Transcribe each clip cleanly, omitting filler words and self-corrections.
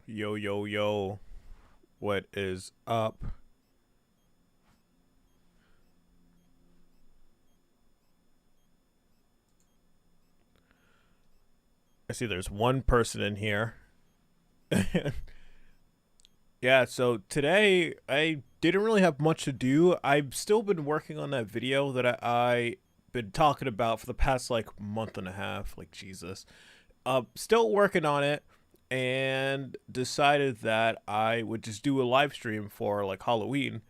Yo, yo, yo. What is up? I see there's one person in here. Yeah, so today I didn't really have much to do. I've still been working on that video that I been talking about for the past like month and a half. Like, Jesus. Still working on it and decided that I would just do a live stream for like Halloween.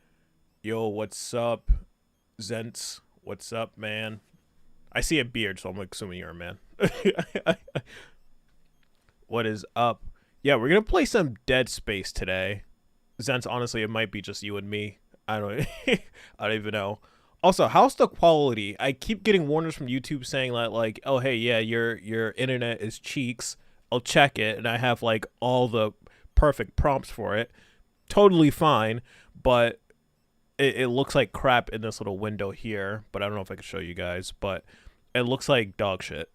Yo, what's up, Zents? What's up, man? I see a beard, so I'm assuming you're a man. What is up? Yeah, we're gonna play some Dead Space today. Zents, honestly, it might be just you and me. I don't I don't even know. Also, how's the quality? I keep getting warnings from YouTube saying that like, oh hey, yeah, your internet is cheeks. I'll check it, and I have like all the perfect prompts for it. Totally fine, but it looks like crap in this little window here, but I don't know if I can show you guys, but it looks like dog shit.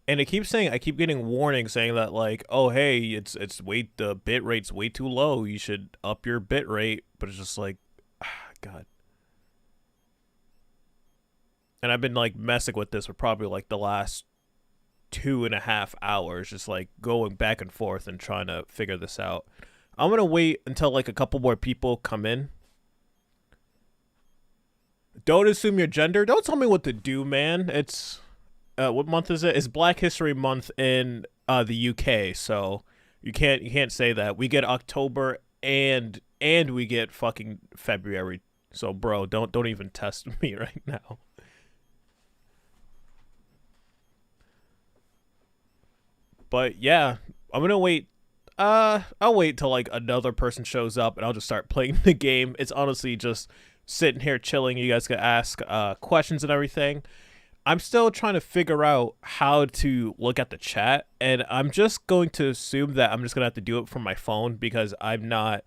And it keeps saying, I keep getting warnings saying that like, oh hey, it's way, the bit rate's way too low. You should up your bit rate, but it's just like, God. And I've been like messing with this for probably like the last 2.5 hours, just like going back and forth and trying to figure this out. I'm gonna wait until like a couple more people come in. Don't assume your gender. Don't tell me what to do, man. It's what month is it? It's Black History Month in the UK, so you can't say that. We get October and we get fucking February. So bro, don't even test me right now. But yeah, I'm gonna wait. I'll wait till like another person shows up, and I'll just start playing the game. It's honestly just sitting here chilling. You guys can ask questions and everything. I'm still trying to figure out how to look at the chat, and I'm just going to assume that I'm just gonna have to do it from my phone because I'm not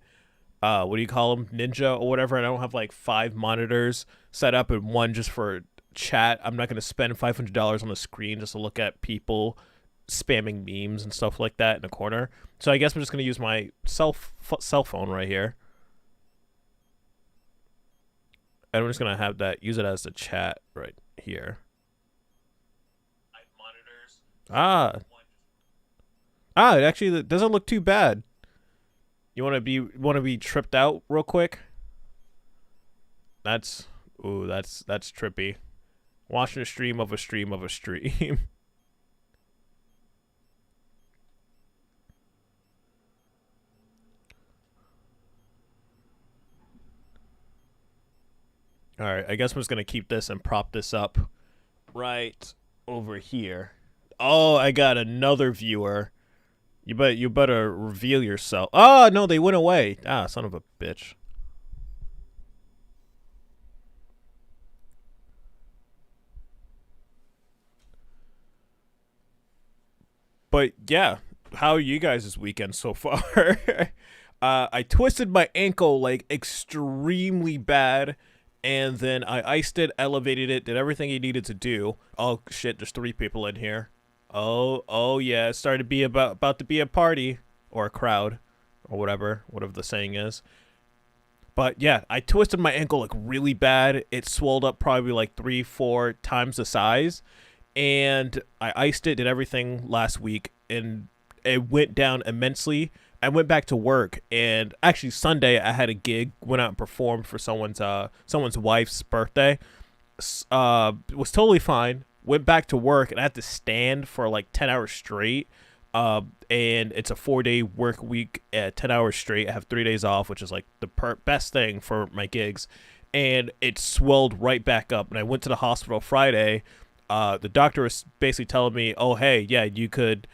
what do you call them, ninja or whatever, and I don't have like 5 monitors set up and one just for chat. I'm not gonna spend $500 on the screen just to look at people spamming memes and stuff like that in a corner. So I guess I'm just gonna use my cell phone right here, and I'm just gonna have that, use it as the chat right here. Ah, it actually doesn't look too bad. You want to be tripped out real quick? That's that's trippy. Watching a stream of a stream of a stream. All right, I guess I'm just gonna keep this and prop this up right over here. Oh, I got another viewer. You better reveal yourself. Oh no, they went away. Ah, son of a bitch. But yeah, how are you guys this weekend so far? I twisted my ankle like extremely bad, and then I iced it, elevated it, did everything he needed to do. Oh shit, there's 3 people in here. Oh yeah, it started to be about to be a party or a crowd or whatever the saying is. But yeah, I twisted my ankle like really bad. It swelled up probably like 3-4 times the size, and I iced it, did everything last week, and it went down immensely. I went back to work, and actually Sunday I had a gig, went out and performed for someone's wife's birthday. Was totally fine. Went back to work, and I had to stand for like 10 hours straight. And it's a 4-day work week at 10 hours straight. I have 3 days off, which is like the best thing for my gigs. And it swelled right back up. And I went to the hospital Friday. The doctor was basically telling me, oh, hey, yeah, you did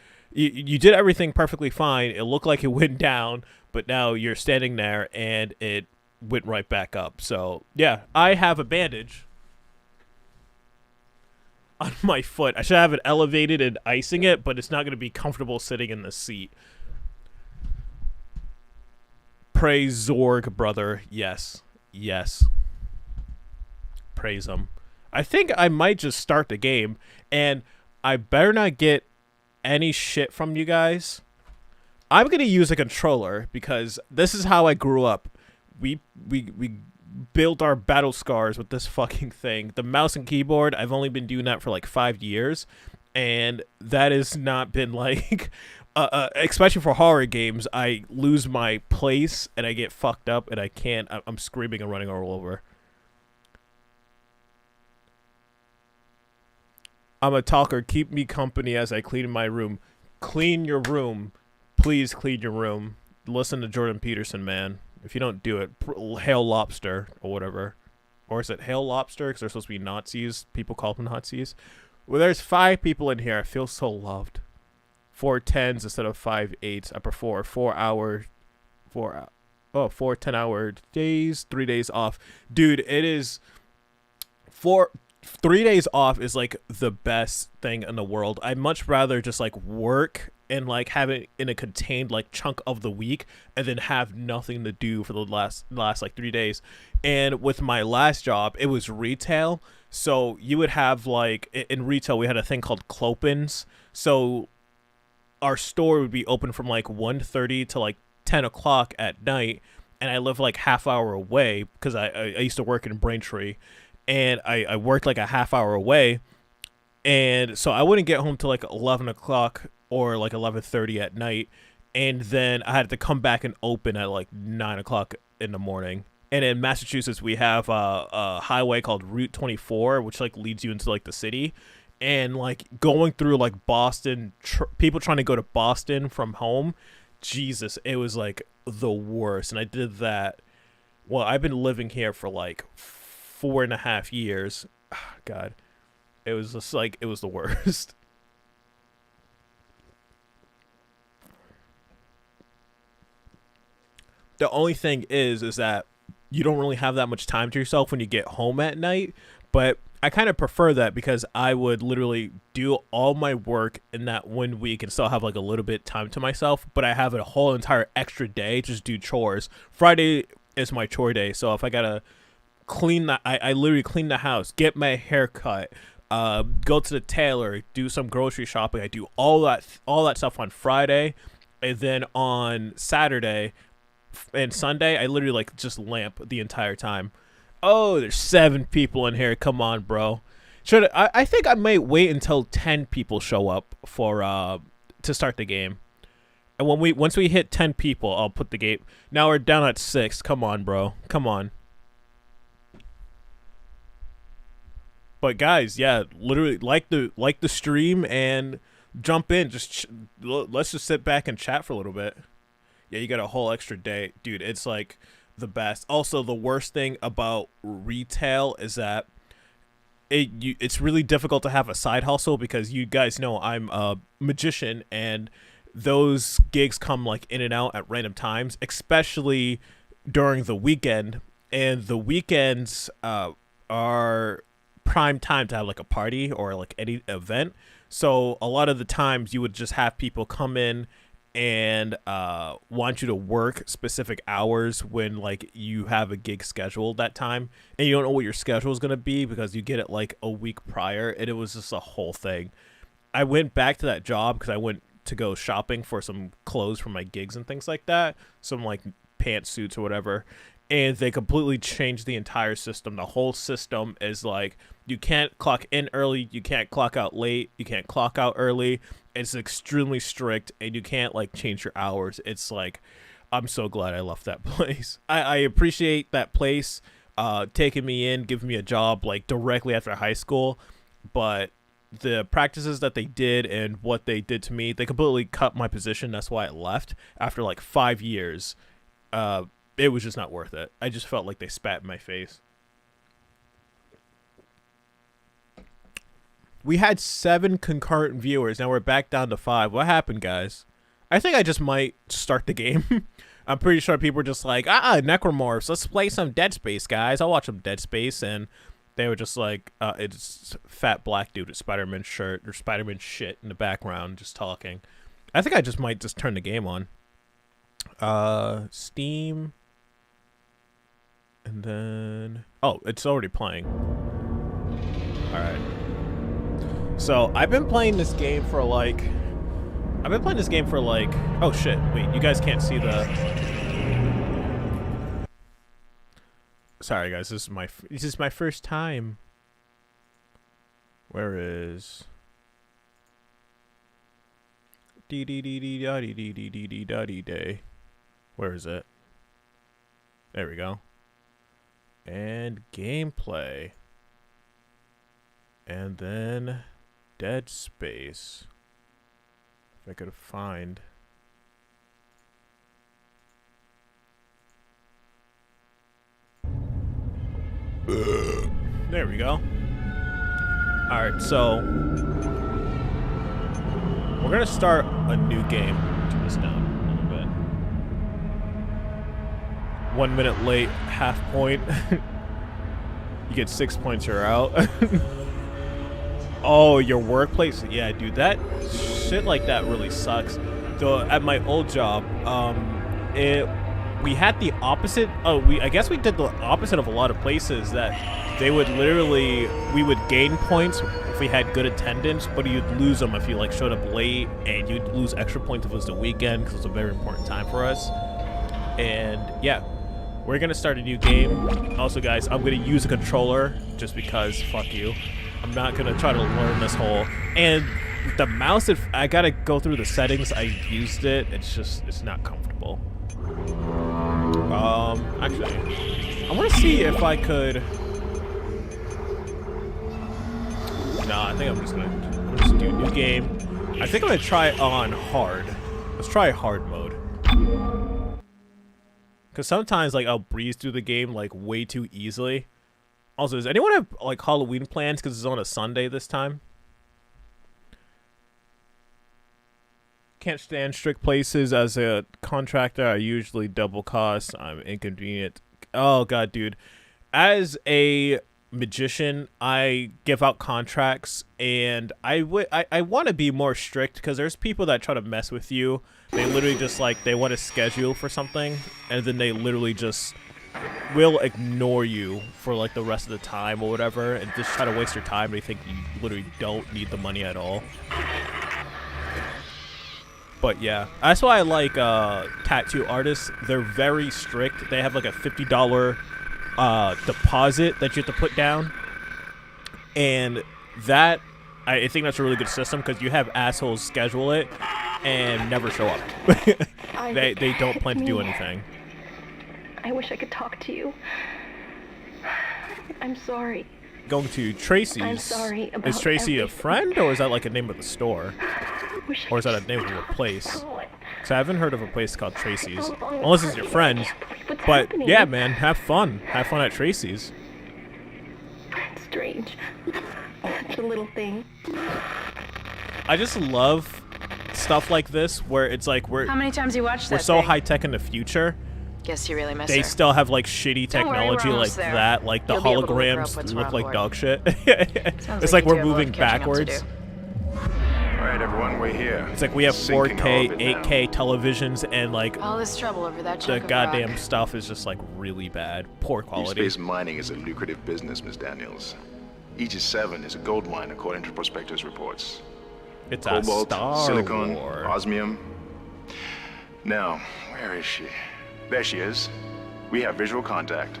everything perfectly fine. It looked like it went down, but now you're standing there and it went right back up. So yeah, I have a bandage on my foot. I should have it elevated and icing it, but it's not going to be comfortable sitting in the seat. Praise Zorg, brother. Yes. Yes. Praise him. I think I might just start the game, and I better not get any shit from you guys. I'm gonna use a controller because this is how I grew up. We built our battle scars with this fucking thing. The mouse and keyboard, I've only been doing that for like 5 years, and that has not been like especially for horror games, I lose my place and I get fucked up and I can't. I'm screaming and running all over. I'm a talker. Keep me company as I clean my room. Clean your room. Please clean your room. Listen to Jordan Peterson, man. If you don't do it, hail lobster or whatever. Or is it hail lobster? Because they're supposed to be Nazis. People call them Nazis. Well, there's 5 people in here. I feel so loved. 4 10s instead of 5 8s. I prefer 4 hour, 4 10-hour days, 3 days off. Dude, it is 3 days off is like the best thing in the world. I'd much rather just like work and like have it in a contained like chunk of the week and then have nothing to do for the last like 3 days. And with my last job, it was retail. So you would have like in retail, we had a thing called clopins. So our store would be open from like 1:30 to like 10 o'clock at night. And I live like half hour away because I used to work in Braintree. And I worked like a half hour away. And so I wouldn't get home till like 11 o'clock or like 11:30 at night. And then I had to come back and open at like 9 o'clock in the morning. And in Massachusetts, we have a highway called Route 24, which like leads you into like the city. And like going through like Boston, people trying to go to Boston from home, Jesus, it was like the worst. And I did that. Well, I've been living here for like 4.5 years. Oh, God, it was just like, it was the worst. The only thing is that you don't really have that much time to yourself when you get home at night. But I kind of prefer that because I would literally do all my work in that 1 week and still have like a little bit time to myself. But I have a whole entire extra day to just do chores. Friday is my chore day. So if I gotta clean the, I literally clean the house, get my hair cut, go to the tailor, do some grocery shopping. I do all that stuff on Friday. And then on Saturday and Sunday, I literally like just lamp the entire time. Oh, there's 7 people in here. Come on, bro. I think I might wait until 10 people show up for to start the game. And once we hit 10 people, I'll put the game. Now we're down at 6. Come on, bro. Come on. But guys, yeah, literally like the stream and jump in. Let's just sit back and chat for a little bit. Yeah, you got a whole extra day, dude. It's like the best. Also, the worst thing about retail is that it's really difficult to have a side hustle because you guys know I'm a magician and those gigs come like in and out at random times, especially during the weekend. And the weekends are prime time to have like a party or like any event. So a lot of the times you would just have people come in and want you to work specific hours when like you have a gig scheduled that time and you don't know what your schedule is going to be because you get it like a week prior, and it was just a whole thing. I went back to that job because I went to go shopping for some clothes for my gigs and things like that, some like pantsuits or whatever, and they completely changed the entire system. The whole system is like you can't clock in early, you can't clock out late, you can't clock out early. It's extremely strict, and you can't like change your hours. It's like, I'm so glad I left that place. I appreciate that place taking me in, giving me a job like directly after high school, but the practices that they did and what they did to me, they completely cut my position. That's why I left after like 5 years. It was just not worth it. I just felt like they spat in my face. We had 7 concurrent viewers. Now we're back down to 5. What happened, guys? I think I just might start the game. I'm pretty sure people were just like, Necromorphs, let's play some Dead Space, guys. I'll watch some Dead Space. And they were just like, it's fat black dude with Spider-Man shirt or Spider-Man shit in the background just talking. I think I just might just turn the game on. Steam. And then... Oh, it's already playing. Alright. So I've been playing this game for like, oh shit, wait, you guys can't see the, sorry guys, this is my first time. Where is, day. Where is it? There we go. And gameplay. And then Dead Space. If I could find. There we go. Alright, so we're gonna start a new game. Turn this down a little bit. 1 minute late, half point. You get 6 points, you're out. Oh, your workplace? Yeah, dude, that shit like that really sucks. So at my old job, we had the opposite. I guess we did the opposite of a lot of places, that they would literally, we would gain points if we had good attendance, but you'd lose them if you like showed up late, and you'd lose extra points if it was the weekend because it was a very important time for us. And yeah, we're gonna start a new game. Also, guys, I'm gonna use a controller just because. Fuck you. I'm not gonna try to learn this whole, and the mouse, if I gotta go through the settings, I used it. It's not comfortable. Actually, I want to see if I could. No, I think I'm just gonna do a new game. I think I'm gonna try on hard. Let's try hard mode. Because sometimes, like, I'll breeze through the game, like, way too easily. Also, does anyone have, like, Halloween plans because it's on a Sunday this time? Can't stand strict places. As a contractor, I usually double costs. I'm inconvenient. Oh, God, dude. As a magician, I give out contracts, and I want to be more strict because there's people that try to mess with you. They literally just, like, they want to schedule for something, and then they literally just will ignore you for, like, the rest of the time or whatever, and just try to waste your time. They think you literally don't need the money at all. But yeah, that's why I like tattoo artists. They're very strict. They have like a $50 deposit that you have to put down, and that I think that's a really good system because you have assholes schedule it and never show up. They don't plan to do anything. I wish I could talk to you. I'm sorry. Going to Tracy's. I'm sorry about Is Tracy everything. a friend, or is that like a name of the store? Or is that a name of a place? So I haven't heard of a place called Tracy's. Unless it's your friends. But yeah, man, have fun. Have fun at Tracy's. Strange. Such a little thing. I just love stuff like this where it's like How many times you watched that we're so thing? high tech in the future. Guess you really miss They her. still have like shitty Don't worry, we're technology like almost there. that. Like the You'll be able to look her up holograms once we're look on like board. dog shit. Sounds It's like you two we're have a lot moving of catching up to backwards. do. All right, everyone, we're here. It's like we have Sinking 4K, orbit now. 8K televisions, and like All this trouble over that the chunk of goddamn rock. stuff is just like really bad, poor Deep quality. space mining is a lucrative business, Miss Daniels. Aegis 7 is a gold mine according to prospectors' reports. It's a Cobalt, Star silicon, War. osmium. Now, where is she? There she is. We have visual contact.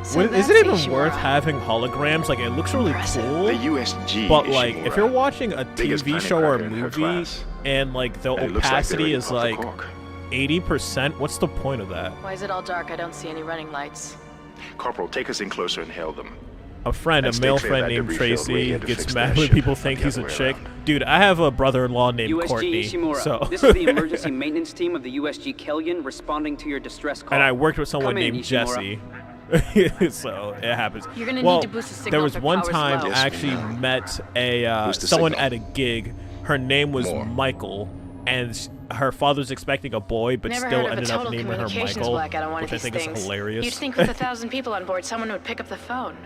So Is that's it the even issue worth we're on. having holograms? Like, it looks really Impressive. cool. The USG. But like, if Ishimura, you're watching a biggest TV planet show or a cracker in her movie, class. and like the And it looks like they opacity already is popped the like cork. 80%, what's the point of that? Why is it all dark? I don't see any running lights. Corporal, take us in closer and hail them. A friend, And a stay male clear friend of that named debris field. We Tracy had to gets fix mad that when ship, people not think the he's a other way chick. around. Dude, I have a brother-in-law named USG Courtney. Ishimura, So this is the emergency maintenance team of the USG Kellyan responding to your distress call. and I worked with someone Come in, named Ishimura. Jesse. So it happens. You're gonna well, need to boost the signal there was if one power's time low. I actually met a Boost the someone signal. at a gig. Her name was More. Michael, and her father was expecting a boy, but Never still heard of a ended up total naming her communications Michael, blackout on one which of I these think things. is hilarious. You'd think with 1,000 people on board, someone would pick up the phone.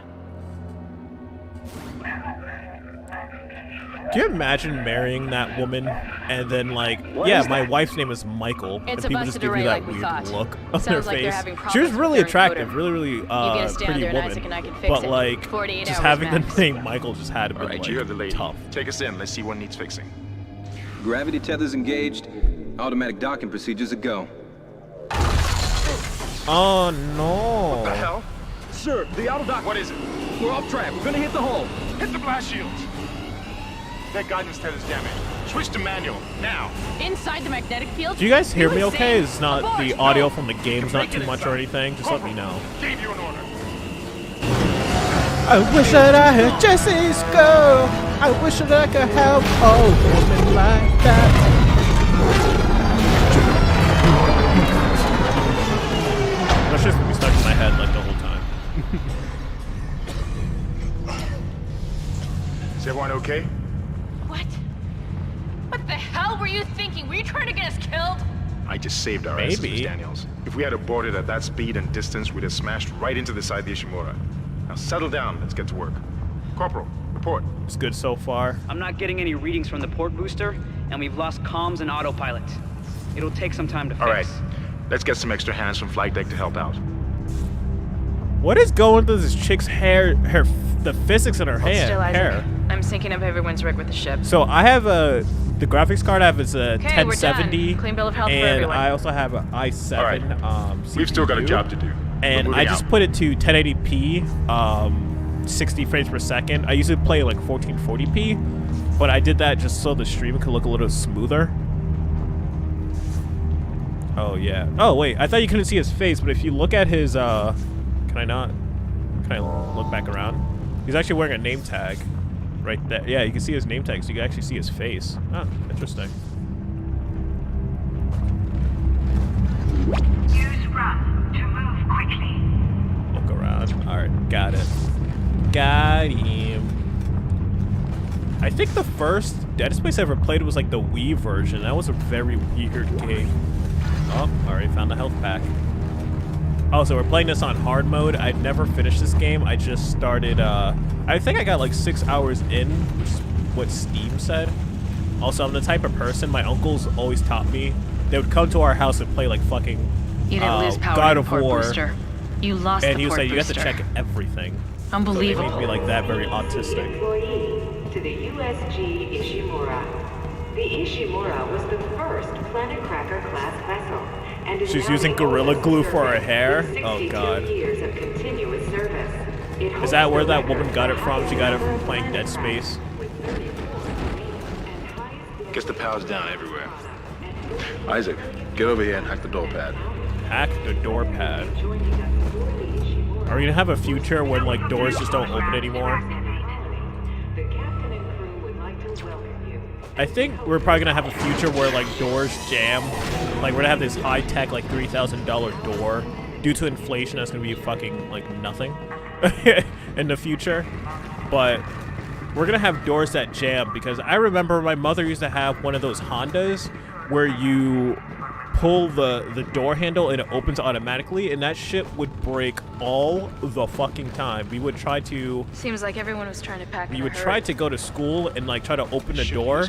Do you imagine marrying that woman and then like, yeah, my wife's name is Michael, It's and a people just busted give you array that like we weird thought. look on their Sounds like they're face. having She was problems really with their attractive, encoder. really You get a stand pretty there and woman. Isaac and I can fix But it. like, 48 just hours having max. the name Michael just had to be All right, like you heard the lady. tough. Take us in. Let's see what needs fixing. Gravity tethers engaged. Automatic docking procedures a go. Oh no! What the hell? Sir, the auto dock. What is it? We're off track. We're gonna hit the hull. Hit the blast shields. That guidance tether's damaged. Switch to manual now. Inside the magnetic field? Do you guys hear me You okay? insane? It's not Abort! the audio No. from the game's not too much or anything. Just let me know. Gave you an order. I wish that I had Jesse's girl. I wish that I could help a woman like that. That's just gonna be stuck in my head like the whole time. Is everyone okay? What? What the hell were you thinking? Were you trying to get us killed? I just saved our asses, Maybe. Miss Daniels. If we had aborted at that speed and distance, we'd have smashed right into the side of the Ishimura. Now settle down. Let's get to work. Corporal, report. It's good so far. I'm not getting any readings from the port booster, and we've lost comms and autopilot. It'll take some time to fix. All right, let's get some extra hands from flight deck to help out. What is going through this chick's hair? The physics in her Hold still, Isaac. hair. I'm syncing up everyone's rig with the ship. So I have the graphics card I have is a Okay, we're 1070, done. Clean bill of health for and everyone. I also have an i7. All right. CPU. We've still got a job to do. And We're I moving just out. put it to 1080p, 60 frames per second. I usually play like 1440p, but I did that just so the stream could look a little smoother. Oh yeah. Oh wait, I thought you couldn't see his face, but if you look at his, can I not? Can I look back around? He's actually wearing a name tag, right there. Yeah, you can see his name tag, so you can actually see his face. Oh, interesting. Use run to move quickly. Look around. Alright, got it. Got him. I think the first Dead Space I ever played was like the Wii version. That was a very weird game. Oh, already found the health pack. Oh, so we're playing this on hard mode. I'd never finished this game. I just started, I think I got like 6 hours in, which is what Steam said. Also, I'm the type of person, my uncles always taught me, they would come to our house and play like fucking You didn't lose power God in the of port War. booster. You lost And the he would port say, you have to booster. check everything. So they Unbelievable. made me like that, very autistic. Employee to the USG Ishimura. The Ishimura was the first Planet Cracker class vessel. And is She's now using the Gorilla oldest Glue for her service hair? with Oh, 62 God. years of continuous service. It holds Is that where the that record woman got it for from? She got it from highest playing Planet Dead Space? Cracker with 34 and highest Guess the power's down everywhere. Isaac, get over here and hack the door pad. Hack the door pad. Are we gonna have a future when like doors just don't open anymore? The captain and crew would like to welcome you. I think we're probably gonna have a future where like doors jam. Like we're gonna have this high tech like $3,000 door. Due to inflation, that's gonna be fucking like nothing in the future. But we're gonna have doors that jam because I remember my mother used to have one of those Hondas where you pull the door handle and it opens automatically, and that shit would break all the fucking time. We would try to Seems like everyone was trying to pack in you a would hurry. try to go to school and like try to open the door.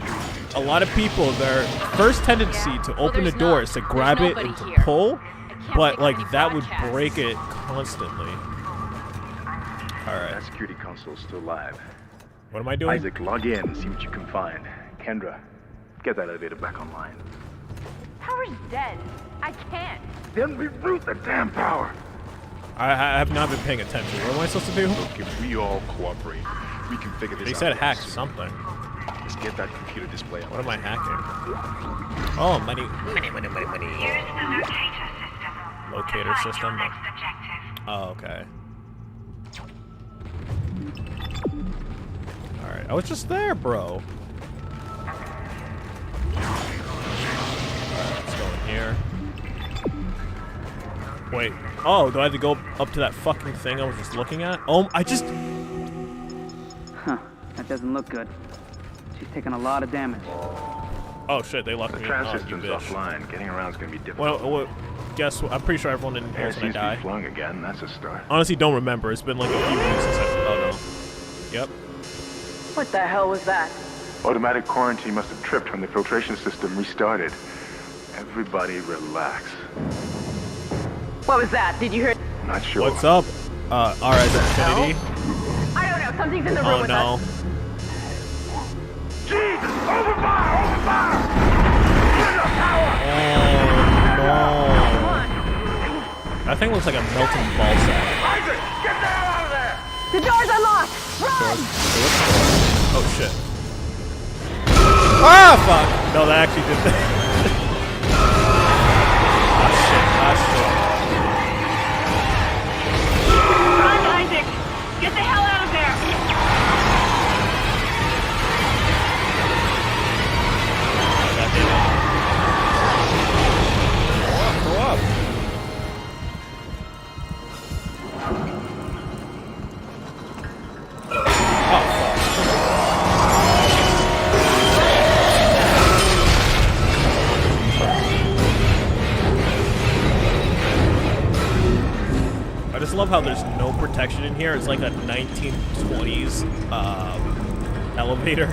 A lot of people, their first tendency to open the there's door not. is to There's grab it nobody and to here. pull, I can't but pick like any that would broadcasts. break it constantly. All right, That security console's still live. what am I doing? Isaac, log in and see what you can find. Kendra, get that elevator back online. Power's dead. I can't. Then reroute the damn power. I have not been paying attention. What am I supposed to do? Look, if we all cooperate, we can figure this They out. said hack soon. something. Let's get that computer display up. What am I hacking? Oh, money. Use the locator Locator system. to find system. your next objective. Oh, okay. All right, I was just there, bro. Alright, let's go in here. Wait. Oh, do I have to go up to that fucking thing I was just looking at? Oh, I just... Huh. That doesn't look good. She's taken a lot of damage. Oh, shit, they locked The me trans on, you system's bitch. offline. Getting around's gonna be difficult. Well, guess what? I'm pretty sure everyone in here Air is gonna seems to be die. flung again. That's a start. Honestly, don't remember. It's been like a few weeks since I... Oh, no. Yep. What the hell was that? Automatic quarantine must have tripped when the filtration system restarted. Everybody relax. What was that? Did you hear? Not sure. What's up? RS Infinity. I don't know. Something's in the room Oh with no. us. Jesus! Open fire! Open fire! Get the power! Oh no. That thing looks like a melting ball sack. Isaac! Get the hell out of there! The door's unlocked. Run! Oh shit. Ah fuck! No, that actually did that. Ah shit. Ah shit. Run, Isaac! Get the hell out of there! That did it. Go up. I just love how there's no protection in here. It's like a 1920s elevator.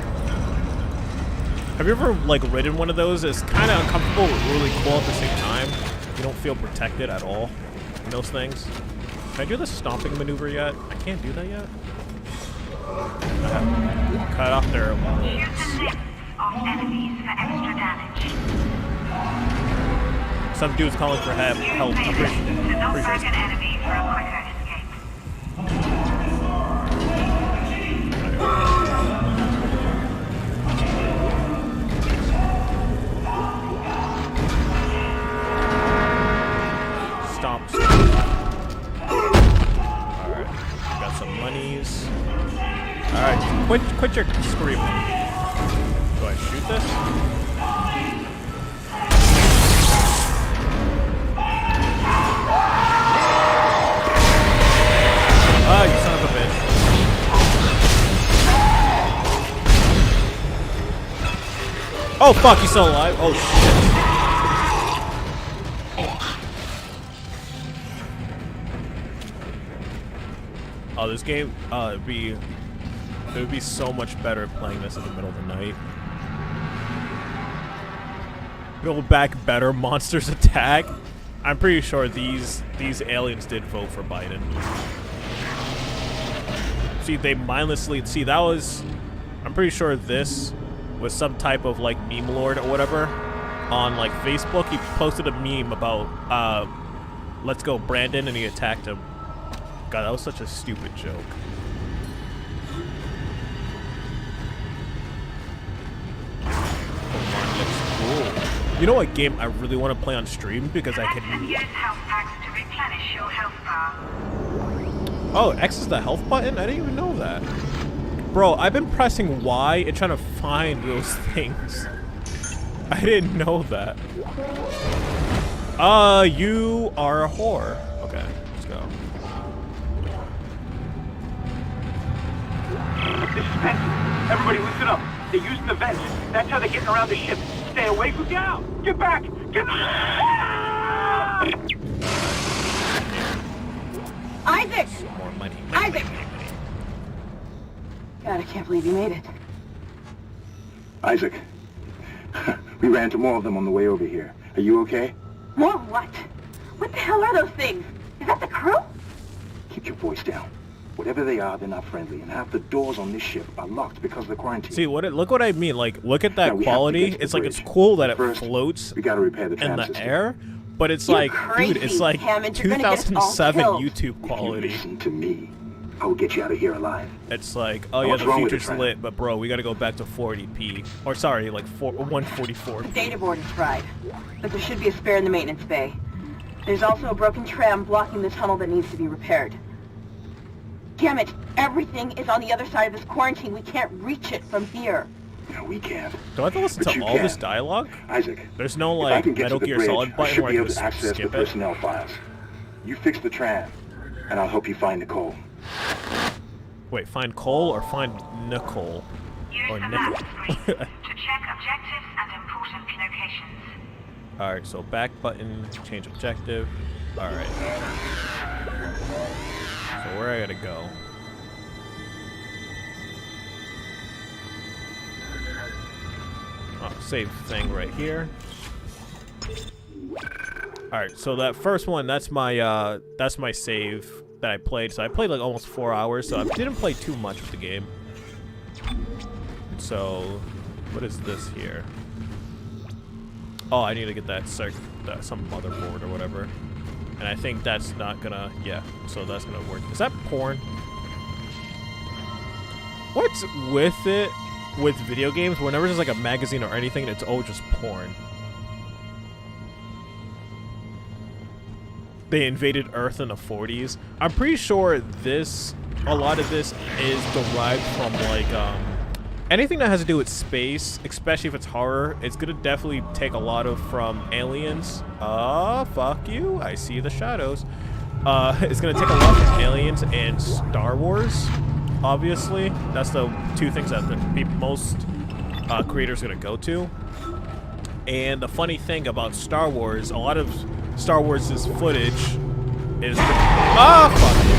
Have you ever like ridden one of those? It's kind of uncomfortable but really cool at the same time. You don't feel protected at all in those things. Can I do the stomping maneuver yet? I can't do that yet. I have to cut off their lungs. Use the lips of enemies for extra damage. Some dude's calling for help. To knock back an enemy for a quicker escape. Stomp. Alright. Got some monies. Alright, quit your screaming. Do I shoot this? Ah, you son of a bitch. Oh fuck, he's still alive? Oh shit. Oh, this game, it would be so much better playing this in the middle of the night. Build back better, monsters attack. I'm pretty sure these aliens did vote for Biden. See, they mindlessly, see, that was, I'm pretty sure this was some type of like meme lord or whatever on like Facebook. He posted a meme about let's go Brandon, and he attacked him. God, that was such a stupid joke. Pokemon looks cool. You know what game I really want to play on stream because I can. Use health packs to replenish your health bar. Oh, X is the health button? I didn't even know that. Bro, I've been pressing Y and trying to find those things. I didn't know that. You are a whore. Okay, let's go. This is Benson. Everybody listen up. They're using the vents. That's how they're getting around the ship. Stay away from down. Get back. Get back. Isaac! More money. Isaac! God, I can't believe you made it. Isaac, we ran into more of them on the way over here. Are you okay? More what? What the hell are those things? Is that the crew? Keep your voice down. Whatever they are, they're not friendly, and half the doors on this ship are locked because of the quarantine. See, look what I mean. Like, look at that Now, we have to quality. get to the It's like, it's bridge. cool that it First, floats we gotta repair the in tram the system. air, but it's You're like, dude, it's crazy, like Hammond. You're gonna get us all 2007 killed. YouTube If you quality. listen to me, I will get you out of here alive. It's like, oh yeah, What's the wrong with future's the tram? lit, but bro, we gotta go back to 40p. Or sorry, like 144p. The data board is fried, but there should be a spare in the maintenance bay. There's also a broken tram blocking the tunnel that needs to be repaired. Damn it! Everything is on the other side of this quarantine. We can't reach it from here. No, we can't. Do I have to listen But to you all this can. dialogue? Isaac, There's no if I like can get Metal to the Gear bridge, Solid I button should where I be can able to just access the skip it. personnel files. You fix the tram, and I'll help you find Nicole. Wait, find Cole or find Nicole? Use Or the Nickel. map screen to check objectives and important locations. Alright, so back button, change objective. Alright. So where I gotta go? save thing right here. All right, so that first one, that's my save that I played. So I played like almost 4 hours, so I didn't play too much of the game. So, what is this here? Oh, I need to get that some motherboard or whatever. And I think that's not gonna, yeah, so that's gonna work. Is that porn? What's with it with video games? Whenever there's like a magazine or anything, it's always just porn. They invaded Earth in the 40s. I'm pretty sure a lot of this is derived from like, anything that has to do with space, especially if it's horror, it's gonna definitely take a lot from Aliens. Fuck you, I see the shadows. It's gonna take a lot from Aliens and Star Wars, obviously. That's the two things that most creators are gonna go to. And the funny thing about Star Wars, a lot of Star Wars' footage is... fuck you.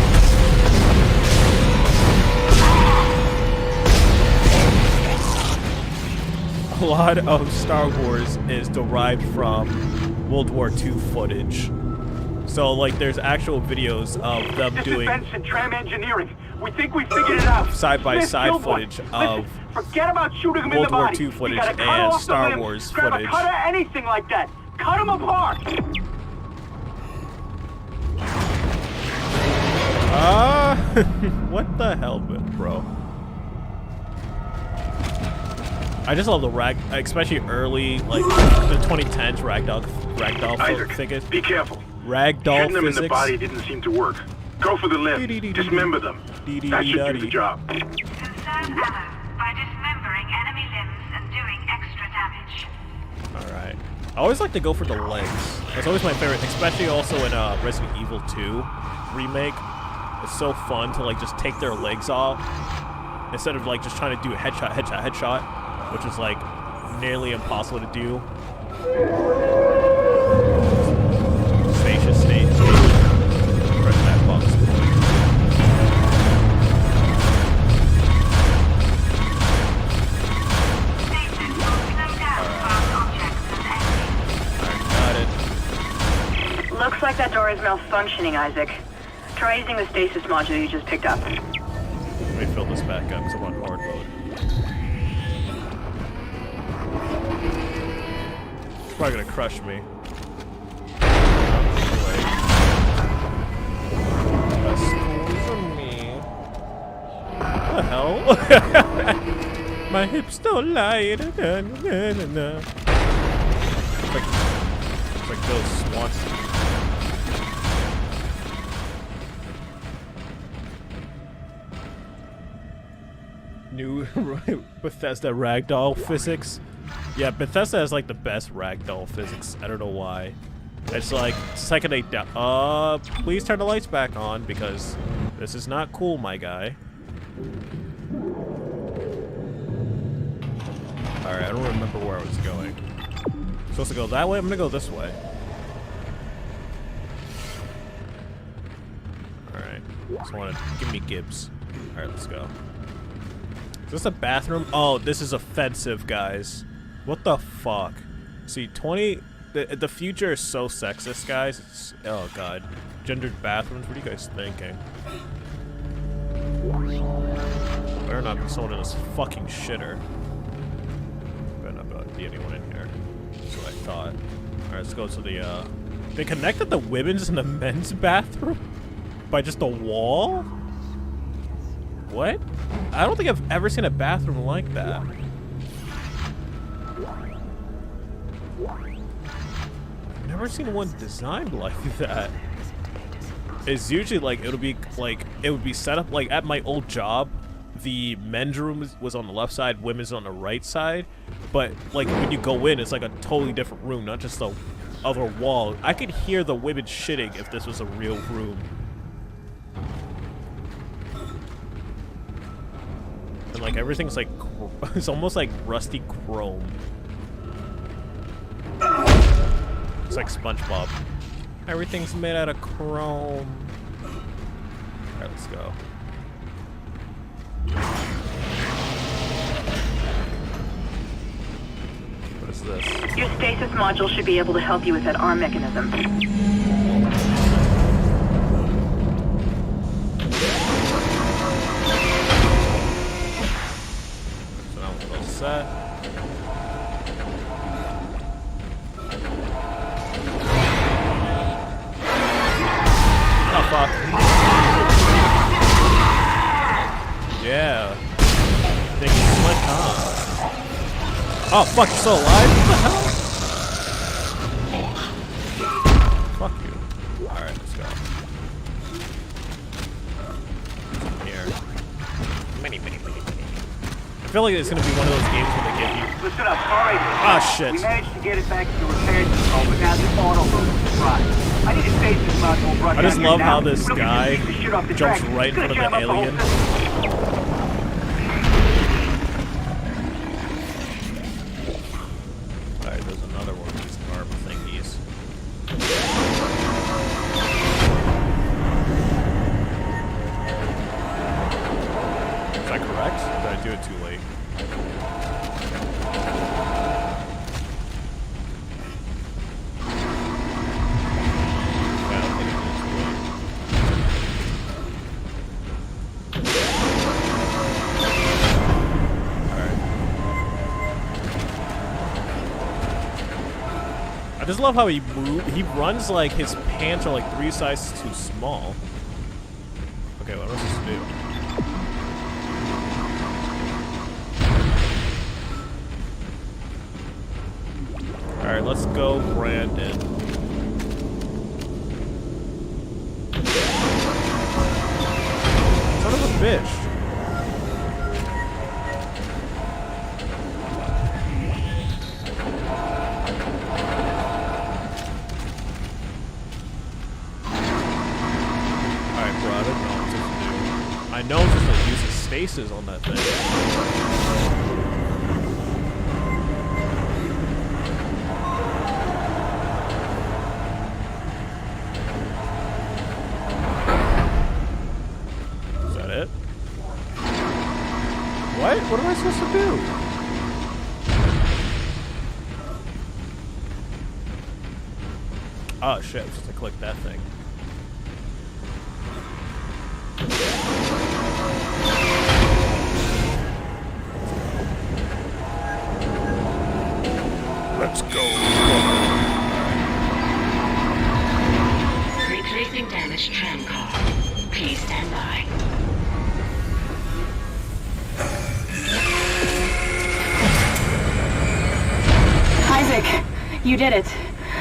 A lot of Star Wars is derived from World War II footage. So, like, there's actual videos of them doing... This is Benson, Tram Engineering. We think we figured it out. Side-by-side footage of forget about shooting him in the World War body. II footage and Star Wars Grab footage. a cutter, anything like that. Cut them apart. What the hell, bro? I just love the especially early, like the 2010s ragdoll physics. Be careful. Ragdoll Hitting them physics. in the body didn't seem to work. Go for the limb. Dismember them. That should do the job. Conserve ammo by dismembering enemy limbs and doing extra damage. Alright. I always like to go for the legs. That's always my favorite, especially also in Resident Evil 2 remake. It's so fun to like just take their legs off instead of like just trying to do a headshot, which is like nearly impossible to do. Spacious stage. Press that box. Alright, got it. Looks like that door is malfunctioning, Isaac. Try using the stasis module you just picked up. Let me fill this back up because I'm on hard mode. It's probably gonna crush me. Excuse me. What the hell? My hips don't lie. It's like those swans. New Bethesda ragdoll physics. Yeah, Bethesda has like the best ragdoll physics. I don't know why. It's like second they please turn the lights back on because this is not cool, my guy. Alright, I don't remember where I was going. I'm supposed to go that way? I'm gonna go this way. Alright. Just wanna give me Gibbs. Alright, let's go. Is this a bathroom? Oh, this is offensive, guys. What the fuck? See, the future is so sexist, guys. It's, oh god. Gendered bathrooms, what are you guys thinking? Better not be someone in this fucking shitter. Better not be anyone in here. That's what I thought. Alright, let's go to the, they connected the women's and the men's bathroom? By just a wall? What? I don't think I've ever seen a bathroom like that. I've never seen one designed like that. It's usually like it would be set up like at my old job. The men's room was on the left side, women's on the right side. But like when you go in, it's like a totally different room, not just the other wall. I could hear the women shitting if this was a real room. And like everything's like, it's almost like rusty chrome. It's like SpongeBob. Everything's made out of chrome. Alright, let's go. What Your stasis module should be able to help you with that arm mechanism. So now we're all set. Oh fuck. Yeah. Think he's slick, huh? Oh fuck, you're still alive? What the hell? Fuck you. Alright, let's go. Here. Mini. I feel like it's gonna be one of those games where they give you. Listen up, alright. Ah, shit. We managed to get it back to the repair depot, but now this auto load is fried. I need a stasis module brought I just down here love now. how this We don't guy need to shoot off the jumps track. right in It's front of gonna the jam up whole alien. system. Alright, there's another one of these arm thingies. Is that correct? Or did I do it too late? Yeah, I don't think I did it too late. Alright. I just love how he runs like his pants are like 3 sizes too small. Okay, what am I supposed to do? Alright, let's go, Brandon. Son of a bitch. Alright, bro, I don't know what to do. I know I'm just gonna use the stasis on that thing. Is that it? What? What am I supposed to do? Oh shit, I'm supposed to click that thing. Let's go. Replacing damaged tram car. Please stand by. Isaac, you did it.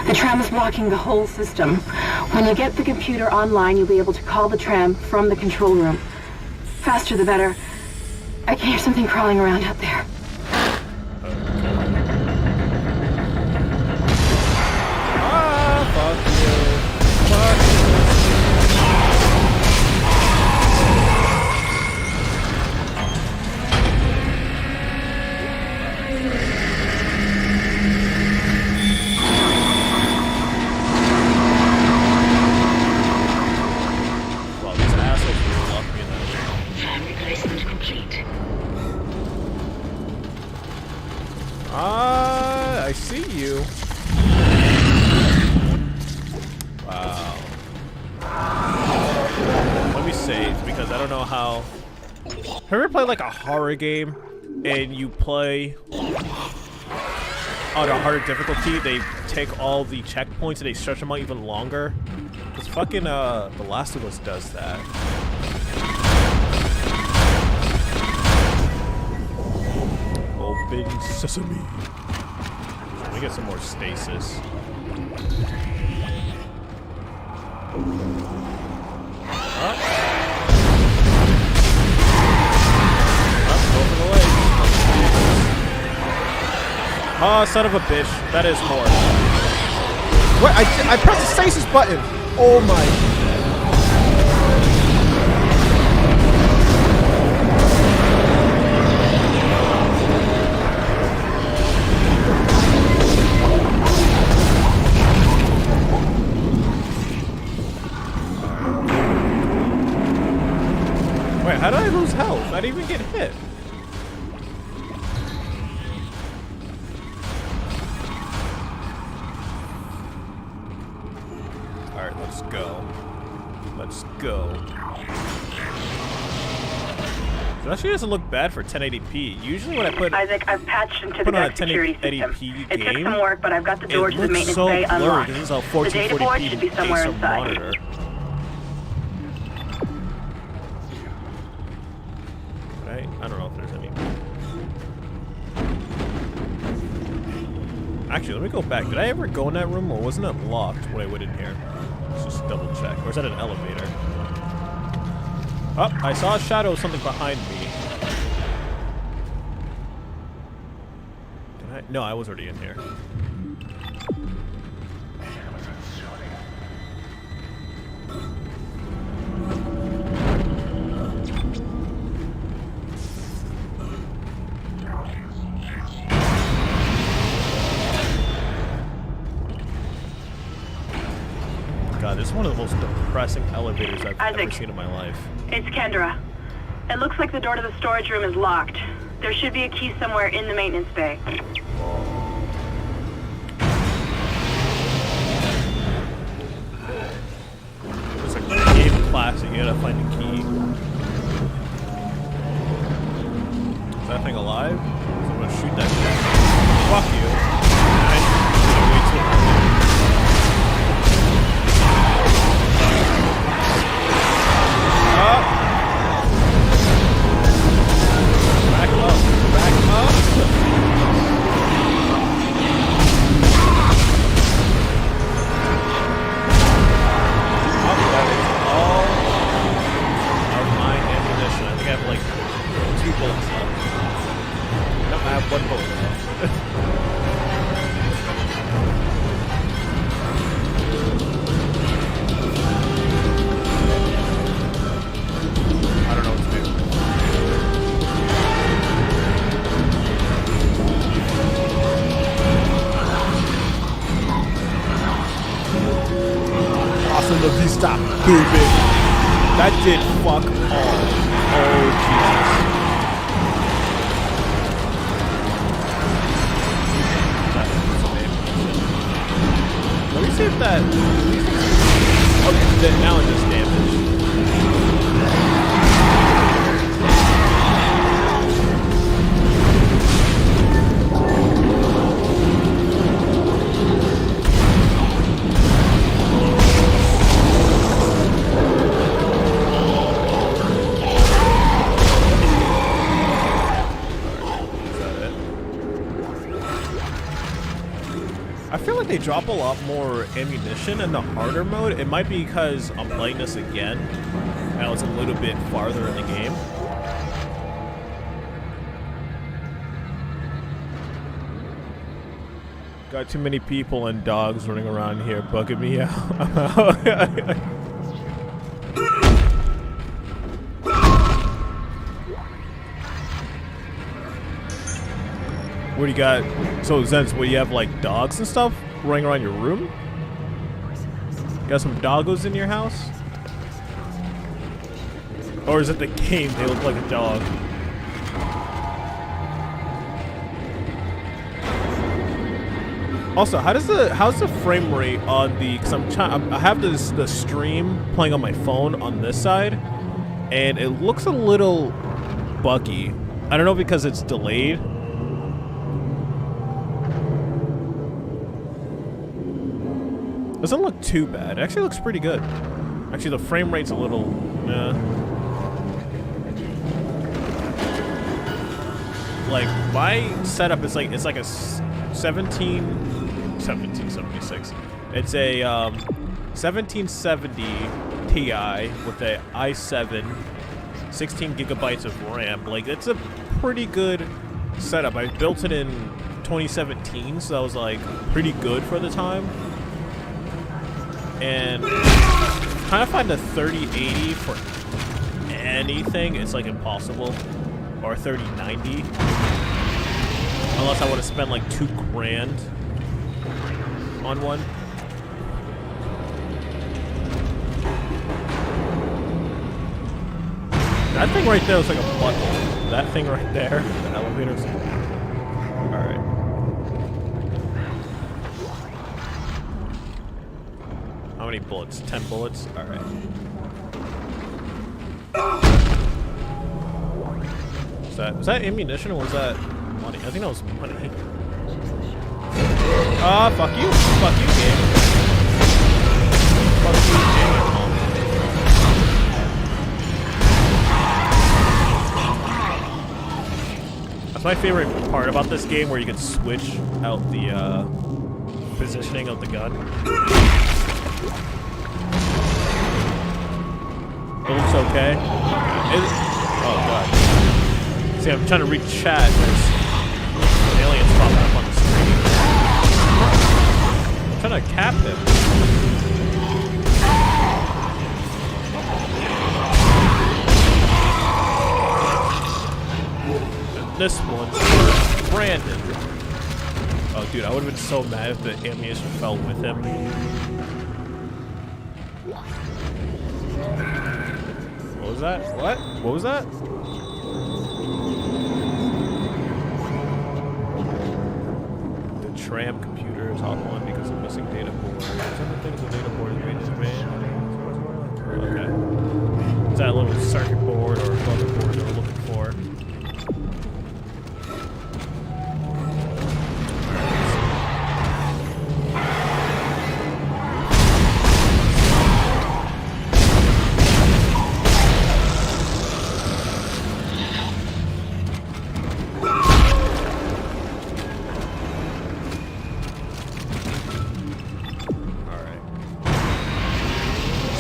The tram is blocking the whole system. When you get the computer online, you'll be able to call the tram from the control room. Faster the better. I can hear something crawling around out there. Ah, fuck you. Fuck you. Well, these assholes really love me that way. Tram replacement complete. I see you. Wow. Let me save because I don't know how. Have you ever played like a horror game and you play on a harder difficulty? They take all the checkpoints and they stretch them out even longer. Cause fucking The Last of Us does that. Open sesame. Let me get some more stasis. Go for the leg. Oh, son of a bitch. That is more. What? I pressed the stasis button. Oh my. Wait, how did I lose health? I didn't even get hit. Let's go. So it actually doesn't look bad for 1080p. Usually when I put Isaac, I've patched into the on a deck security 1080p system. It took game, some work, but I've got the door it to the looks maintenance so bay blurry. unlocked. This is a The data board should be 1440p somewhere Acer inside. monitor. Right? I don't know if there's any. Actually, let me go back. Did I ever go in that room, or wasn't it locked when I went in here? Let's just double check. Or is that an elevator? Oh, I saw a shadow of something behind me. Did I? No, I was already in here. God, this is one of the most depressing elevators I've ever seen in my life. It's Kendra. It looks like the door to the storage room is locked. There should be a key somewhere in the maintenance bay. It's like a game classic, you gotta find the key. Is that thing alive? I'm gonna shoot that shit. Fuck you. Way too early. Back up. Back up. That is all of my ammunition. I think I have like 2 bullets left. No, I have 1 bullet left. I don't know what to do. Awesome the V-stop, baby. That did fuck all. Oh, Jesus. Let me see if that... Okay, then now it does damage. I feel like they drop a lot more ammunition in the harder mode. It might be because I'm playing this again, and I was a little bit farther in the game. Got too many people and dogs running around here bugging me out. What do you got? So, Zenz, what, you have like dogs and stuff running around your room? Got some doggos in your house? Or is it the game? They look like a dog. Also, how's the frame rate on the? Because I have the stream playing on my phone on this side, and it looks a little buggy. I don't know because it's delayed. Doesn't look too bad. It actually looks pretty good. Actually, the frame rate's a little, like my setup is like, it's like a 1776. It's a 1770 Ti with a i7, 16 gigabytes of RAM. Like, it's a pretty good setup. I built it in 2017, so that was like pretty good for the time. And trying to find a 3080 for anything, it's like impossible. Or 3090. Unless I want to spend like $2 grand on one. That thing right there looks like a butthole. That thing right there, the elevator's. Alright. How many bullets? 10 bullets? Alright. that? Was that ammunition or was that money? I think that was money. Ah, fuck you. Fuck you, game. Fuck you, game. That's my favorite part about this game, where you can switch out the positioning of the gun. It looks okay. Oh god. See, I'm trying to read chat. There's aliens popping up on the screen. I'm trying to cap them. And this one's for Brandon. Oh, dude, I would have been so mad if the ammunition fell with him. What was that? What? What was that? The tram computer is hot one because of missing data board. Some things the data board is made in Japan. Okay. Is that a little circuit board or motherboard that we're looking for?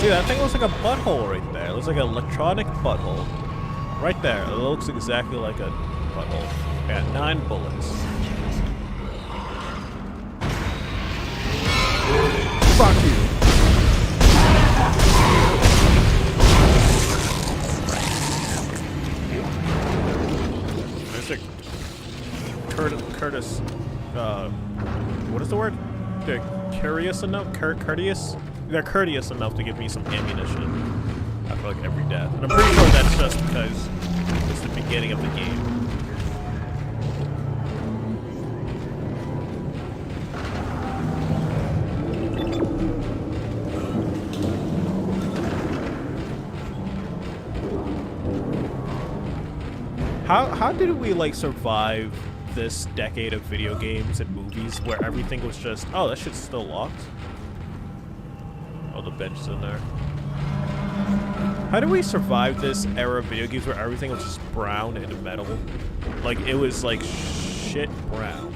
That thing looks like a butthole right there. It looks like an electronic butthole. Right there. It looks exactly like a butthole. I got 9 bullets. Fuck you. Mr. Curtis. What is the word? They're curious enough? Courteous? They're courteous enough to give me some ammunition after like every death. And I'm pretty sure that's just because it's the beginning of the game. How did we like survive this decade of video games and movies where everything was just, oh, that shit's still locked? Oh, the bench is in there. How did we survive this era of video games where everything was just brown and metal? Like, it was like shit brown.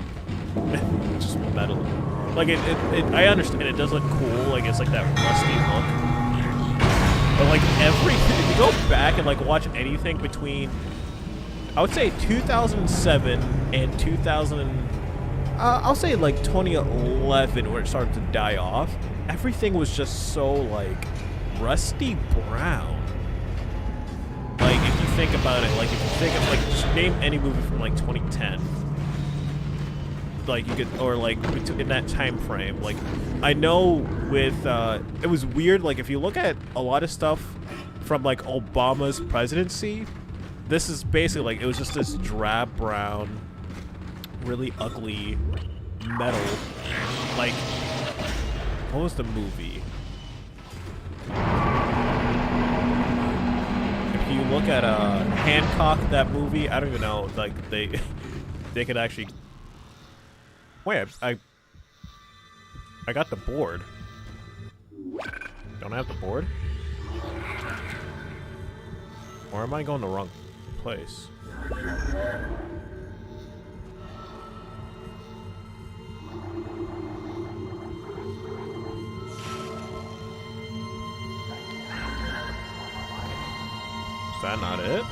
Just metal. Like, I understand it does look cool, like it's like that rusty look. But like everything, if you go back and like watch anything between, I would say 2007 and 2000, I'll say like 2011 where it started to die off. Everything was just so, like, rusty brown. Like, if you think about it, like, if you think of, like, just name any movie from, like, 2010. Like, you could, or, like, in that time frame. Like, I know with, it was weird, like, if you look at a lot of stuff from, like, Obama's presidency, this is basically, like, it was just this drab brown, really ugly metal, like, what was the movie? If you look at Hancock, that movie, I don't even know, like they could actually. Wait, I got the board. Don't I have the board? Or am I going the wrong place? Is that not it?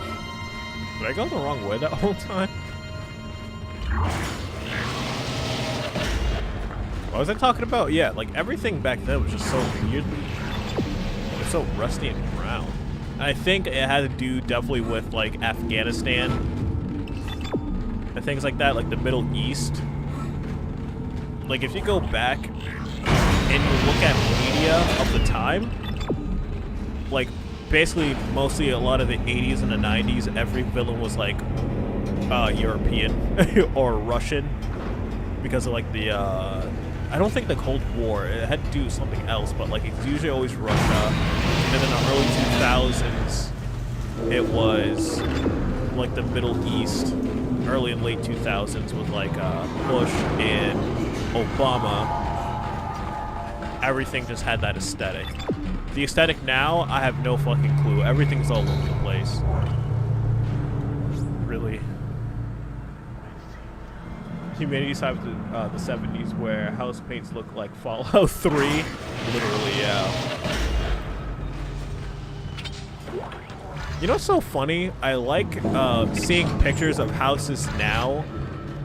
Did I go the wrong way that whole time? What was I talking about? Yeah, like everything back then was just so weird. It was so rusty and brown. And I think it had to do definitely with like Afghanistan and things like that, like the Middle East. Like if you go back and you look at media of the time, like basically mostly a lot of the 80s and the 90s, every villain was like European or Russian because of like the I don't think the Cold War, it had to do with something else, but like it's usually always Russia. And in the early 2000s it was like the Middle East, early and late 2000s with like Bush and Obama, everything just had that aesthetic. The aesthetic now, I have no fucking clue. Everything's all over the place. Really. Humanity side of the 70s where house paints look like Fallout 3. Literally, yeah. You know what's so funny? I like seeing pictures of houses now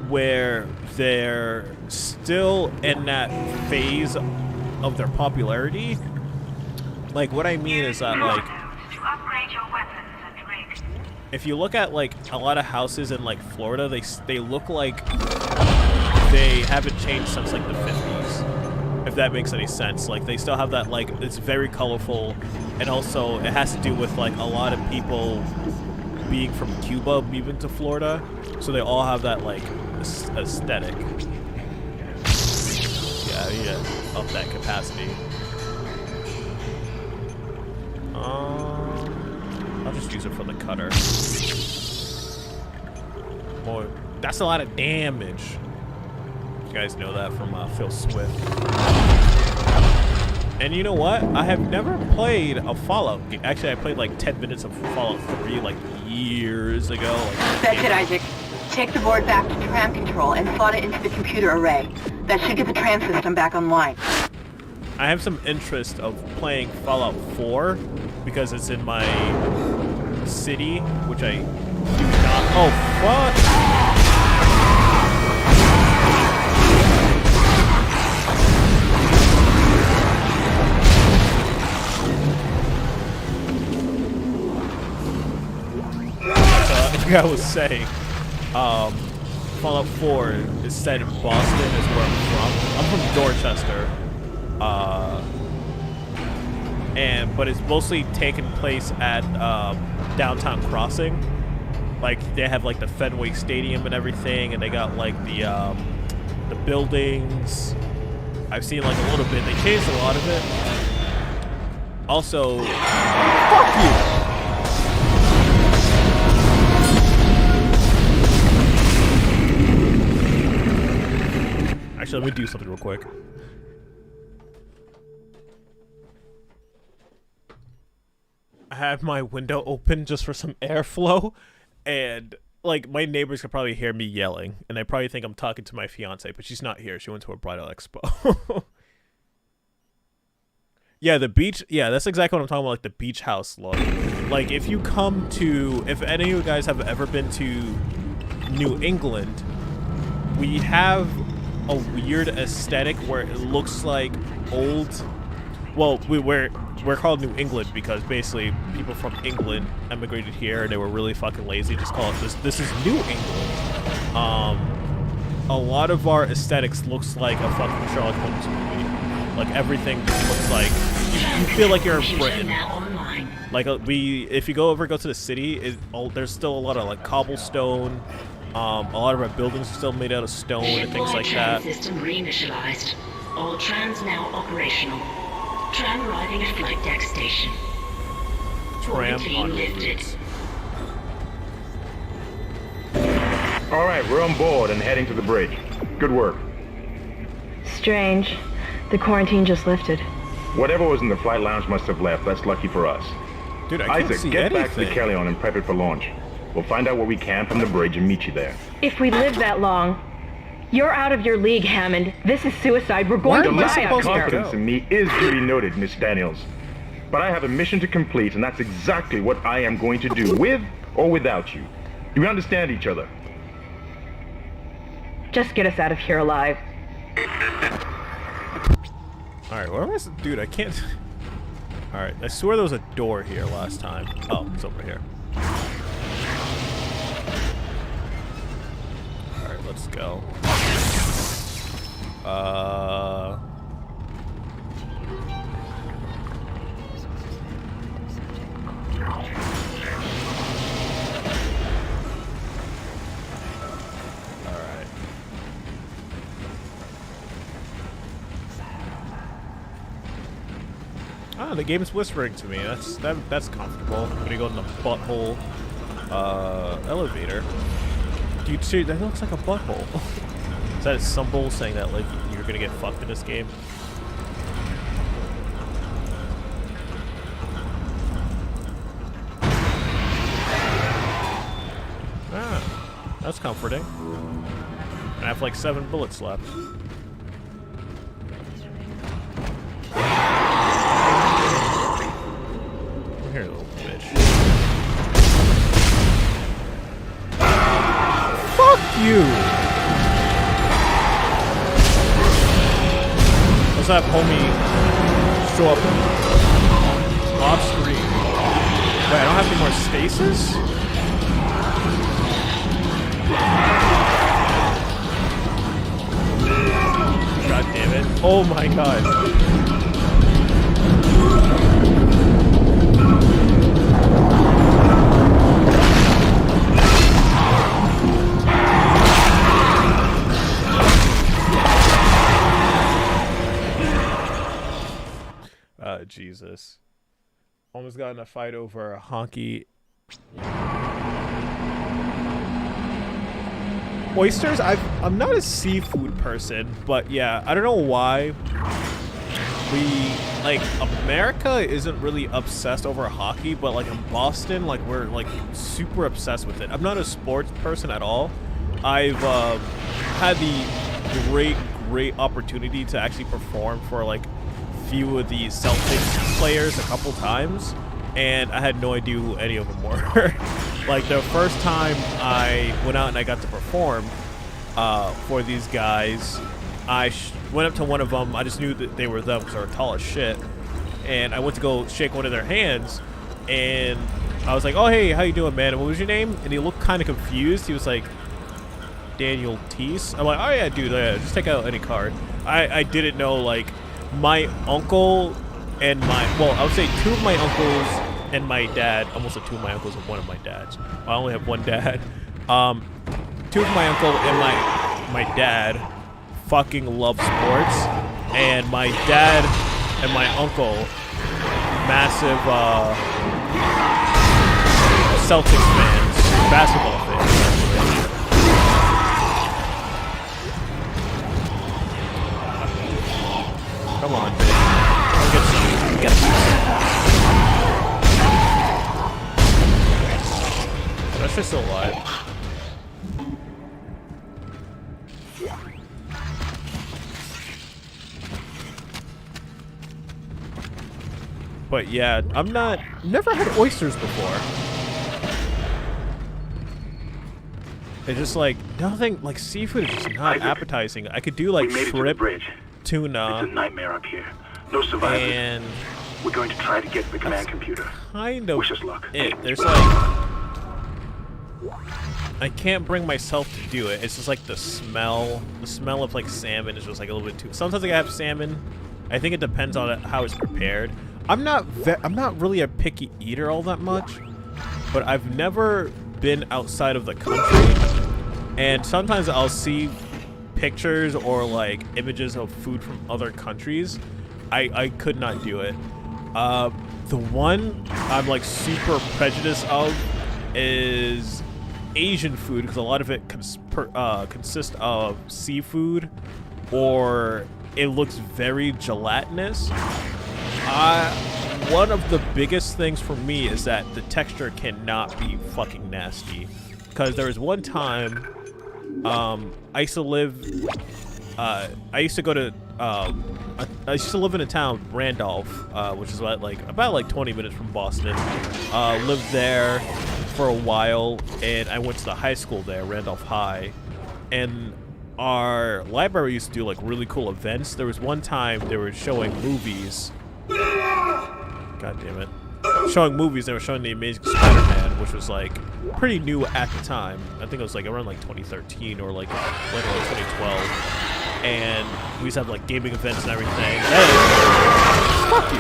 where they're still in that phase of their popularity. Like, what I mean is that, like, if you look at, like, a lot of houses in, like, Florida, they look like they haven't changed since, like, the 50s. If that makes any sense. Like, they still have that, like, it's very colorful, and also it has to do with, like, a lot of people being from Cuba moving to Florida, so they all have that, like, aesthetic. Yeah, yeah, up that capacity. I'll just use it for the cutter. Boy, that's a lot of damage. You guys know that from Phil Swift. And you know what? I have never played a Fallout game. Actually, I played like 10 minutes of Fallout 3 like years ago. Like, That's it, Isaac. Take the board back to tram control and slot it into the computer array. That should get the tram system back online. I have some interest of playing Fallout 4 because it's in my city, which I do not. Oh, fuck! Like I was saying, Fallout 4 is set in Boston, is where I'm from. I'm from Dorchester. But it's mostly taken place at Downtown Crossing. Like, they have like the Fenway Stadium and everything, and they got like the buildings. I've seen like a little bit. They changed a lot of it. Also, fuck you. Actually, let me do something real quick. I had my window open just for some airflow, and like my neighbors could probably hear me yelling, and they probably think I'm talking to my fiance, but she's not here. She went to a bridal expo. Yeah, the beach. Yeah, that's exactly what I'm talking about. Like the beach house look. Like if you come to, if any of you guys have ever been to New England, we have a weird aesthetic where it looks like old. Well, we're called New England because basically people from England emigrated here and they were really fucking lazy. Just call it this. This is New England. A lot of our aesthetics looks like a fucking Sherlock Holmes movie. Like everything just looks like you feel like you're in Britain. Like if you go to the city, there's still a lot of like cobblestone. A lot of our buildings are still made out of stone and things like that. System reinitialized. All trams now operational. Tram arriving at flight deck station. Tram on lifted. All right, we're on board and heading to the bridge. Good work. Strange. The quarantine just lifted. Whatever was in the flight lounge must have left. That's lucky for us. Dude, I can't Isaac, see get anything. back to the Kellion and prep it for launch. We'll find out what we can from the bridge and meet you there. If we live that long, you're out of your league, Hammond. This is suicide. We're going to die out here. Confidence in me is duly noted, Miss Daniels. But I have a mission to complete, and that's exactly what I am going to do, with or without you. Do we understand each other? Just get us out of here alive. Alright, where was it? Dude, I can't. Alright, I swear there was a door here last time. Oh, it's over here. Alright, let's go. Ah, the game's whispering to me. That's comfortable. I'm gonna go in the butthole. elevator. Dude, seriously, that looks like a butthole. Is that a symbol saying that like you're gonna get fucked in this game? Ah, that's comforting. I have like 7 bullets left. Here, little bitch. Fuck you! Let's have homie show up off screen. Wait, I don't have any more stasis? God damn it. Oh my god. Jesus. Almost got in a fight over a honky. Oysters, I'm not a seafood person, but yeah, I don't know why America isn't really obsessed over hockey, but like in Boston, like we're like super obsessed with it. I'm not a sports person at all. I've had the great opportunity to actually perform for like few of the Celtics players a couple times, and I had no idea who any of them were. Like the first time I went out and I got to perform for these guys, I went up to one of them. I just knew that they were them because they were tall as shit, and I went to go shake one of their hands, and I was like, "Oh hey, how you doing, man? What was your name?" And he looked kind of confused. He was like, "Daniel Teese." I'm like, "Oh yeah, dude, just take out any card." I didn't know like my uncle and I would say 2 of my uncles and my dad. Almost said 2 of my uncles and 1 of my dads. I only have 1 dad. 2 of my uncle and my dad fucking love sports, and my dad and my uncle massive Celtics fans, basketball fans. Come on, bitch. Get some. That's just still alive. But yeah, never had oysters before. It's just like, nothing, like seafood is just not appetizing. I could do like shrimp, tuna. It's a nightmare up here. No survivors. And we're going to try to get to the command computer. Kind of wish us luck. There's like, I can't bring myself to do it. It's just like the smell of like salmon is just like a little bit too. Sometimes I have salmon. I think it depends on how it's prepared. I'm not really a picky eater all that much, but I've never been outside of the country, and sometimes I'll see pictures or like images of food from other countries. I could not do it. The one I'm like super prejudiced of is Asian food, because a lot of it consists of seafood, or it looks very gelatinous. One of the biggest things for me is that the texture cannot be fucking nasty. Because there was one time, I used to live in a town, Randolph, which is about 20 minutes from Boston. Lived there for a while, and I went to the high school there, Randolph High, and our library used to do like really cool events. There was one time they were showing movies. God damn it. Showing movies, they were showing The Amazing Spider-Man, which was like pretty new at the time. I think it was like around like 2013 or like later like 2012. And we used to have like gaming events and everything. Hey, fuck you.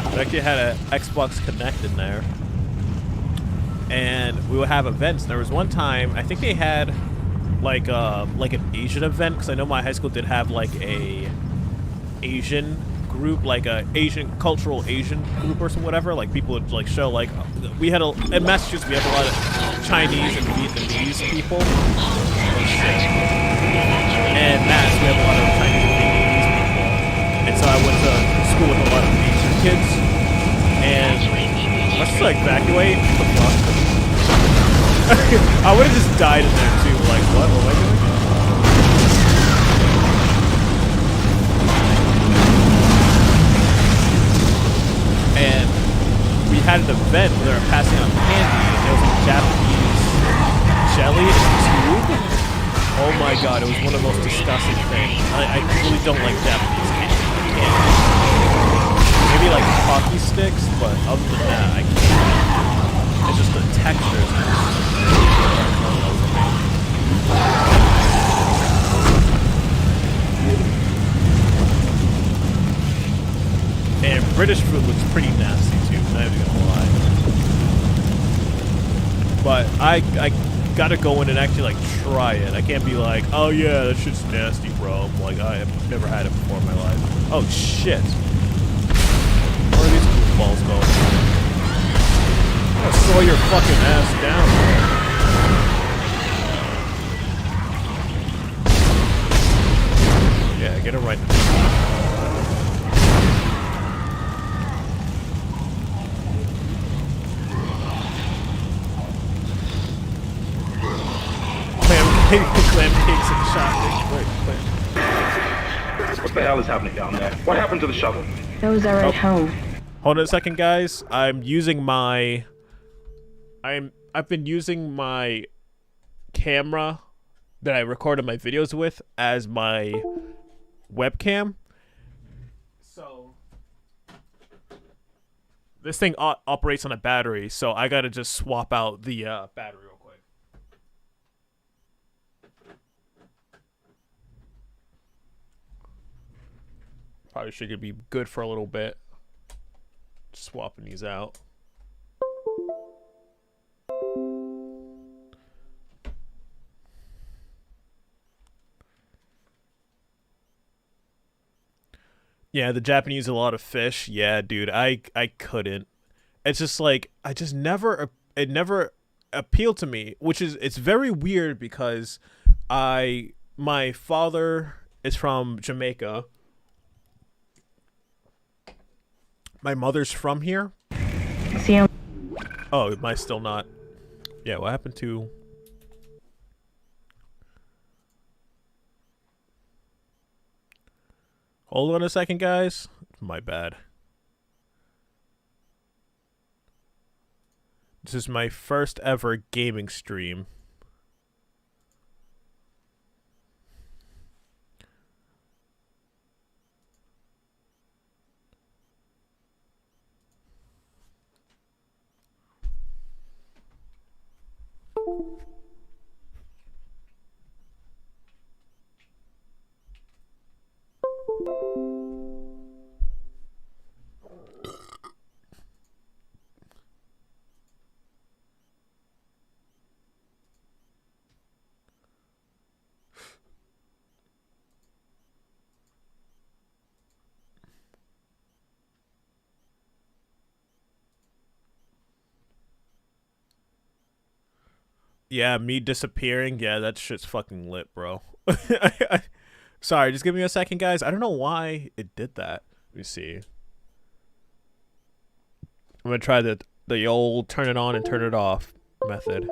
I actually had an Xbox Connect in there. and we would have events. There was one time, I think they had like an Asian event, because I know my high school did have like a Asian group, like a cultural Asian group or some whatever. Like people would like show, like we had in Massachusetts we have a lot of Chinese and Vietnamese people. And Mass, we have a lot of Chinese and Vietnamese people. And so I went to school with a lot of Asian kids. And let's just like evacuate. What the fuck? I would have just died in there too. Like, what am I doing? And we had an event where they were passing out candy, and there was a Japanese jelly in a tube. Oh my god, it was one of the most disgusting things. I really don't like Japanese candy. Maybe like hockey sticks, but other than that, I can't. It's just the textures. And British food looks pretty nasty too, not even gonna lie. But I gotta go in and actually like try it. I can't be like, oh yeah, that shit's nasty, bro. I'm like, I have never had it before in my life. Oh shit. Where are these balls going? I'm gonna slow your fucking ass down, bro. Yeah, get it right. Clam cakes and shot. What the hell is happening down there? What happened to the shuttle? Those are at home. Hold on a second, guys. I've been using my camera that I recorded my videos with as my webcam. So this thing operates on a battery, so I gotta just swap out the battery real quick. Probably should be good for a little bit. Just swapping these out. Yeah, the Japanese a lot of fish. Yeah, dude, I couldn't. It's just like it never appealed to me, which is it's very weird because my father is from Jamaica. My mother's from here. Oh, am I still not? Yeah, what happened to... Hold on a second, guys. My bad. This is my first ever gaming stream. Yeah, me disappearing. Yeah, that shit's fucking lit, bro. Sorry, just give me a second, guys. I don't know why it did that. Let me see. I'm gonna try the old turn it on and turn it off method.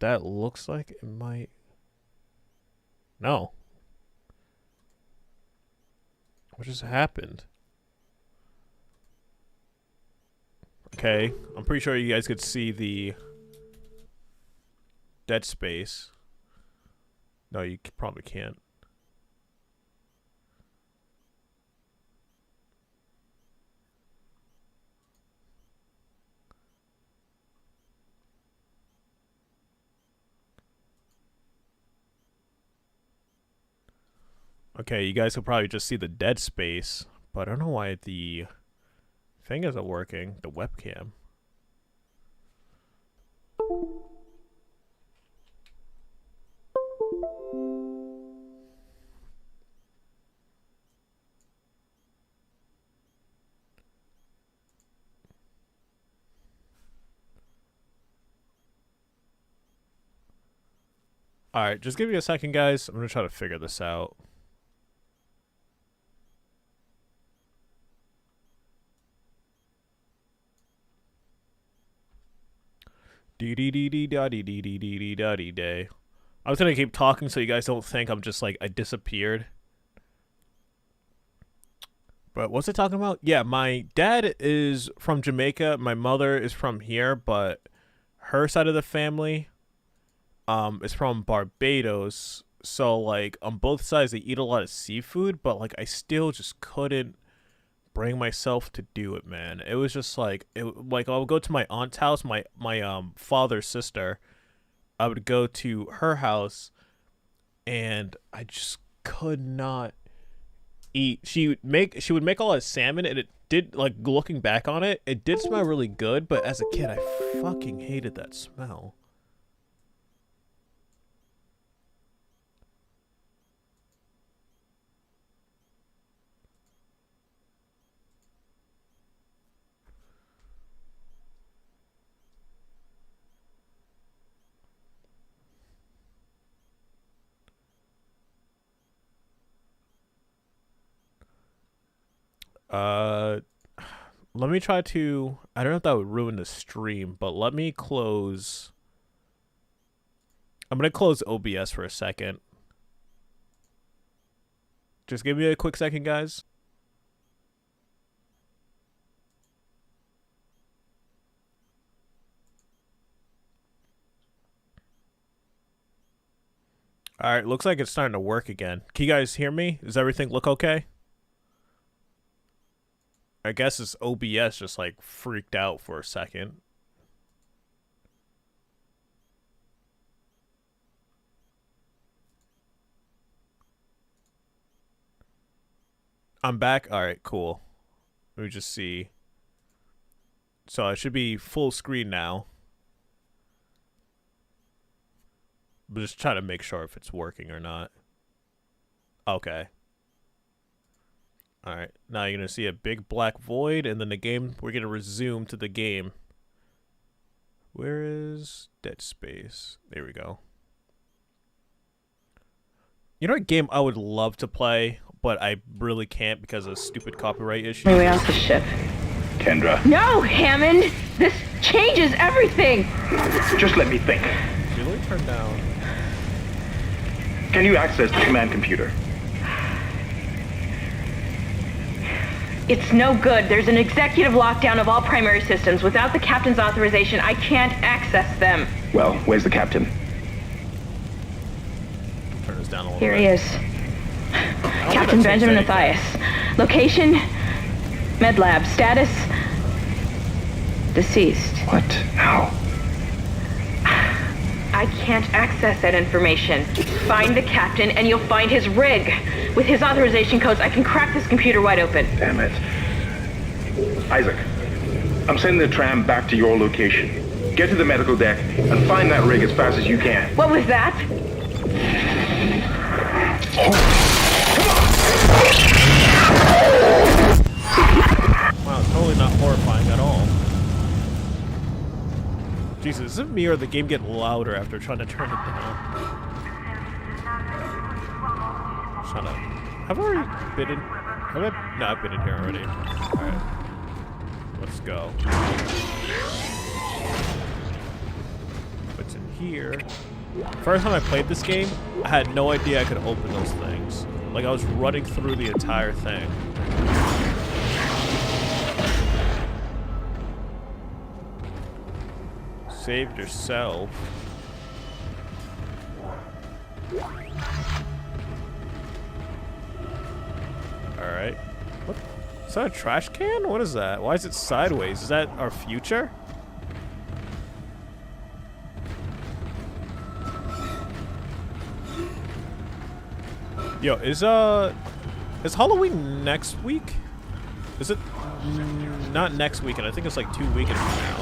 That looks like it might... No. What just happened? Okay, I'm pretty sure you guys could see the dead space. No, you probably can't. Okay, you guys will probably just see the dead space, but I don't know why the thing isn't working, the webcam. Alright, just give me a second, guys. I'm gonna try to figure this out. Dee-dee-dee-dee-da-dee-dee-dee-dee-da-dee-day. I was gonna keep talking so you guys don't think I'm just like, I disappeared. But what's it talking about? Yeah, my dad is from Jamaica. My mother is from here, but her side of the family is from Barbados. So like on both sides they eat a lot of seafood, but like I still just couldn't bring myself to do it, man. It was just like like I would go to my aunt's house, my father's sister. I would go to her house and I just could not eat. She would make a lot of salmon, and it did, like, looking back on it, it did smell really good, but as a kid I fucking hated that smell. Let me try to, I don't know if that would ruin the stream, but let me close. I'm gonna close OBS for a second. Just give me a quick second, guys. Alright, looks like it's starting to work again. Can you guys hear me? Does everything look okay? I guess this OBS just like freaked out for a second. I'm back. All right, cool. Let me just see. So it should be full screen now. But just try to make sure if it's working or not. Okay. Alright, now you're going to see a big black void, and then the game, we're going to resume to the game. Where is Dead Space? There we go. You know what game I would love to play, but I really can't because of stupid copyright issues? Way off the ship. Kendra. No, Hammond! This changes everything! Just let me think. Did you turn down? Can you access the command computer? It's no good. There's an executive lockdown of all primary systems. Without the captain's authorization, I can't access them. Well, where's the captain? Turn this down a little Here bit. He is. Captain Benjamin Mathias. Location, med lab. Status, deceased. What? How? I can't access that information. Find the captain and you'll find his rig. With his authorization codes, I can crack this computer wide open. Damn it. Isaac, I'm sending the tram back to your location. Get to the medical deck and find that rig as fast as you can. What was that? Wow, totally not horrifying at all. Jesus, is it me or the game getting louder after trying to turn it down? Shut up. Have I already been in? Have I? No, I've been in here already. Alright. Let's go. What's in here? First time I played this game, I had no idea I could open those things. Like, I was running through the entire thing. Saved yourself. Alright. What? Is that a trash can? What is that? Why is it sideways? Is that our future? Yo, is Halloween next week? Is it not next weekend? I think it's like 2 weekends from now.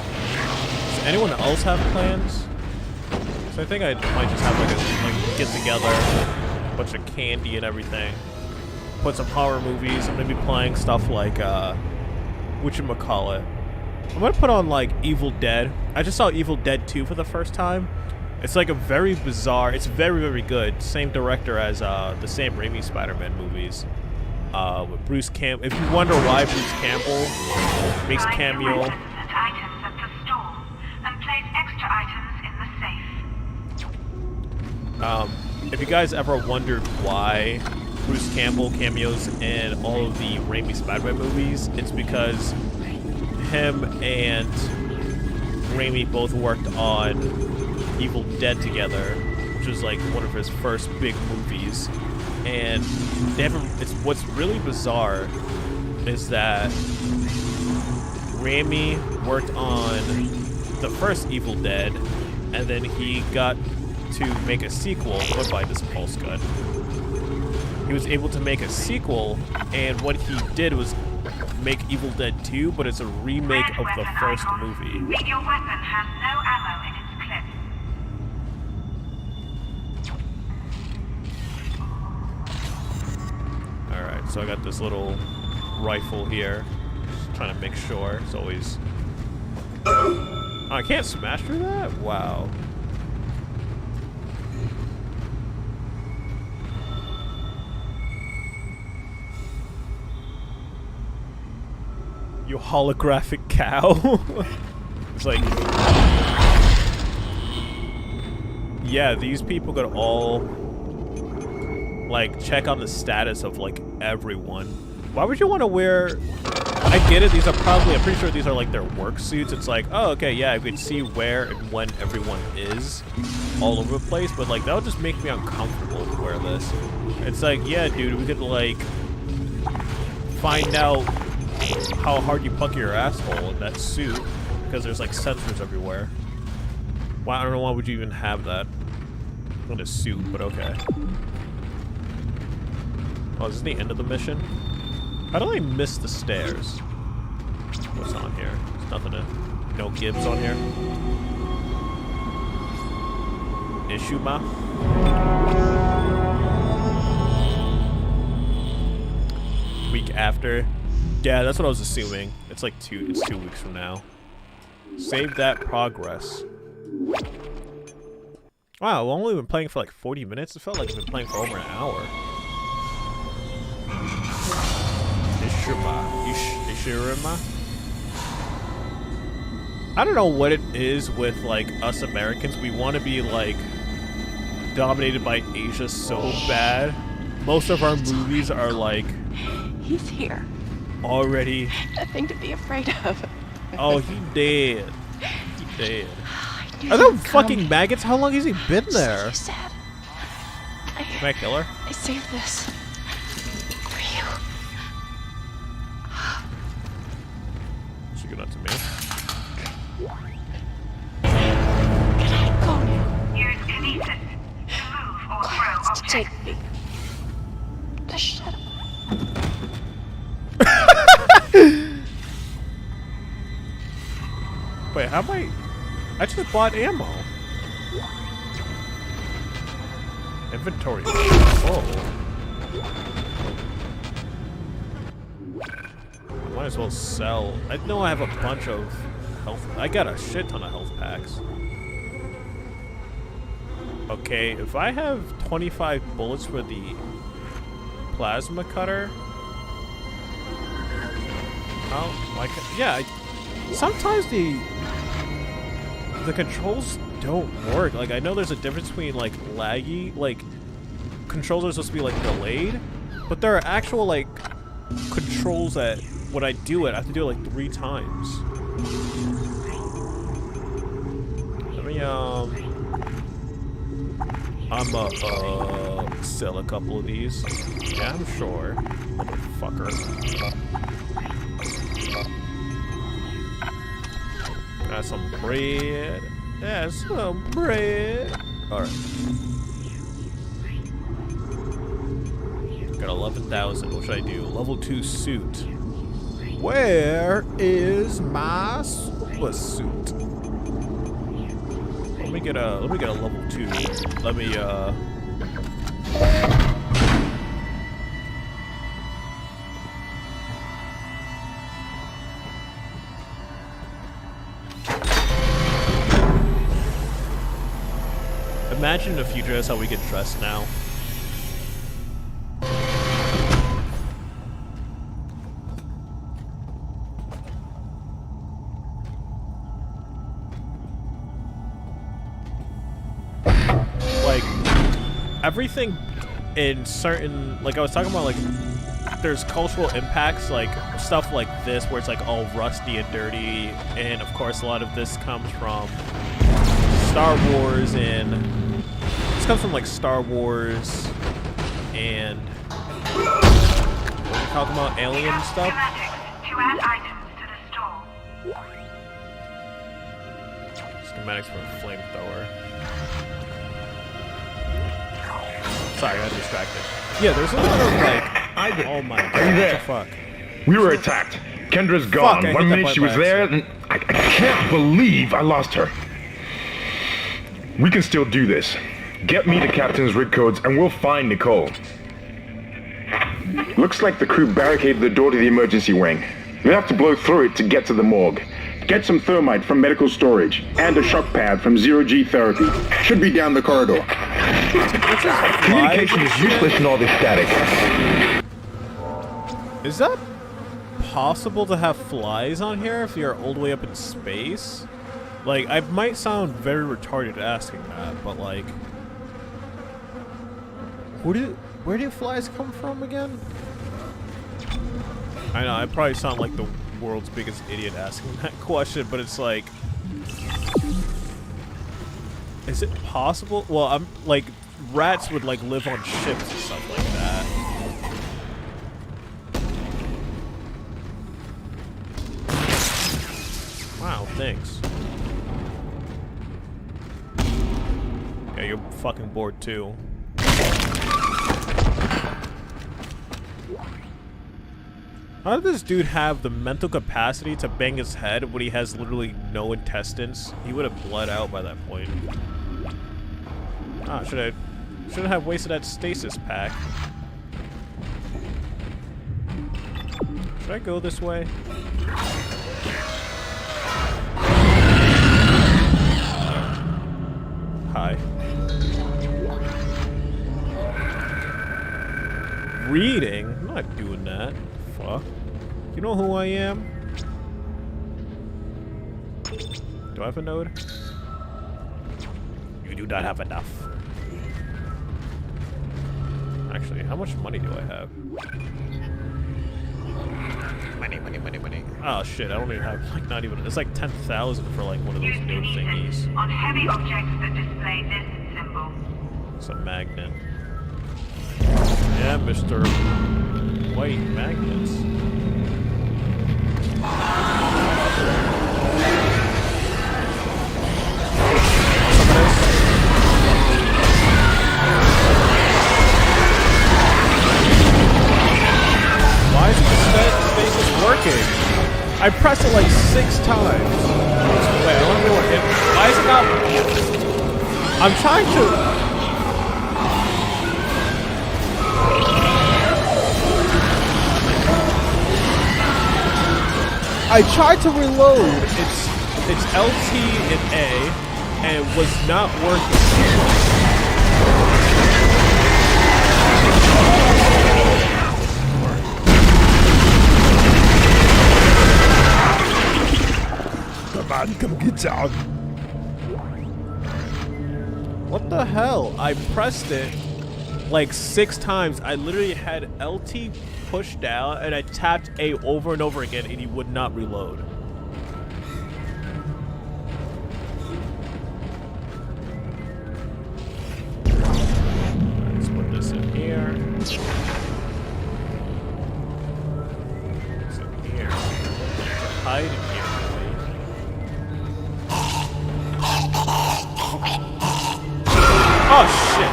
Does anyone else have plans? So I think I might just have like a get together, a bunch of candy and everything. Put some horror movies. I'm gonna be playing stuff like whatchamacallit. I'm gonna put on like Evil Dead. I just saw Evil Dead 2 for the first time, It's like a very bizarre. It's very, very good. Same director as the Sam Raimi Spider-Man movies. With Bruce Campbell. If you wonder why Bruce Campbell makes a cameo. And items at the store, and place extra items in the safe. If you guys ever wondered why Bruce Campbell cameos in all of the Raimi Spider-Man movies, it's because him and Raimi both worked on Evil Dead together, which was like one of his first big movies. And they haven't. It's what's really bizarre is that Raimi worked on the first Evil Dead, and then he got to make a sequel. What by this pulse gun? He was able to make a sequel, and what he did was make Evil Dead 2, but it's a remake of the first movie. Your weapon has no ammo in its clip. Alright, so I got this little rifle here. Just trying to make sure. It's always... Oh, I can't smash through that? Wow. You holographic cow. It's like... Yeah, these people could all... like, check on the status of, like, everyone. Why would you want to wear... I get it, these are probably... I'm pretty sure these are, like, their work suits. It's like, oh, okay, yeah, I could see where and when everyone is all over the place, but, like, that would just make me uncomfortable to wear this. It's like, yeah, dude, we could, like, find out how hard you pucker your asshole in that suit, because there's, like, sensors everywhere. Why, I don't know why would you even have that in a suit, but okay. Oh, is this the end of the mission? How did I miss the stairs? What's on here? There's nothing to... No Gibbs on here? Ishuma? Week after? Yeah, that's what I was assuming. It's like it's 2 weeks from now. Save that progress. Wow, we've only been playing for like 40 minutes? It felt like we've been playing for over an hour. Ishirima? I don't know what it is with, like, us Americans. We want to be, like, dominated by Asia so bad. Most of our movies are, like... He's here. Already... Nothing to be afraid of. Oh, he dead. He dead. Are there fucking maggots? How long has he been there? So sad. Can I kill her? I saved this. For you. She good up to me. Go. Use kinesis to move or throw Let's objects. take me. Just shut up. Wait, how am I just bought ammo. Inventory. Oh. I might as well sell. I know I have a bunch of health. I got a shit ton of health packs. Okay, if I have 25 bullets for the plasma cutter. Oh, like yeah. Sometimes the controls don't work. Like, I know there's a difference between, like, laggy, like, controls are supposed to be, like, delayed, but there are actual, like, controls that when I do it, I have to do it, like, 3 times. Let me, I'm sell a couple of these. Yeah, I'm sure. Motherfucker. Got some bread. Yeah, some bread. Alright. Got 11,000. What should I do? Level 2 suit. Where is my super suit? Let me get a level 2. Let me Imagine in the future that's how we get dressed now. Like, everything in certain, like I was talking about, like, there's cultural impacts, like stuff like this where it's like all rusty and dirty, and of course a lot of this comes from Star Wars, and this comes from like Star Wars and what are you talking about, alien stuff? Schematics for a flamethrower. Sorry, I got distracted. Yeah, there's a lot of like, oh my god, Are you there? what the fuck? We were attacked. Kendra's gone. I hit One that minute she button was by there, and I can't believe I lost her. We can still do this. Get me the captain's rig codes, and we'll find Nicole. Looks like the crew barricaded the door to the emergency wing. We'll have to blow through it to get to the morgue. Get some thermite from medical storage, and a shock pad from zero-G therapy. Should be down the corridor. Communication is useless in all this static. Is that possible to have flies on here if you're all the way up in space? Like, I might sound very retarded asking that, but like, where do flies come from again? I know, I probably sound like the world's biggest idiot asking that question, but it's like, is it possible? Well, I'm like, rats would like live on ships and stuff like that. Wow, thanks. Yeah, you're fucking bored too. How did this dude have the mental capacity to bang his head when he has literally no intestines? He would have bled out by that point. Ah, shouldn't have wasted that stasis pack. Should I go this way? Hi. Reading? I'm not doing that. Fuck. You know who I am? Do I have a node? You do not have enough. Actually, how much money do I have? Money, money, money, money. Oh shit, I don't even have, like, not even, it's like 10,000 for like one of those new thingies. On heavy objects that display this symbol. It's a magnet. Yeah, Mr. White Magnets. Why is the stasis working? I pressed it like 6 times. Wait, I don't know what hit. Why is it not? I'm trying to. I tried to reload. It's LT and A, and it was not working. Come on, come get down. What the hell? I pressed it like 6 times. I literally had LT pushed down and I tapped A over and over again and he would not reload. Let's put this in here. It's in here. Hide in here. Oh shit!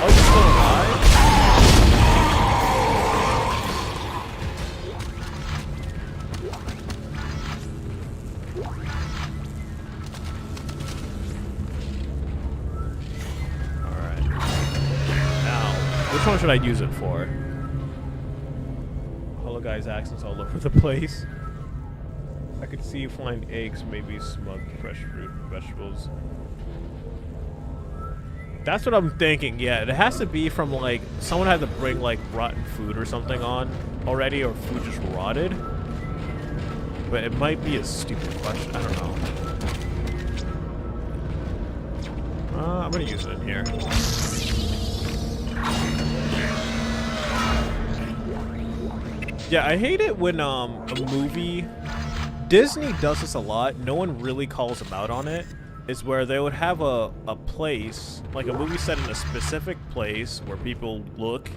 Oh, you're still alive? Alright. Now, which one should I use it for? Hello? Yellow guy's accents all over the place. I could see you flying eggs, maybe smoked fresh fruit and vegetables. That's what I'm thinking, yeah. It has to be from, like, someone had to bring, like, rotten food or something on already, or food just rotted. But it might be a stupid question. I don't know. I'm gonna use it in here. Yeah, I hate it when a movie... Disney does this a lot. No one really calls them out on it. Is where they would have a place, like a movie set in a specific place where people look,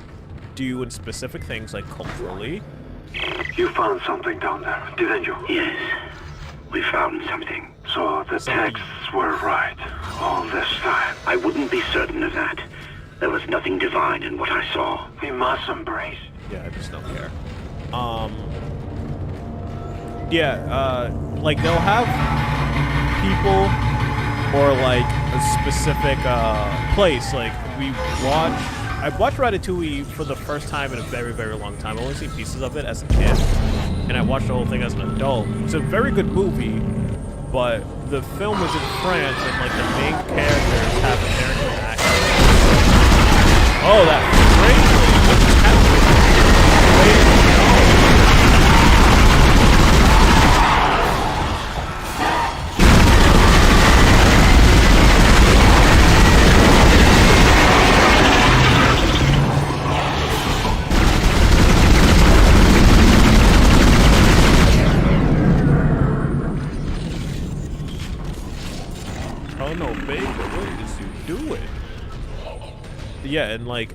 do in specific things, like culturally. You found something down there, didn't you? Yes, we found something. So the texts were right all this time. I wouldn't be certain of that. There was nothing divine in what I saw. We must embrace. Yeah, I just don't care. Yeah, like they'll have people or like a specific place. Like I've watched Ratatouille for the first time in a very, very long time. I've only seen pieces of it as a kid, and I watched the whole thing as an adult. It's a very good movie, but the film is in France, and like the main characters have American accents. Oh, that crazy! What's happening? Oh no, baby, what is you doing? Yeah, and like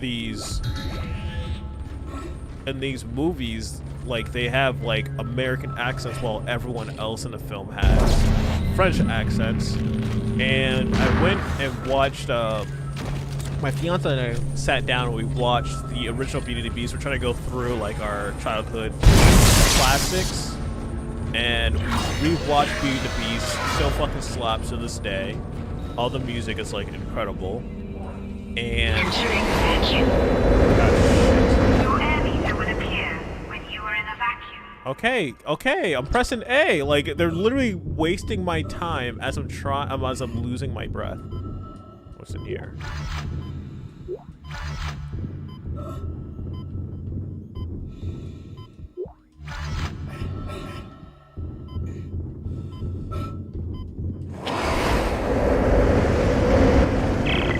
in these movies, like they have like American accents while everyone else in the film has French accents. And I went and watched my fiance and I sat down and we watched the original Beauty and the Beast. We're trying to go through like our childhood classics. And we've watched Beauty and the Beast, still fucking slaps to this day. All the music is like incredible. And Your air meter will appear when you are in a vacuum. Okay, I'm pressing A. Like they're literally wasting my time as I'm losing my breath. What's in here?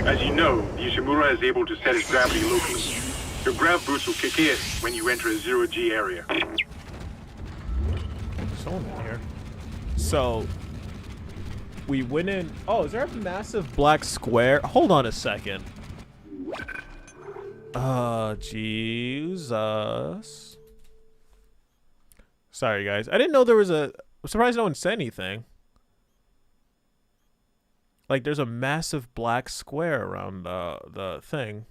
As you know, the Ishimura is able to set its gravity locally. Your grav boost will kick in when you enter a zero-G area. Someone in here. So we went in. Oh, is there a massive black square? Hold on a second. Jesus. Sorry, guys. I didn't know there was I'm surprised no one said anything. Like, there's a massive black square around the thing.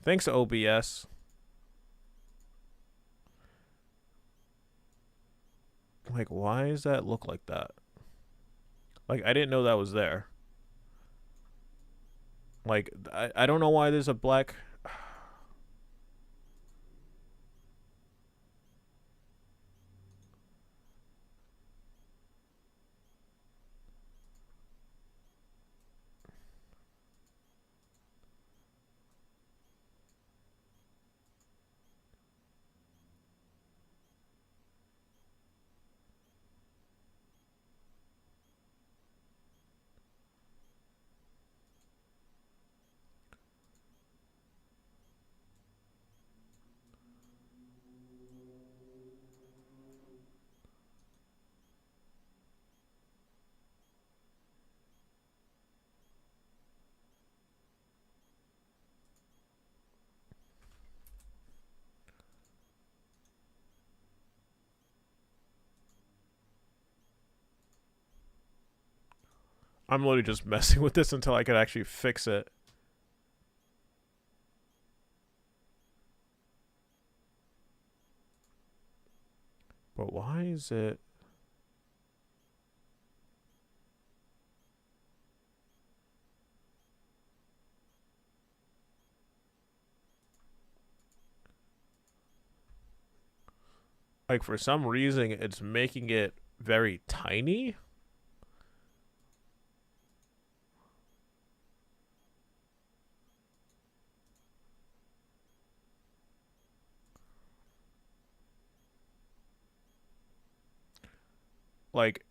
Thanks, OBS. Like, why does that look like that? Like, I didn't know that was there. Like, I don't know why there's a black... I'm literally just messing with this until I could actually fix it. But why is it... Like, for some reason, it's making it very tiny. Like,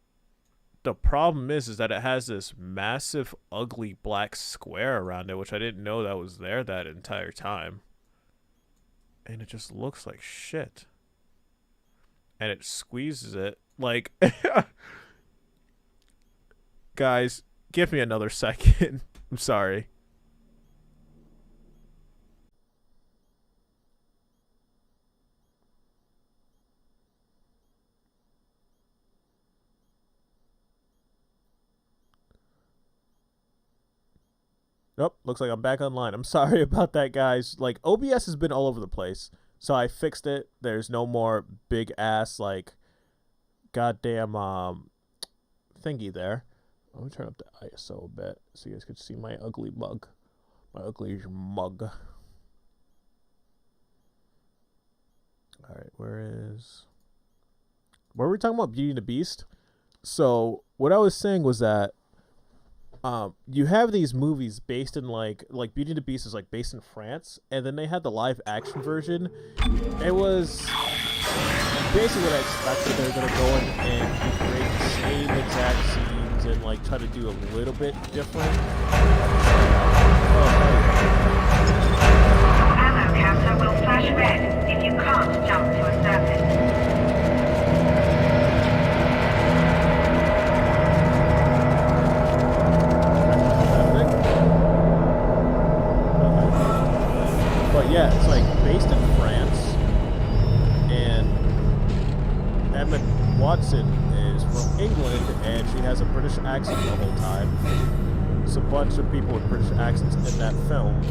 the problem is that it has this massive, ugly black square around it, which I didn't know that was there that entire time. And it just looks like shit. And it squeezes it. Like, guys, give me another second. I'm sorry. Nope, looks like I'm back online. I'm sorry about that, guys. Like, OBS has been all over the place. So I fixed it. There's no more big ass, like, goddamn thingy there. Let me turn up the ISO a bit so you guys can see my ugly mug. My ugly mug. Alright, where were we talking about? Beauty and the Beast? So what I was saying was that you have these movies based in like Beauty and the Beast is like based in France, and then they had the live action version. It was basically what I expected. They're gonna go in and recreate the same exact scenes and like try to do a little bit different. Ammo counter will flash red if you can't jump to a surface. Yeah, it's like based in France, and Emma Watson is from England, and she has a British accent the whole time. There's a bunch of people with British accents in that film.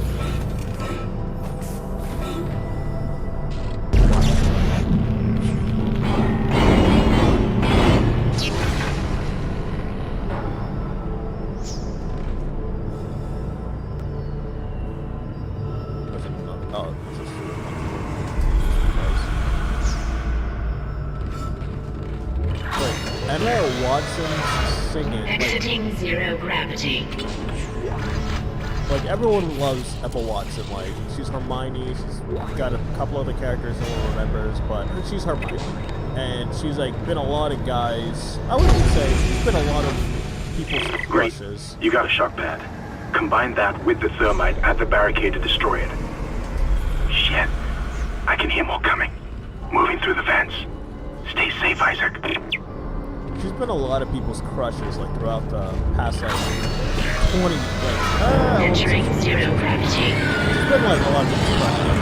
Singing, exiting zero gravity. Like, everyone loves Emma Watson. Like, she's Hermione. She's got a couple other characters no one remembers, but she's Hermione, and she's like been a lot of guys. I wouldn't say she's been a lot of people's crushes. Great. You got a shock pad. Combine that with the thermite at the barricade to destroy it. Shit. I can hear more coming. Moving through the vents. Stay safe, Isaac. She's been a lot of people's crushes, like, throughout the past, like, 20, like, entering zero gravity. She's been, like, a lot of people's crushes.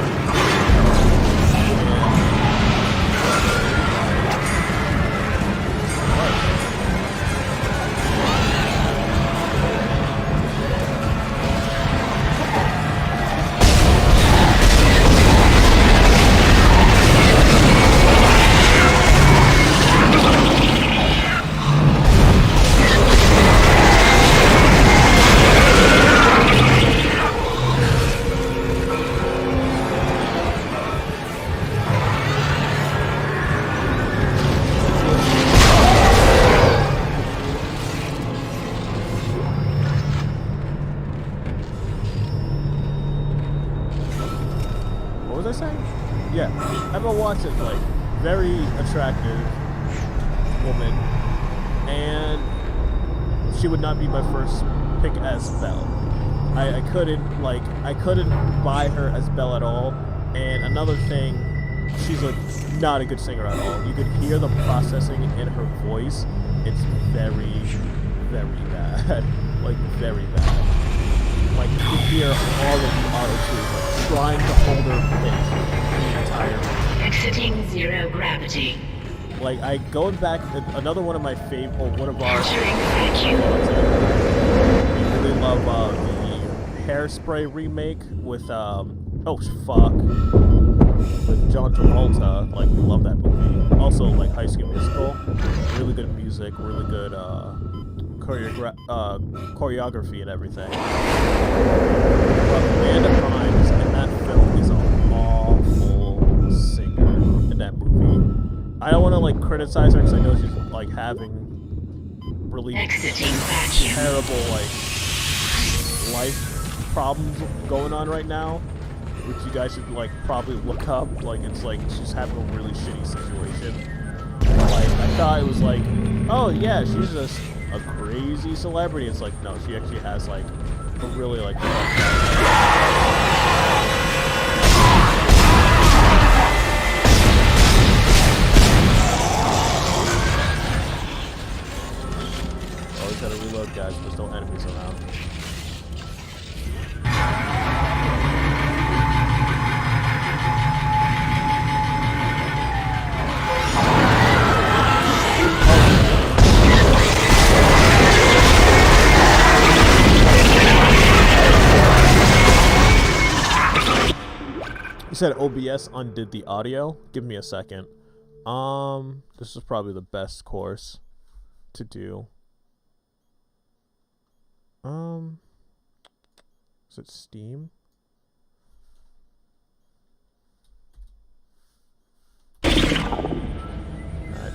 Watson, like, very attractive woman, and she would not be my first pick as Belle. I couldn't buy her as Belle at all. And another thing, she's not a good singer at all. You could hear the processing in her voice. It's very, very bad. Like, very bad. Like, you could hear all of the auto-tune, like, trying to hold her pitch the entire. Exiting zero gravity. Like, going back, another one of my favorite, or one of our we really love the Hairspray remake with with John Travolta. Like, we love that movie. Also, like, High School Musical, really good music, really good choreography and everything. But Amanda Bynes in that film is an awful singer in that movie. criticize her because I know she's like having really terrible like life problems going on right now, which you guys should like probably look up. Like it's like she's having a really shitty situation. Like I thought it was like, oh yeah, she's just a crazy celebrity. It's like no, she actually has like a really like. Always gotta reload, guys. There's no enemies around. You said OBS undid the audio? Give me a second. This is probably the best course to do. Is it Steam? I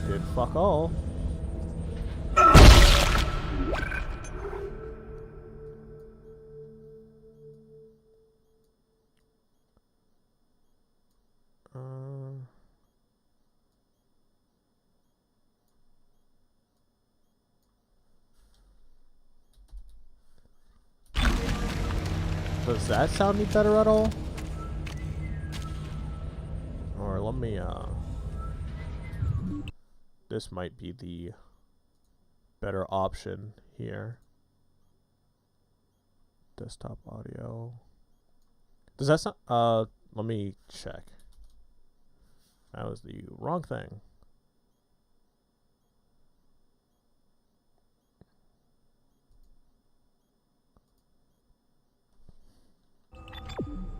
did fuck all. Does that sound any better at all? Or let me, this might be the better option here. Desktop audio. Does that sound, let me check. That was the wrong thing.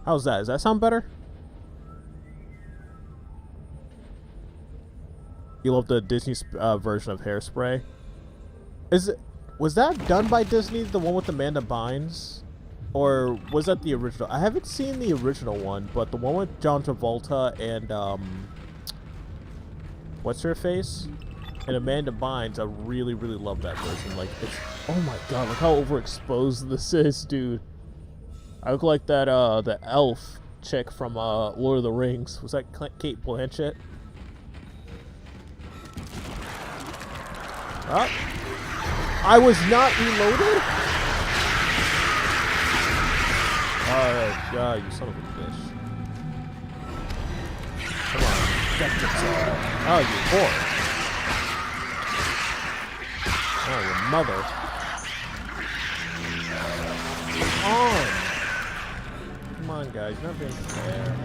How's that? Does that sound better? You love the Disney version of Hairspray? Was that done by Disney, the one with Amanda Bynes? Or was that the original? I haven't seen the original one, but the one with John Travolta and what's her face? And Amanda Bynes, I really, really love that version. Like, it's, oh my god, look how overexposed this is, dude. I look like that, the elf chick from, Lord of the Rings. Was that Kate Blanchett? Oh. I was not reloaded? Oh, God, you son of a bitch. Come on, get this Oh, you whore. Oh, your mother. Come on. Come on, guys, you're not being fair.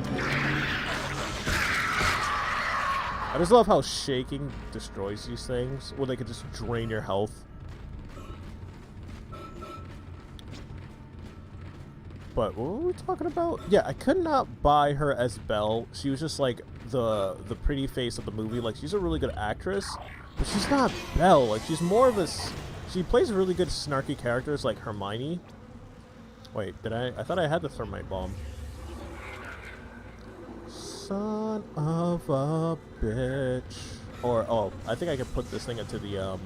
I just love how shaking destroys these things, where they could just drain your health. But what were we talking about? Yeah, I could not buy her as Belle. She was just like the pretty face of the movie. Like, she's a really good actress, but she's not Belle. Like, she's more of a... She plays really good snarky characters like Hermione. Wait, did I thought I had the thermite bomb. Son of a bitch. Or, oh, I think I could put this thing into the,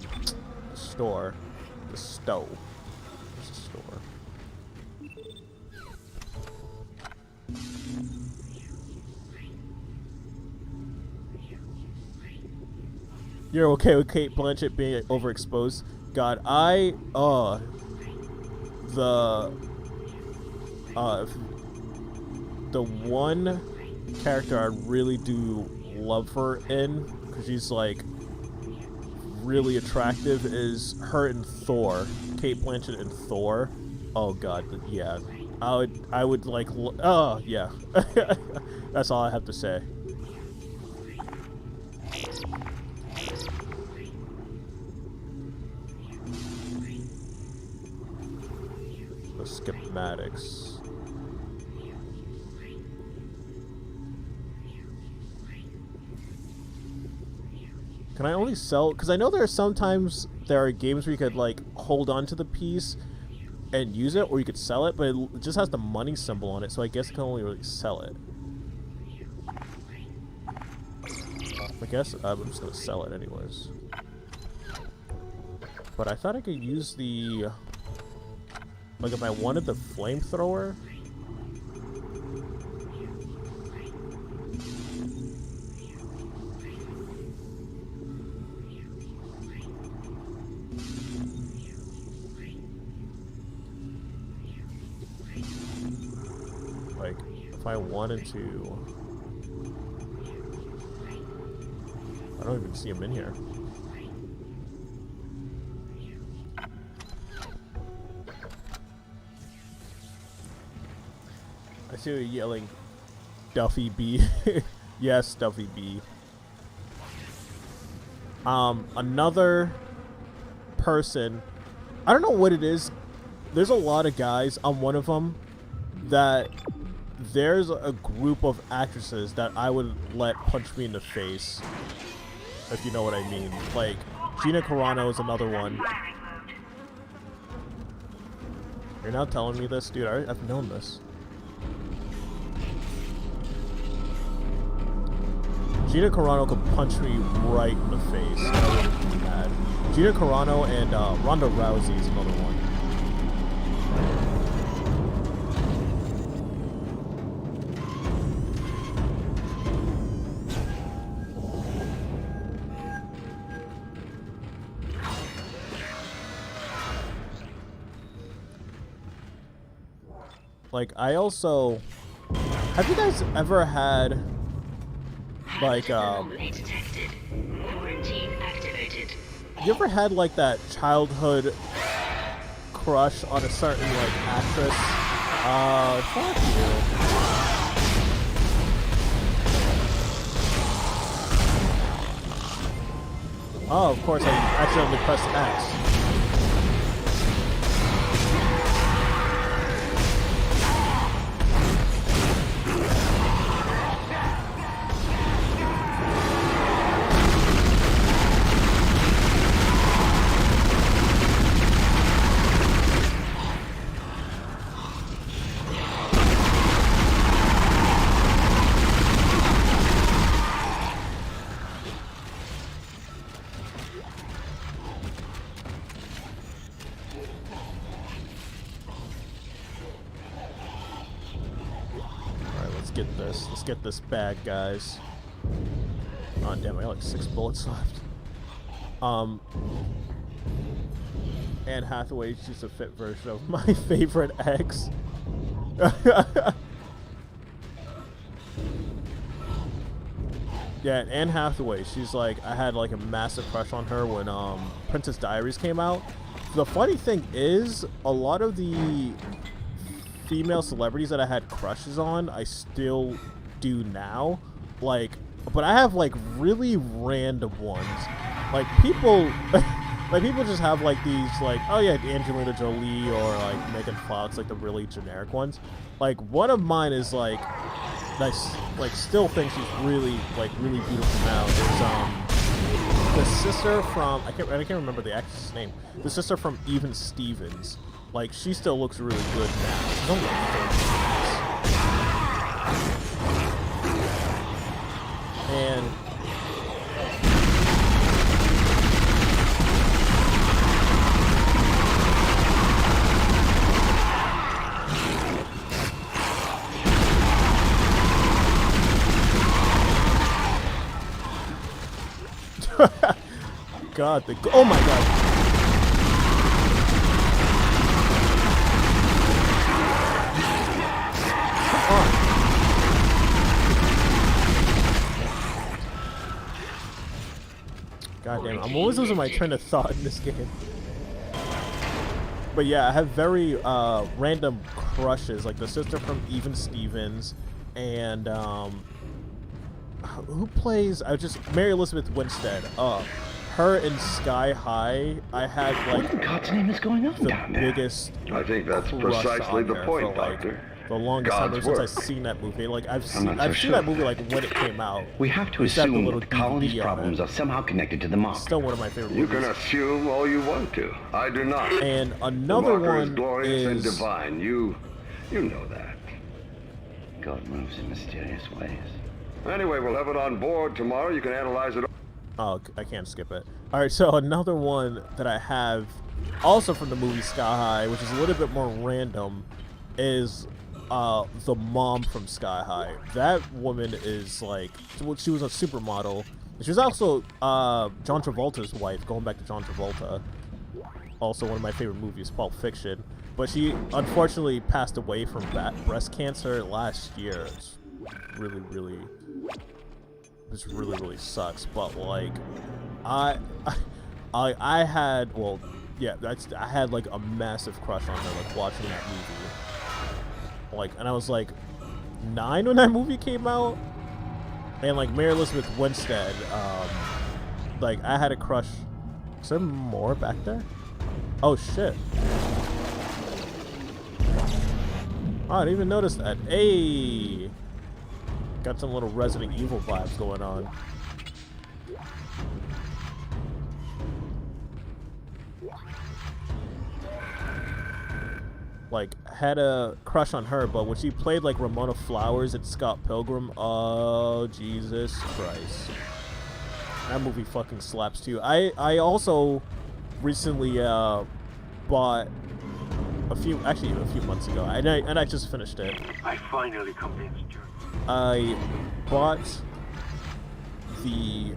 store. The stove. There's the store. You're okay with Kate Blanchett being overexposed? God, the one character I really do love her in, because she's like really attractive, is her in Thor. Kate Blanchett in Thor. Oh god, yeah. I would like, oh yeah. That's all I have to say. The schematics. Can I only sell? Because I know there are sometimes there are games where you could like hold on to the piece and use it, or you could sell it, but it just has the money symbol on it, so I guess I can only really sell it. I guess I'm just gonna sell it anyways. But I thought I could use the... Like, if I wanted the flamethrower... Like, if I wanted to... I don't even see him in here. I see you yelling, Duffy B. Yes, Duffy B. Another person. I don't know what it is. There's a lot of guys. I'm one of them. That there's a group of actresses that I would let punch me in the face. If you know what I mean. Like, Gina Carano is another one. You're now telling me this? Dude, I've known this. Gina Carano could punch me right in the face. I wouldn't be mad. Gina Carano and Ronda Rousey is another one. Like, I also... Have you guys ever had... Like, you ever had, like, that childhood crush on a certain, like, actress? Fuck you. Oh, of course, I accidentally pressed X. Let's get this bag, guys. Oh damn, I got like 6 bullets left. Anne Hathaway, she's a fit version of my favorite ex. Yeah, Anne Hathaway, she's like, I had like a massive crush on her when Princess Diaries came out. The funny thing is, a lot of the female celebrities that I had crushes on, I still do now. Like, but I have like really random ones. Like people, like people just have like these like, oh yeah, Angelina Jolie or like Megan Fox, like the really generic ones. Like one of mine is like, I like still think she's really beautiful now. Is the sister from I can't remember the actress's name. The sister from Even Stevens. Like, she still looks really good now. She's only like 30 years. And... God, oh my God. God damn, I'm always losing my train of thought in this game. But yeah, I have very random crushes, like the sister from Even Stevens, and who plays? Mary Elizabeth Winstead. Her in Sky High, I had like what in God's name is going on down there? Biggest. I think that's precisely the point, Doctor. The longest time since I've seen that movie. Like I've seen that movie like when it came out. We have to assume that the colony's problems are somehow connected to the mock. Still one of my favorite movies. You can assume all you want to. I do not. And another the one is glorious and is divine. You know that. God moves in mysterious ways. Anyway, we'll have it on board tomorrow. You can analyze it. Oh, I can't skip it. Alright, so another one that I have, also from the movie Sky High, which is a little bit more random, is the mom from Sky High. That woman is like, well, she was a supermodel. She was also John Travolta's wife, going back to John Travolta. Also one of my favorite movies, Pulp Fiction. But she unfortunately passed away from breast cancer last year. It's really sucks. But like, I had, well, yeah, I had like a massive crush on her, like watching that movie. Like, and I was like 9 when that movie came out, and like Mary Elizabeth Winstead, like I had a crush. Is there more back there? Oh shit! Oh, I didn't even notice that. Hey, got some little Resident Evil vibes going on. Like, had a crush on her, but when she played like Ramona Flowers at Scott Pilgrim, oh Jesus Christ, that movie fucking slaps too. I also recently bought a few months ago, and I just finished it. I finally convinced you. I bought the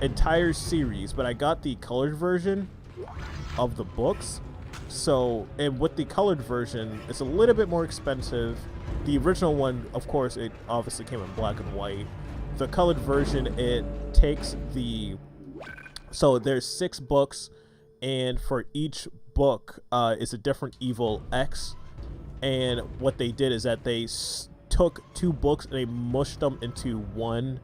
entire series, but I got the colored version of the books. So, and with the colored version, it's a little bit more expensive. The original one, of course, it obviously came in black and white. The colored version, it takes the... So there's 6 books, and for each book is a different evil X. And what they did is that they took 2 books and they mushed them into one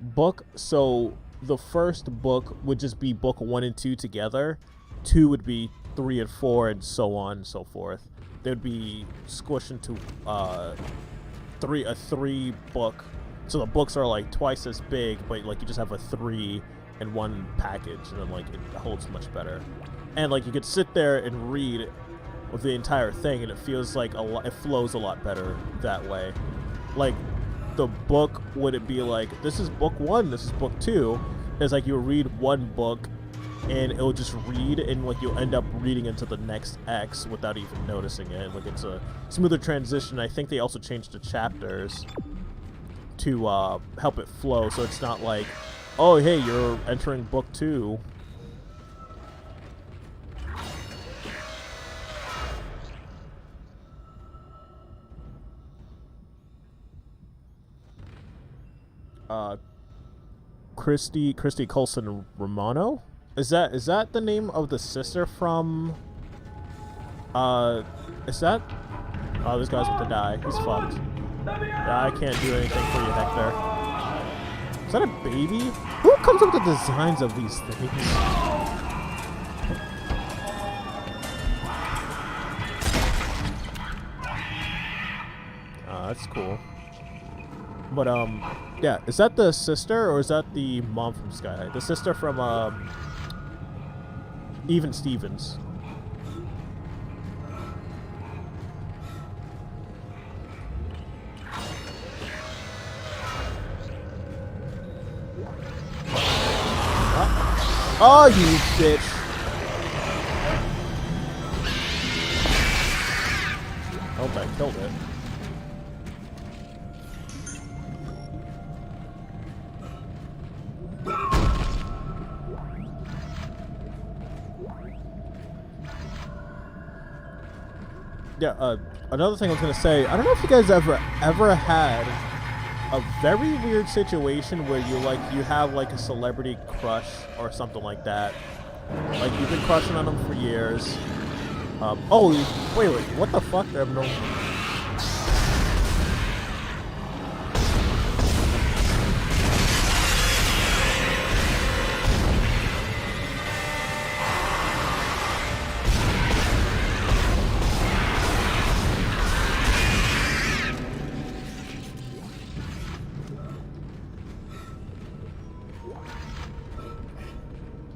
book. So the first book would just be book 1 and 2 together. 2 would be 3 and 4, and so on and so forth. They would be squished into a 3 book. So the books are like twice as big, but like you just have a 3 in one package, and then like it holds much better. And like you could sit there and read the entire thing, and it feels like it flows a lot better that way. Like the book wouldn't be like, this is book 1, this is book 2. It's like you read one book, and it'll just read, and like you'll end up reading into the next X without even noticing it. Like it's a smoother transition. I think they also changed the chapters to help it flow, so it's not like, oh hey, you're entering book 2. Christy Coulson Romano? Is that the name of the sister from is that... Oh, this guy's about to die. He's fucked. Yeah, I can't do anything for you, Hector. Is that a baby? Who comes up with the designs of these things? That's cool. But yeah, is that the sister or is that the mom from Sky High? The sister from Even Stevens. Oh, you bitch! I hope I killed it. Yeah, another thing I was gonna say, I don't know if you guys ever had a very weird situation where you have like a celebrity crush or something like that. Like you've been crushing on them for years. Oh, wait, what the fuck? I have no...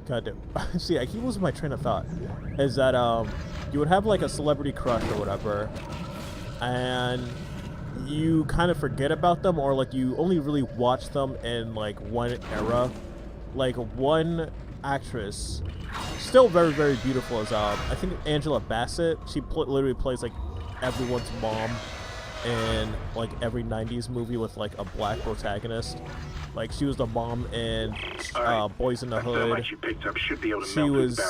God damn. See, I keep losing my train of thought. Is that you would have like a celebrity crush or whatever, and you kind of forget about them, or like you only really watch them in like one era. Like one actress, still very, very beautiful, is I think Angela Bassett. She literally plays like everyone's mom in like every 90s movie with like a black protagonist. Like she was the mom in Boys in the Hood. She was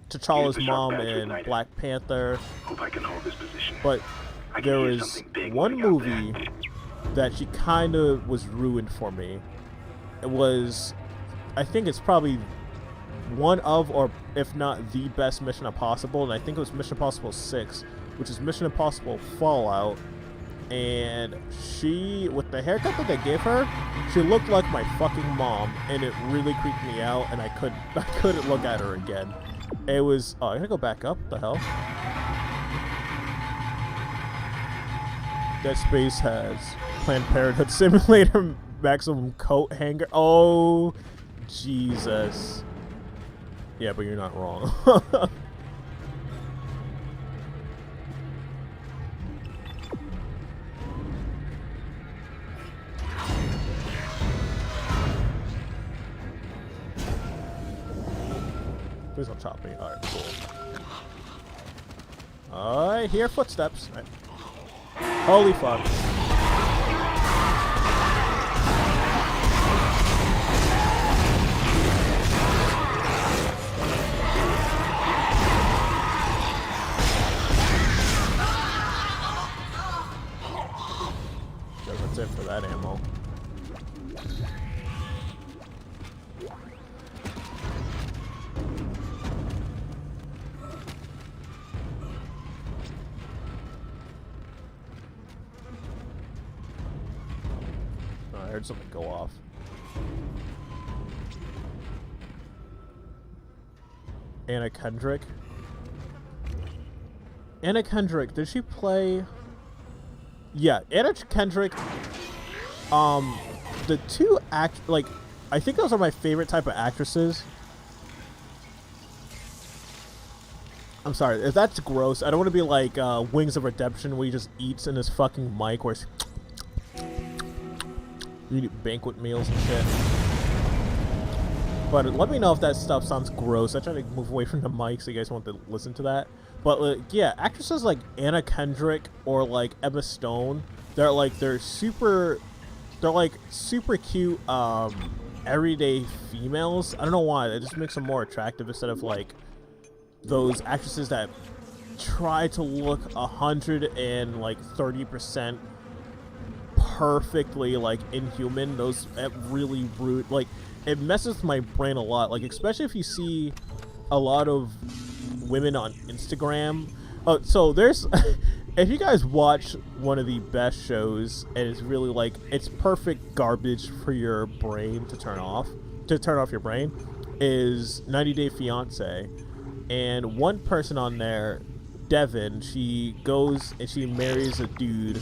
T'Challa's mom in Black Panther. Hope I can hold this position. But there was one movie that she kind of was ruined for me. It was, I think it's probably one of, or if not the best Mission Impossible, and I think it was Mission Impossible 6, which is Mission Impossible Fallout. And she, with the haircut that they gave her, she looked like my fucking mom, and it really creeped me out, and I couldn't look at her again. It was, I'm gonna go back up, what the hell? Dead Space has Planned Parenthood Simulator maximum coat hanger. Oh, Jesus. Yeah, but you're not wrong. Please don't chop me. Alright, cool. I hear footsteps. Right. Holy fuck. That's it for that ammo. I heard something go off. Anna Kendrick. Anna Kendrick, did she play? Yeah, Anna Kendrick. The two like, I think those are my favorite type of actresses. I'm sorry, if that's gross, I don't want to be like Wings of Redemption, where he just eats in his fucking mic, where you eat banquet meals and shit. But let me know if that stuff sounds gross. I try to move away from the mic so you guys want to listen to that. But yeah, actresses like Anna Kendrick or like Emma Stone, they're super cute everyday females. I don't know why, that just makes them more attractive instead of like those actresses that try to look 130% perfectly like inhuman. Those really rude, like it messes with my brain a lot, like especially if you see a lot of women on Instagram. Oh, so there's if you guys watch one of the best shows and it's really like it's perfect garbage for your brain to turn off your brain, is 90 Day Fiance. And one person on there, Devin, she goes and she marries a dude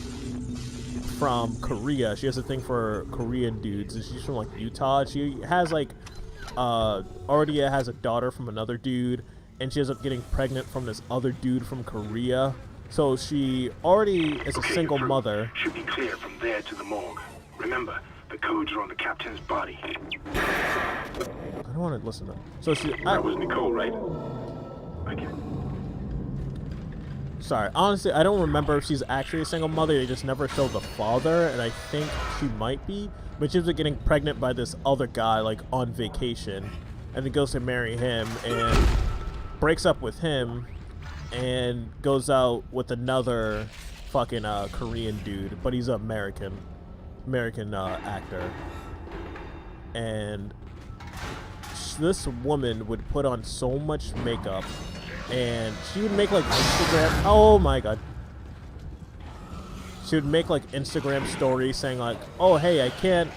from Korea. She has a thing for Korean dudes, and she's from like Utah. She has like already has a daughter from another dude, and she ends up getting pregnant from this other dude from Korea. So she already is a single mother. Should be clear from there to the morgue. Remember, the codes are on the captain's body. I don't want to listen to. So that was Nicole, right? Okay. Sorry, honestly, I don't remember if she's actually a single mother. They just never showed the father, and I think she might be. But she ends up getting pregnant by this other guy, like, on vacation. And then goes to marry him, and breaks up with him, and goes out with another fucking Korean dude. But he's an American actor. And this woman would put on so much makeup, and she would make like Instagram, oh my god, she would make like Instagram stories saying like, oh hey, I can't,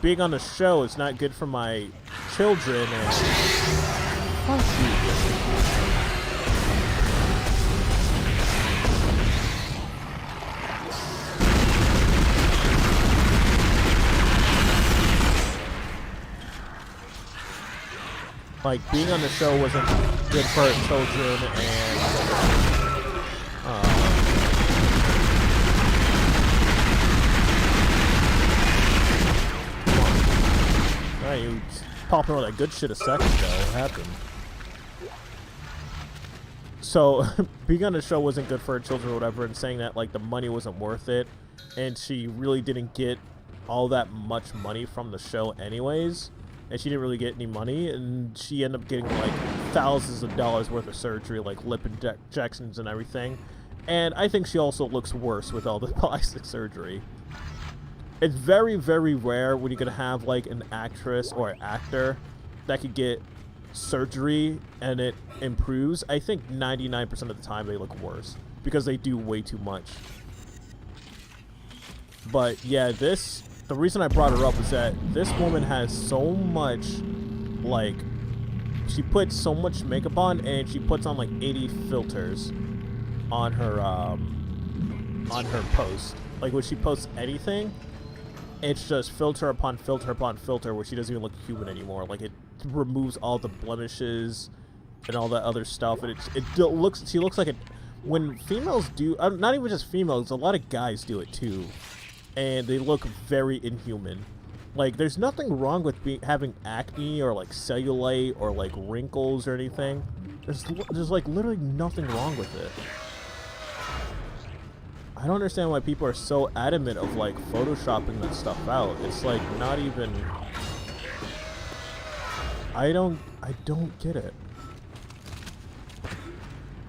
being on the show is not good for my children, and fuck you. Like, being on the show wasn't good for her children, and popping all that good shit a second ago. What happened? So, being on the show wasn't good for her children or whatever, and saying that, like, the money wasn't worth it, and she really didn't get all that much money from the show anyways, and she didn't really get any money, and she ended up getting, like, thousands of dollars worth of surgery, like lip injections and everything, and I think she also looks worse with all the plastic surgery. It's very, very rare when you're gonna have, like, an actress or actor that could get surgery and it improves. I think 99% of the time they look worse because they do way too much. But yeah, the reason I brought her up is that this woman has so much, like, she puts so much makeup on, and she puts on like 80 filters on her post. Like, when she posts anything, it's just filter upon filter upon filter where she doesn't even look human anymore. Like, it removes all the blemishes and all that other stuff, and she looks like it. When females do, not even just females, a lot of guys do it too, and they look very inhuman. Like, there's nothing wrong with having acne or like cellulite or like wrinkles or anything. There's like literally nothing wrong with it. I don't understand why people are so adamant of like photoshopping that stuff out. It's like not even. I don't get it.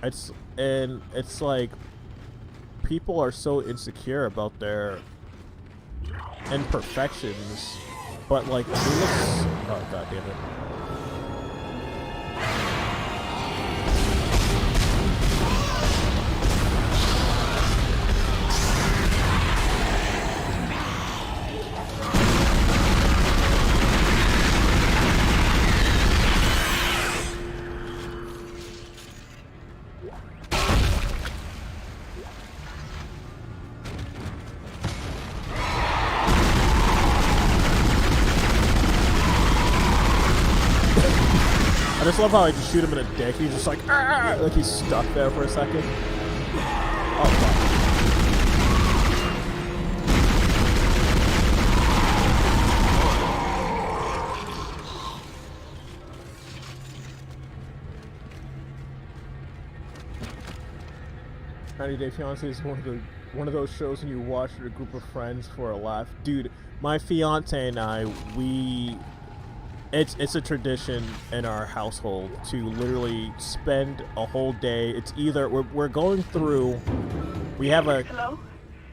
It's like people are so insecure about their imperfections, but like oh god damn it. I just love how I just shoot him in the dick. He's just like, ah! Like he's stuck there for a second. Oh, fuck. 90 Day Fiancé is one of those shows when you watch with a group of friends for a laugh. Dude, my fiance and I, It's a tradition in our household to literally spend a whole day. It's either we're going through. We have a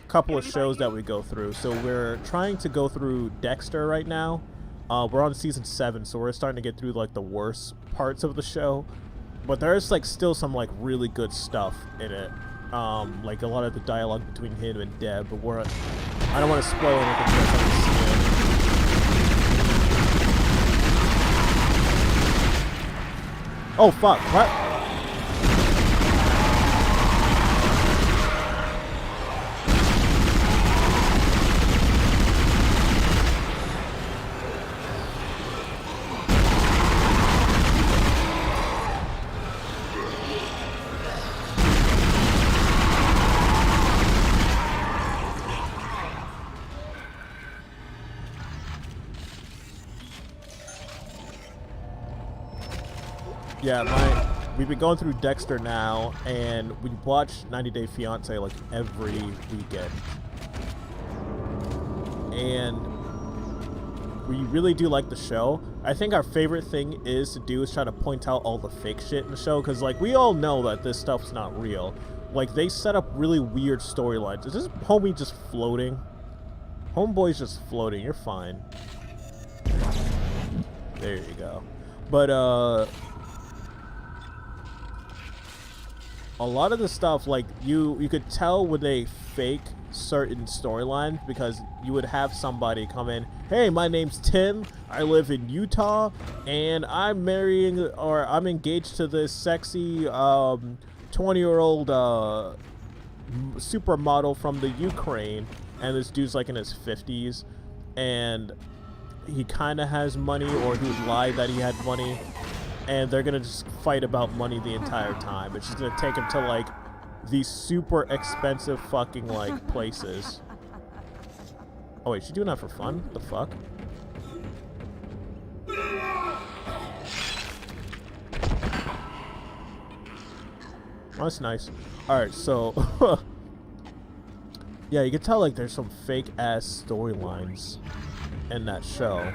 couple of shows that we go through. So we're trying to go through Dexter right now. We're on season 7, so we're starting to get through like the worst parts of the show. But there's like still some like really good stuff in it. Like a lot of the dialogue between him and Deb. But I don't want to spoil anything for you guys haven't seen it. Oh fuck, what? Yeah, we've been going through Dexter now, and we watch 90 Day Fiancé like every weekend. And we really do like the show. I think our favorite thing is try to point out all the fake shit in the show, because like we all know that this stuff's not real. Like, they set up really weird storylines. Is this homie just floating? Homeboy's just floating. You're fine. There you go. But a lot of the stuff, like, you could tell when they fake certain storylines, because you would have somebody come in, hey, my name's Tim, I live in Utah, and I'm engaged to this sexy 20-year-old supermodel from the Ukraine, and this dude's like in his 50s, and he kind of has money, or he would lie that he had money, and they're gonna just fight about money the entire time. It's just gonna take him to like these super expensive fucking like places. Oh wait, she's doing that for fun? What the fuck? Oh, that's nice. Alright, so yeah, you can tell like there's some fake ass storylines in that show.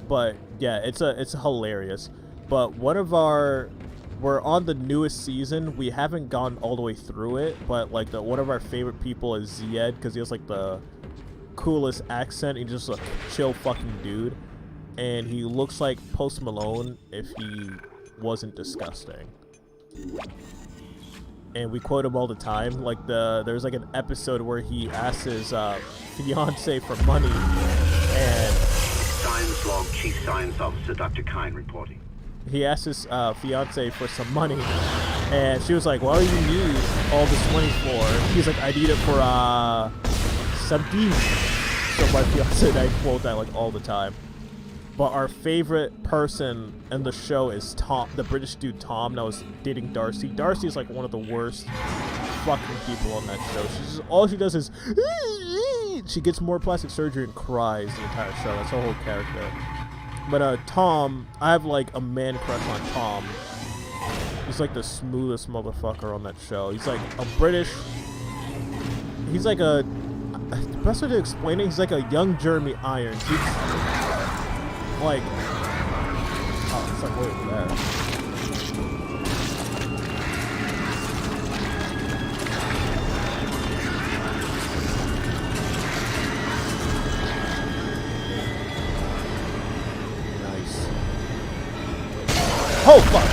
But yeah, it's hilarious. But we're on the newest season. We haven't gone all the way through it, but like one of our favorite people is Zed because he has like the coolest accent. He's just a chill fucking dude, and he looks like Post Malone if he wasn't disgusting. And we quote him all the time. Like there's like an episode where he asks his fiance for money, and Science log, Chief Science Officer Dr. Kine reporting. He asked his fiance for some money, and she was like, "What do you need all this money for?" He's like, "I need it for something." So my fiance and I quote that like all the time. But our favorite person in the show is Tom, the British dude Tom that was dating Darcy. Darcy is like one of the worst fucking people on that show. All she does is she gets more plastic surgery and cries the entire show. That's her whole character. But Tom, I have like a man crush on Tom. He's like the smoothest motherfucker on that show. He's like a British. He's like the best way to explain it, he's like a young Jeremy Irons. He's like, oh, it's like way over there. Oh, fuck!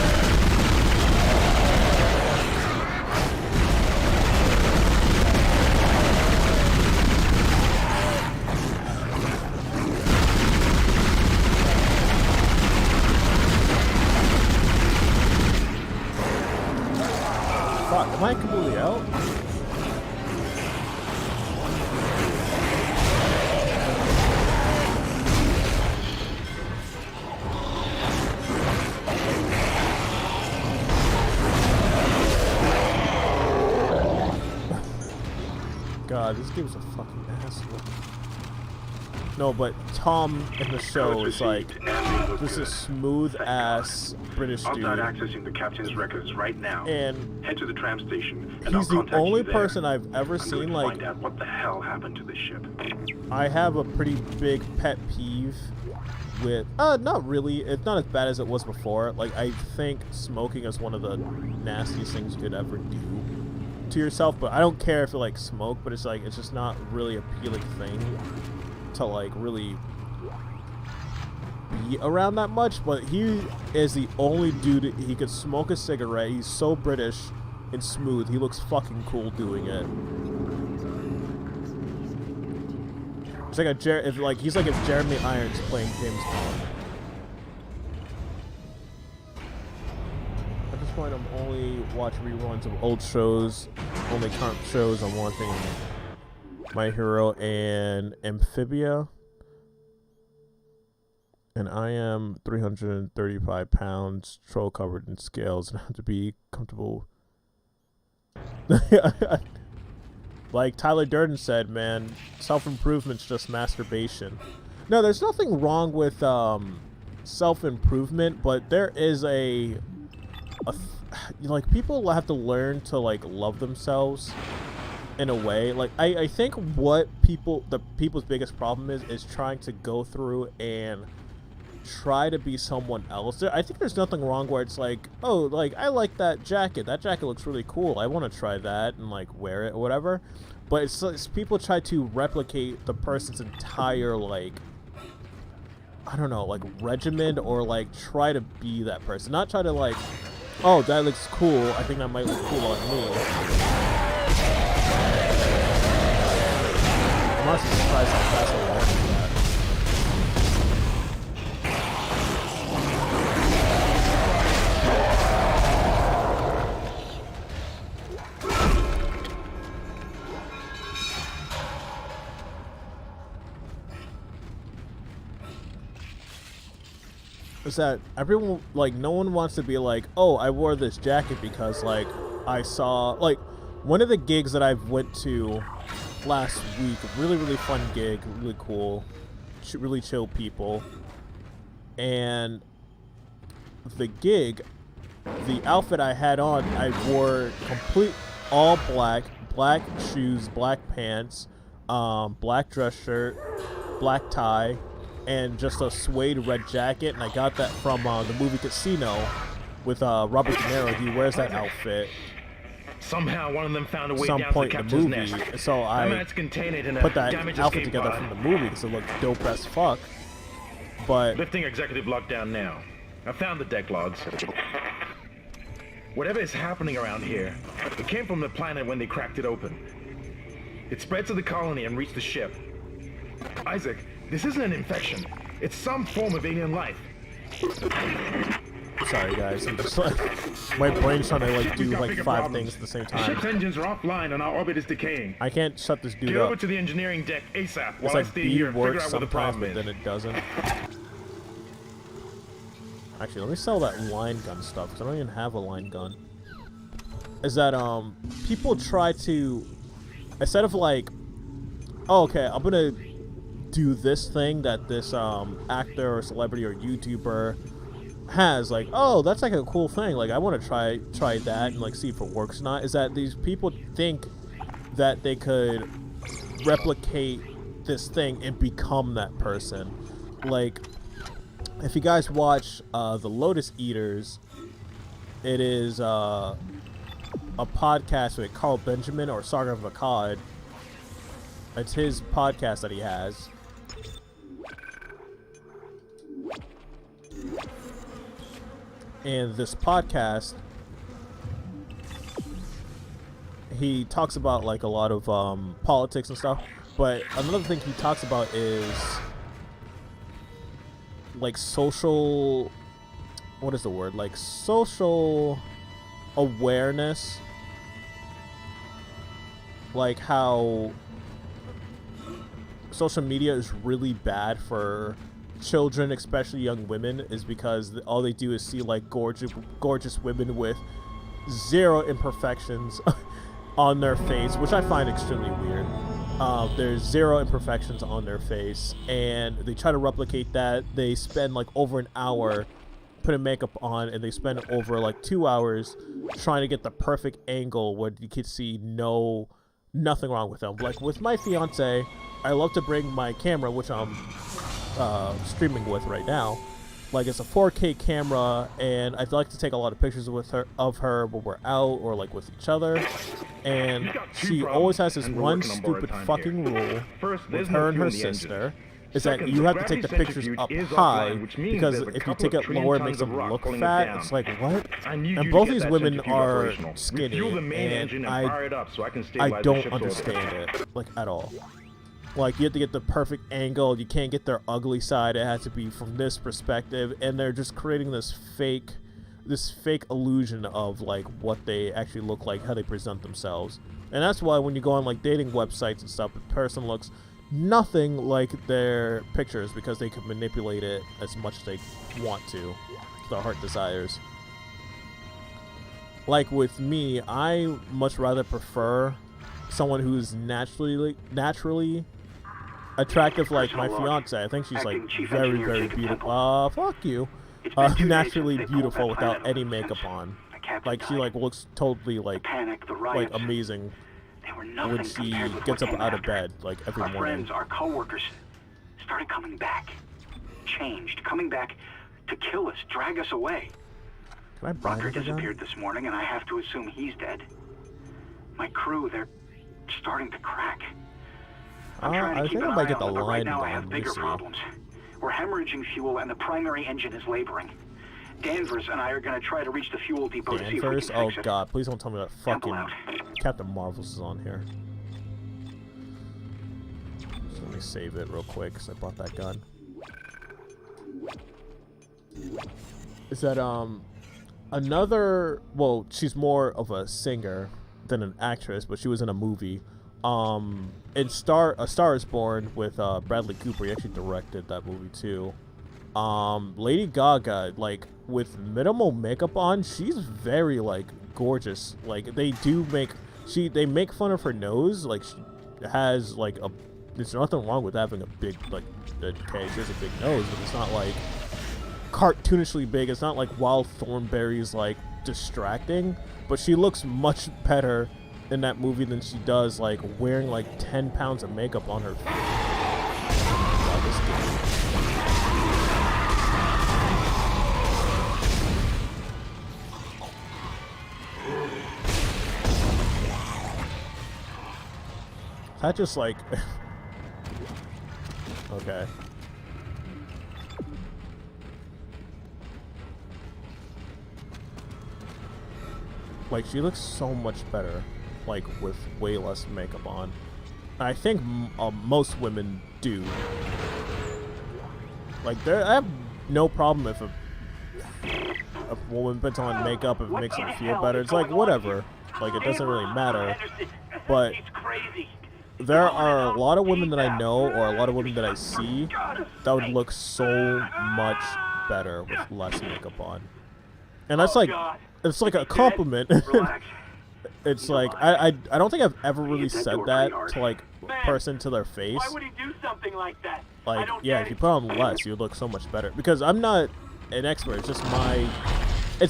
Fuck, am I completely out? God, this game's a fucking asshole. No, but Tom in the show is like just a smooth ass British dude. I'll start accessing the captain's records right now. And head to the tram station. And he's the only person person I've ever seen like find out what the hell happened to the ship. I have a pretty big pet peeve with not really. It's not as bad as it was before. Like I think smoking is one of the nastiest things you could ever do to yourself, but I don't care if you like smoke, but it's like it's just not really appealing thing to like really be around that much. But he is the only dude, he could smoke a cigarette. He's so British and smooth. He looks fucking cool doing it. It's like he's like if Jeremy Irons playing James Bond. At this point, I'm only watching reruns of old shows. Only current shows I'm watching My Hero and Amphibia. And I am 335 pounds, troll covered in scales, and I have to be comfortable. Like Tyler Durden said, man, self-improvement's just masturbation. No, there's nothing wrong with self-improvement, but there is like people have to learn to like love themselves in a way. Like I think what people's biggest problem is trying to go through and try to be someone else. I think there's nothing wrong where it's like, oh, like I like that jacket looks really cool, I want to try that and like wear it or whatever. But it's people try to replicate the person's entire like, I don't know, like regimen, or like try to be that person, not try to like, oh, that looks cool, I think that might look cool on me. I'm honestly surprised how fast I walk through that. Is that everyone, like, no one wants to be like, oh, I wore this jacket because, like, I saw, like, one of the gigs that I went to last week, really, really fun gig, really cool, really chill people, and the gig, the outfit I had on, I wore complete all black shoes, black pants, black dress shirt, black tie, and just a suede red jacket. And I got that from the movie Casino with Robert De Niro. He wears that outfit. Somehow one of them found a way Some down point to the in the captain's movie, nest. so I managed to contain it in a put that damage outfit escape together pod. from the movie because it looked dope as fuck. But Lifting executive lockdown now. I found the deck logs. Whatever is happening around here, it came from the planet when they cracked it open. It spread to the colony and reached the ship. Isaac, this isn't an infection. It's some form of alien life. sorry guys, I'm just like, my brain's trying to like do like 5 things at the same The ship's time. engines are offline and our orbit is decaying. I can't shut this dude Get over up. to the engineering deck ASAP It's while I like stay B here and figure works out what the sometimes, problem but is. then it doesn't. Actually, let me sell that line gun stuff because I don't even have a line gun. Is that people try to, instead of like, oh, okay, I'm gonna do this thing that this actor or celebrity or YouTuber has, like, oh, that's like a cool thing, like I want to try that and like see if it works or not. Is that these people think that they could replicate this thing and become that person. Like, if you guys watch the Lotus Eaters, it is a podcast with Carl Benjamin or Saga of Akkad. It's his podcast that he has. And this podcast, he talks about like a lot of politics and stuff, but another thing he talks about is like social, what is the word, like social awareness, like how social media is really bad for children, especially young women, is because all they do is see like gorgeous women with 0 imperfections on their face, which I find extremely weird. There's 0 imperfections on their face, and they try to replicate that. They spend like over an hour putting makeup on, and they spend over like 2 hours trying to get the perfect angle where you could see nothing wrong with them. Like with my fiance, I love to bring my camera, which I'm streaming with right now. Like, it's a 4K camera, and I'd like to take a lot of pictures of her when we're out or like with each other. And she always has this one stupid fucking rule with her and her sister, is that you have to take the pictures up high, because if you take it lower, it makes them look fat. It's like, what? And both these women are skinny, and I don't understand it, like, at all. Like, you have to get the perfect angle. You can't get their ugly side. It has to be from this perspective, and they're just creating this fake illusion of like what they actually look like, how they present themselves. And that's why when you go on like dating websites and stuff, the person looks nothing like their pictures, because they can manipulate it as much as they want to, their heart desires. Like with me, I much rather prefer someone who's naturally attractive, like my fiance. I think she's like very beautiful. Fuck you. Naturally beautiful without any makeup on. Like, she like looks totally like amazing when she gets up out of bed like every morning. Our friends, our co-workers started coming back. Changed, coming back to kill us, drag us away. Can I buy Roger this again? disappeared this morning, and I have to assume he's dead. My crew, they're starting to crack. I'm trying to I keep think an I might eye get on the them, but right line now I gun. have Let me bigger see. problems. We're hemorrhaging fuel, and the primary engine is laboring. Danvers and I are going to try to reach the fuel depot to see if we Danvers? can Oh fix it. god, please don't tell me that Temple fucking Captain Marvel's is on here. So let me save it real quick, because I bought that gun. Is that another, well, she's more of a singer than an actress, but she was in a movie. In A Star Is Born with Bradley Cooper. He actually directed that movie too. Lady Gaga, like, with minimal makeup on, she's very like gorgeous. Like, they make fun of her nose. Like, she has like there's nothing wrong with having a big, like, okay, she has a big nose, but it's not like cartoonishly big. It's not like Wild Thornberry's like distracting, but she looks much better in that movie than she does like wearing like 10 pounds of makeup on her face. Wow, this game. That just like okay. Like she looks so much better, like with way less makeup on. I think most women do. Like I have no problem if a woman puts on makeup if it makes her feel better. It's like whatever. Like it doesn't really matter. But there are a lot of women that I know, or a lot of women that I see, that would look so much better with less makeup on. And that's like, it's like a compliment. It's like, I don't think I've ever really said that to like a person to their face. Why would he do something like that? Like, yeah, if you put on less, you would look so much better. Because I'm not an expert, it's just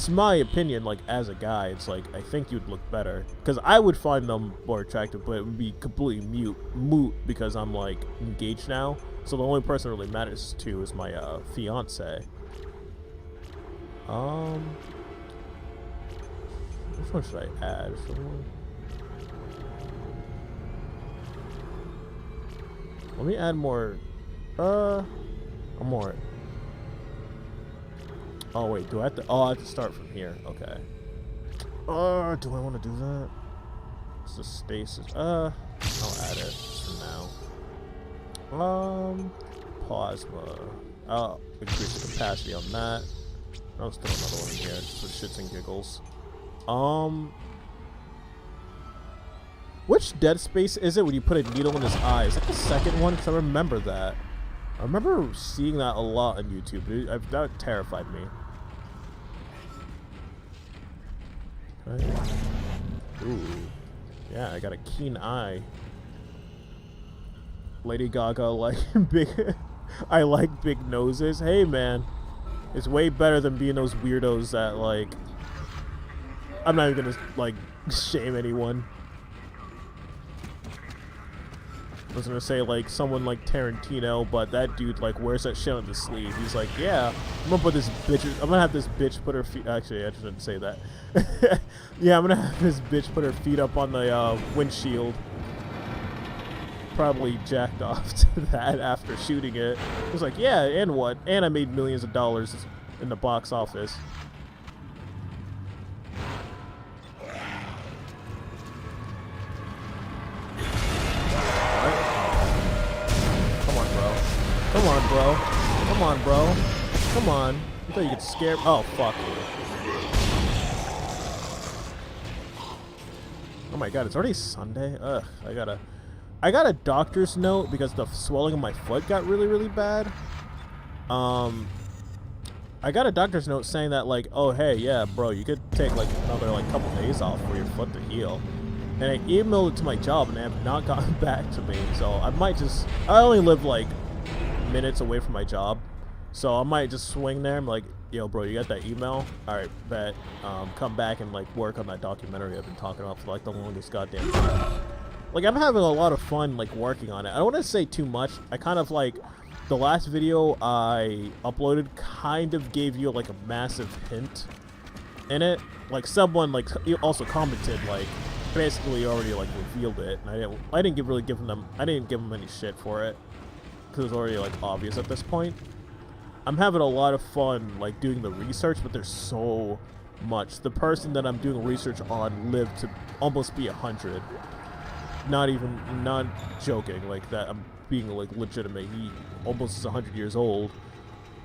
my opinion, like, as a guy. It's like, I think you'd look better. Because I would find them more attractive, but it would be completely moot because I'm, like, engaged now. So the only person it really matters to is my, fiance. Which one should I add? Let me add more, more. Oh wait, do I have to? Oh, I have to start from here. Okay. Do I want to do that? It's the stasis. I'll add it for now. Plasma. I'll increase the capacity on that. I'll throw another one in here just for shits and giggles. Which Dead Space is it when you put a needle in his eye? Is that the second one? Because I remember that. I remember seeing that a lot on YouTube. That terrified me. Okay. Ooh. Yeah, I got a keen eye. Lady Gaga like big... I like big noses. Hey, man. It's way better than being those weirdos that, like... I'm not even gonna, like, shame anyone. I was gonna say, like, someone like Tarantino, but that dude, like, wears that shit on his sleeve. He's like, yeah, I'm gonna put this bitch... I'm gonna have this bitch put her feet... Actually, I shouldn't say that. Yeah, I'm gonna have this bitch put her feet up on the, windshield. Probably jacked off to that after shooting it. It was like, yeah, and what? And I made millions of dollars in the box office. Come on, bro. Come on, bro. Come on. You thought you could scare me? Oh, fuck you. Oh my god, it's already Sunday? Ugh, I got a doctor's note because the swelling of my foot got really, really bad. I got a doctor's note saying that, like, oh, hey, yeah, bro, you could take, like, another, like, couple days off for your foot to heal. And I emailed it to my job, and they have not gotten back to me. So I might just... I only live, like, minutes away from my job. So I might just swing there. I'm like, yo, bro, you got that email? Alright, bet. Come back and, like, work on that documentary I've been talking about for, like, the longest goddamn time. Like, I'm having a lot of fun, like, working on it. I don't want to say too much. I kind of, like... The last video I uploaded kind of gave you, like, a massive hint in it. Like, someone, like, also commented, like, basically already, like, revealed it. And I didn't give them any shit for it. Because it was already, like, obvious at this point. I'm having a lot of fun, like, doing the research, but there's so much. The person that I'm doing research on lived to almost be 100. Not joking, like, that. I'm being, like, legitimate. He almost is 100 years old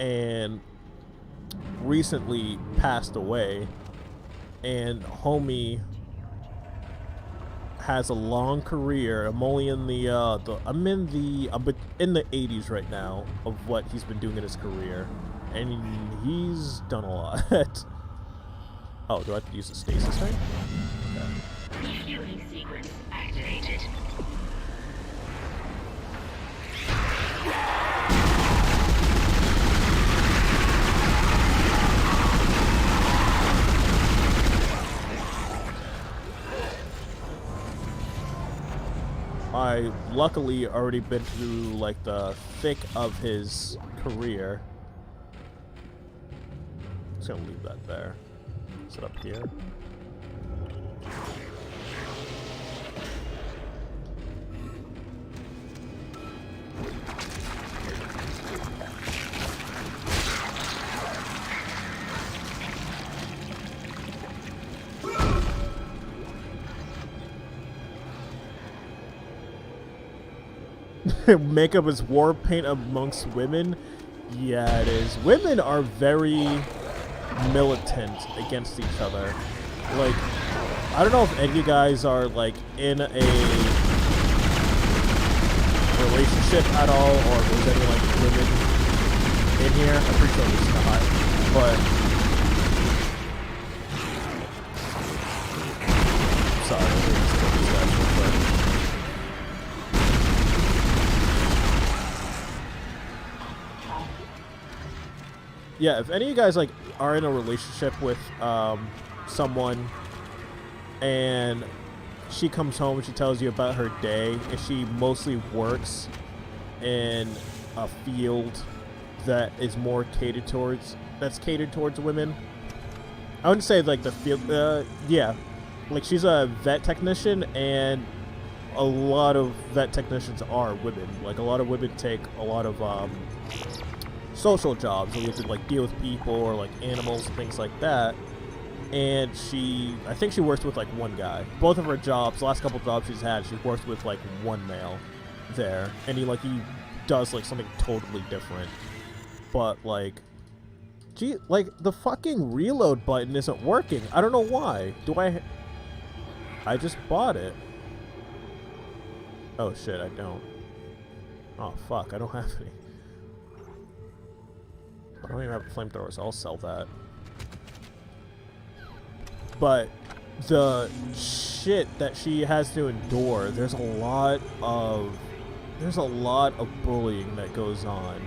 and recently passed away, and homie has a long career. I'm only in I'm in the 80s right now of what he's been doing in his career, and he's done a lot. Oh, do I have to use the stasis thing? Okay. Refueling sequence activated. I luckily already been through like the thick of his career. Just gonna leave that there. Is it up here? Makeup is war paint amongst women. Yeah, it is. Women are very militant against each other. Like, I don't know if any of you guys are like in a relationship at all, or if there's any like women in here. I'm pretty sure there's not, but sorry, let me just kill these guys real quick. Yeah, if any of you guys like are in a relationship with someone and she comes home and she tells you about her day and she mostly works in a field that is more catered towards women. I wouldn't say like the field, yeah, like she's a vet technician, and a lot of vet technicians are women. Like a lot of women take a lot of social jobs where you have to like deal with people or like animals and things like that. And I think she works with like one guy. Both of her jobs, the last couple jobs she's had, she works with like one male there, and he does like something totally different. But like, gee, like the fucking reload button isn't working. I don't know why. I just bought it. Oh shit, I don't. Oh fuck, I don't have any. I don't even have a flamethrower, so I'll sell that. But the shit that she has to endure, there's a lot of bullying that goes on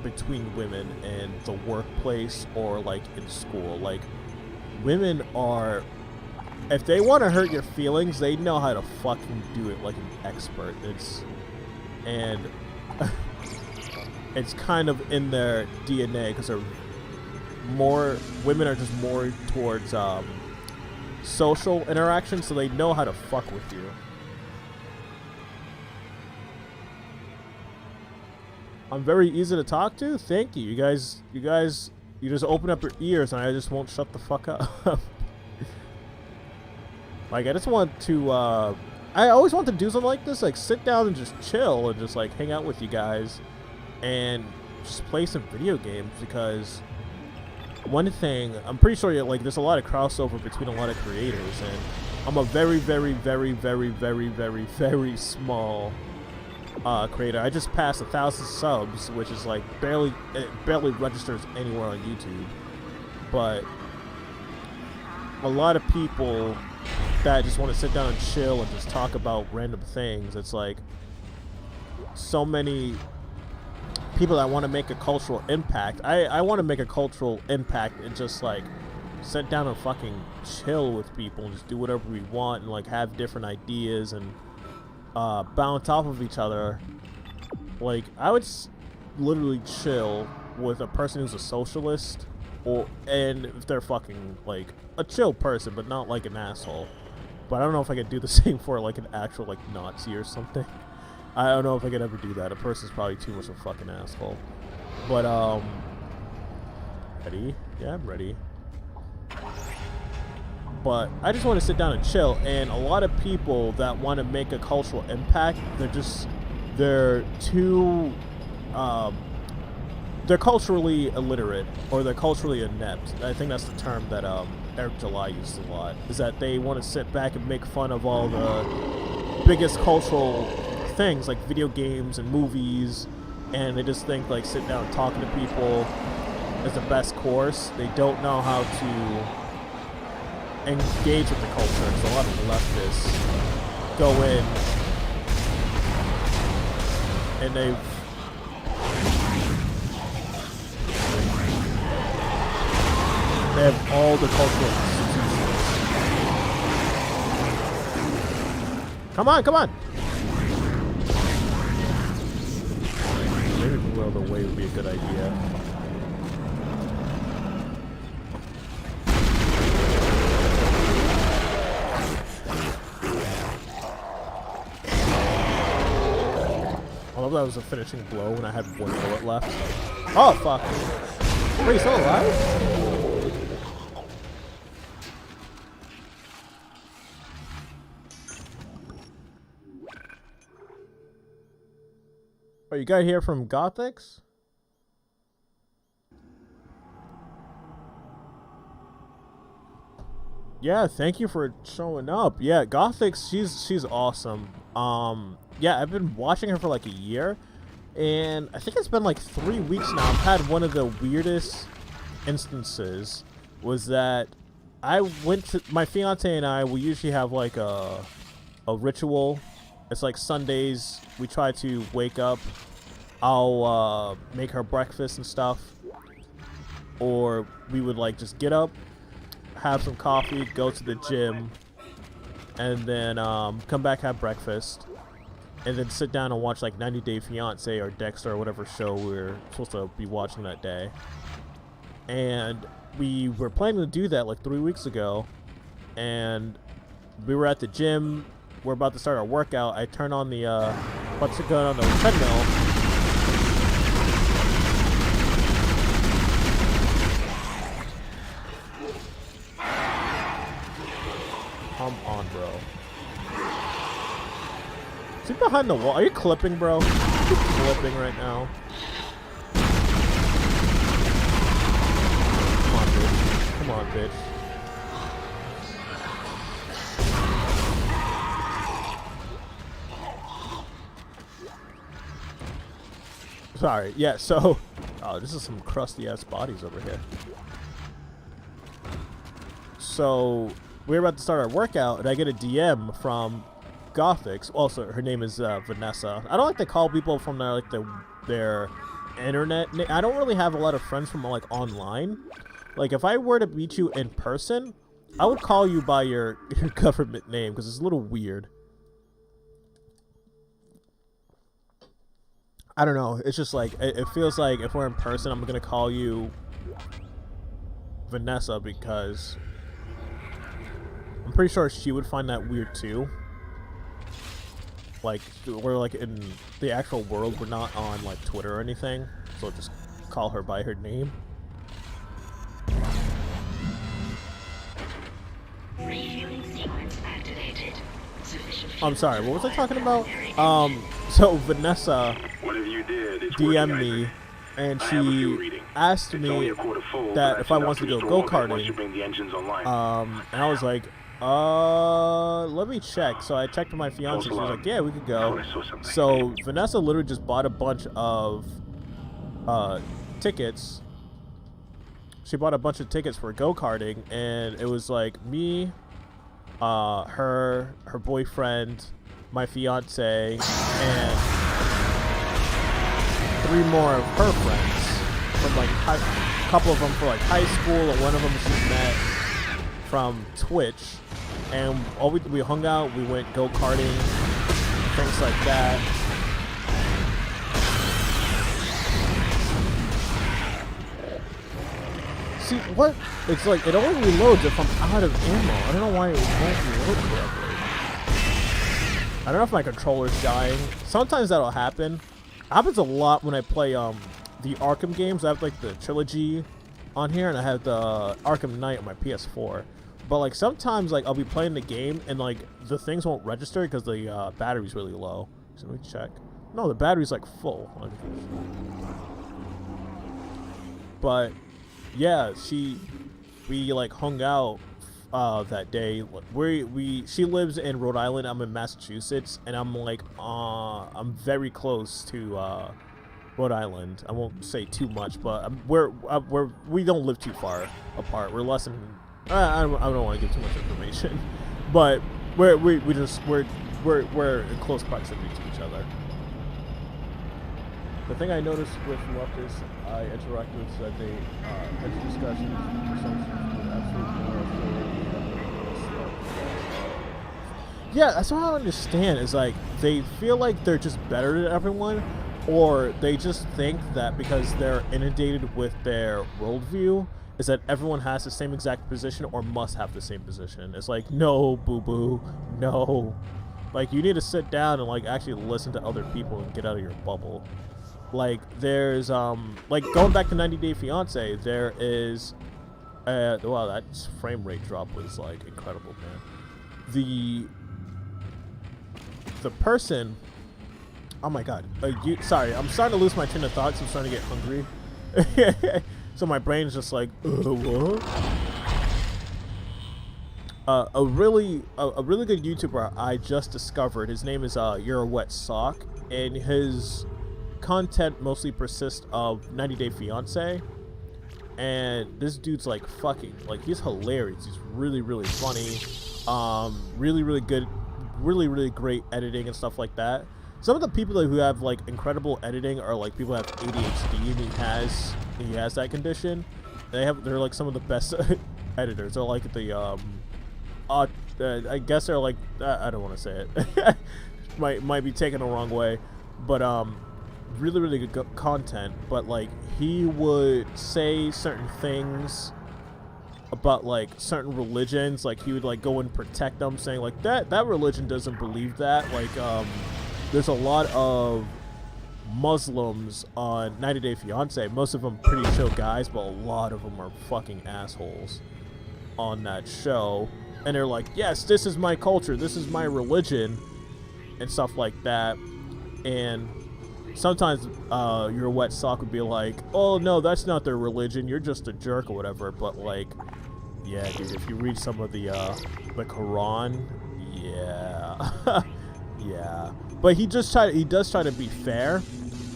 between women in the workplace or like in school. Like, women are, if they want to hurt your feelings, they know how to fucking do it like an expert. It's kind of in their DNA, because women are just more towards social interaction, so they know how to fuck with you. I'm very easy to talk to. Thank you. You guys, you just open up your ears, and I just won't shut the fuck up. Like, I just want to, I always want to do something like this, like sit down and just chill and just like hang out with you guys and just play some video games, because one thing, I'm pretty sure like there's a lot of crossover between a lot of creators, and I'm a very, very, very, very, very, very, very small creator. I just passed 1,000 subs, which is like barely registers anywhere on YouTube. But a lot of people that just want to sit down and chill and just talk about random things. It's like so many people that want to make a cultural impact. I want to make a cultural impact and just like sit down and fucking chill with people and just do whatever we want and like have different ideas and bounce off of each other. Like, I would literally chill with a person who's a socialist, and if they're fucking like a chill person but not like an asshole. But I don't know if I could do the same for like an actual like Nazi or something. I don't know if I could ever do that. A person's probably too much of a fucking asshole. But ready? Yeah, I'm ready. But I just want to sit down and chill, and a lot of people that want to make a cultural impact, they're too they're culturally illiterate, or they're culturally inept. I think that's the term that Eric July uses a lot, is that they want to sit back and make fun of all the biggest cultural things like video games and movies, and they just think like sitting down and talking to people is the best course. They don't know how to engage with the culture, because a lot of leftists go in and they have all the cultural institutions. Come on, come on! further away would be a good idea. I love that was a finishing blow when I had 1 bullet left. Oh, fuck. Wait, you still alive? Oh, you got here from Gothics? Yeah, thank you for showing up. Yeah, Gothics, she's awesome. Yeah, I've been watching her for like a year, and I think it's been like 3 weeks now. I've had one of the weirdest instances was that I went to my fiance and I, we usually have like a ritual. It's like Sundays, we try to wake up, I'll make her breakfast and stuff, or we would like just get up, have some coffee, go to the gym, and then come back, have breakfast, and then sit down and watch like 90 Day Fiancé or Dexter or whatever show we're supposed to be watching that day. And we were planning to do that like 3 weeks ago, and we were at the gym, we're about to start our workout. I turn on the about to go on the treadmill. Come on, bro. Is he behind the wall? Are you clipping, bro? Are you clipping right now? Come on, bitch. Come on, bitch. Sorry. Yeah, so... Oh, this is some crusty-ass bodies over here. So... we're about to start our workout, and I get a DM from Gothics. Also, her name is Vanessa. I don't like to call people from their their internet. I don't really have a lot of friends from like online. Like if I were to meet you in person, I would call you by your government name because it's a little weird. I don't know. It's just like it feels like if we're in person, I'm gonna call you Vanessa because I'm pretty sure she would find that weird too. Like, we're like in the actual world, we're not on like Twitter or anything, so just call her by her name. I'm sorry, what was I talking about? So Vanessa DM'd me, and she asked me that if I wanted to go go-karting, and I was like, let me check. So I checked with my fiance. She was like, yeah, we could go. So Vanessa literally just bought a bunch of tickets. She bought a bunch of tickets for go-karting, and it was like me, her boyfriend, my fiance, and 3 more of her friends from like a couple of them for like high school, and one of them she met from Twitch. And all we hung out, we went go-karting, things like that. See, what? It's like, it only reloads if I'm out of ammo. I don't know why it won't reload correctly. I don't know if my controller's dying. Sometimes that'll happen. It happens a lot when I play the Arkham games. I have like the trilogy on here, and I have the Arkham Knight on my PS4. But like sometimes like I'll be playing the game and like the things won't register because the battery's really low. So let me check. No, the battery's like full. But yeah, we like hung out that day. She lives in Rhode Island. I'm in Massachusetts, and I'm like I'm very close to Rhode Island. I won't say too much, but we don't live too far apart. We're less than I don't want to give too much information, but we're in close proximity to each other. The thing I noticed with leftists I interact with is that they enter discussions with assumptions with absolute yeah, that's what I don't understand. Is like they feel like they're just better than everyone, or they just think that because they're inundated with their worldview, is that everyone has the same exact position or must have the same position. It's like, no, boo-boo, no. Like, you need to sit down and, like, actually listen to other people and get out of your bubble. Like, there's, like, going back to 90 Day Fiancé, there is, wow, that frame rate drop was, like, incredible, man. The person, oh my god, sorry, I'm starting to lose my train of thoughts. I'm starting to get hungry. So my brain's just like, what? A really good YouTuber I just discovered. His name is You're a Wet Sock, and his content mostly persists of 90 Day Fiancé. And this dude's like he's hilarious. He's really funny. Really good, really great editing and stuff like that. Some of the people who have like incredible editing are like people who have ADHD, and he has that condition. They're like some of the best editors. They're like the I guess they're like, I don't want to say it. might be taken the wrong way, but really good content. But like, he would say certain things about like certain religions. Like, he would like go and protect them, saying like that religion doesn't believe that. Like, there's a lot of Muslims on 90 Day Fiancé. Most of them pretty chill guys, but a lot of them are fucking assholes on that show. And they're like, yes, this is my culture, this is my religion, and stuff like that. And sometimes Your Wet Sock would be like, oh no, that's not their religion, you're just a jerk or whatever. But like, yeah, dude, if you read some of the Quran, yeah. Yeah. But he does try to be fair,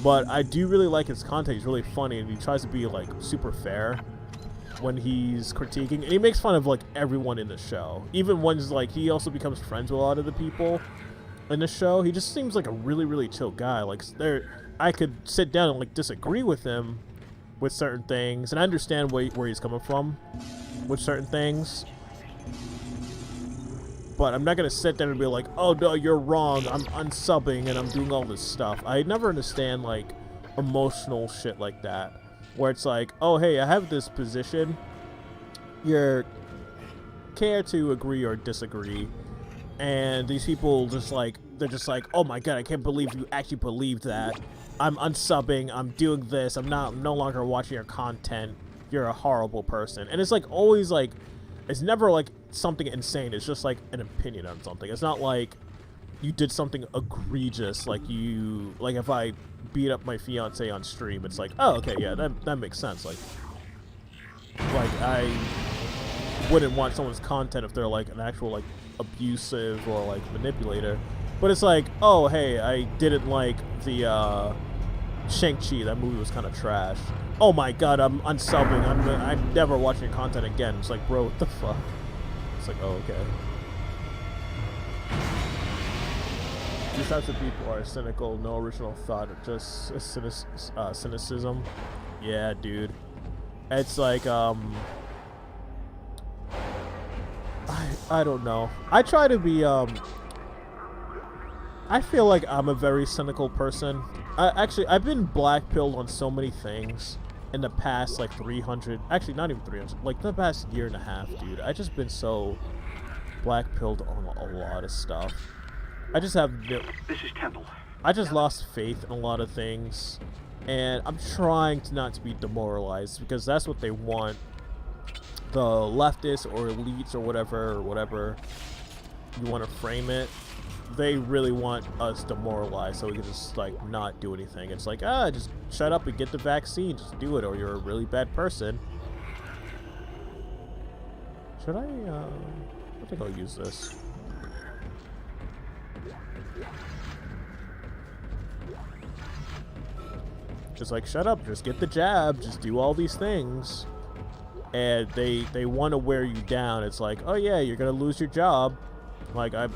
but I do really like his content. He's really funny, and he tries to be like super fair when he's critiquing, and he makes fun of like everyone in the show. Even when like he also becomes friends with a lot of the people in the show. He just seems like a really chill guy. Like, I could sit down and like disagree with him with certain things, and I understand where he's coming from with certain things. But I'm not gonna sit there and be like, oh no, you're wrong, I'm unsubbing and I'm doing all this stuff. I never understand like emotional shit like that, where it's like, oh hey, I have this position, you're care to agree or disagree, and these people just like, they're just like, oh my god, I can't believe you actually believe that. I'm unsubbing, I'm doing this, I'm no longer watching your content, you're a horrible person. And it's like always like, it's never like something insane, it's just like an opinion on something. It's not like you did something egregious, like if I beat up my fiance on stream, it's like, oh okay, yeah, that makes sense. Like I wouldn't watch someone's content if they're like an actual like abusive or like manipulator. But it's like, oh hey, I didn't like the Shang-Chi, that movie was kind of trash. Oh my god, I'm unsubbing, I'm never watching your content again. It's like, bro, what the fuck? It's like, oh, okay. These types of people are cynical, no original thought, just cynicism. Yeah, dude. It's like, I don't know. I try to be, I feel like I'm a very cynical person. Actually, I've been black-pilled on so many things in the past, like 300, actually not even 300, like the past year and a half, dude. I just been so black-pilled on a lot of stuff. I just have, this is Temple. I just lost faith in a lot of things, and I'm trying not to be demoralized, because that's what they want. The leftists or elites or whatever you want to frame it, they really want us demoralized so we can just like not do anything. It's like, just shut up and get the vaccine, just do it, or you're a really bad person. Should I think I'll use this. Just like, shut up, just get the jab, just do all these things. And they want to wear you down. It's like, oh yeah, you're gonna lose your job. Like, what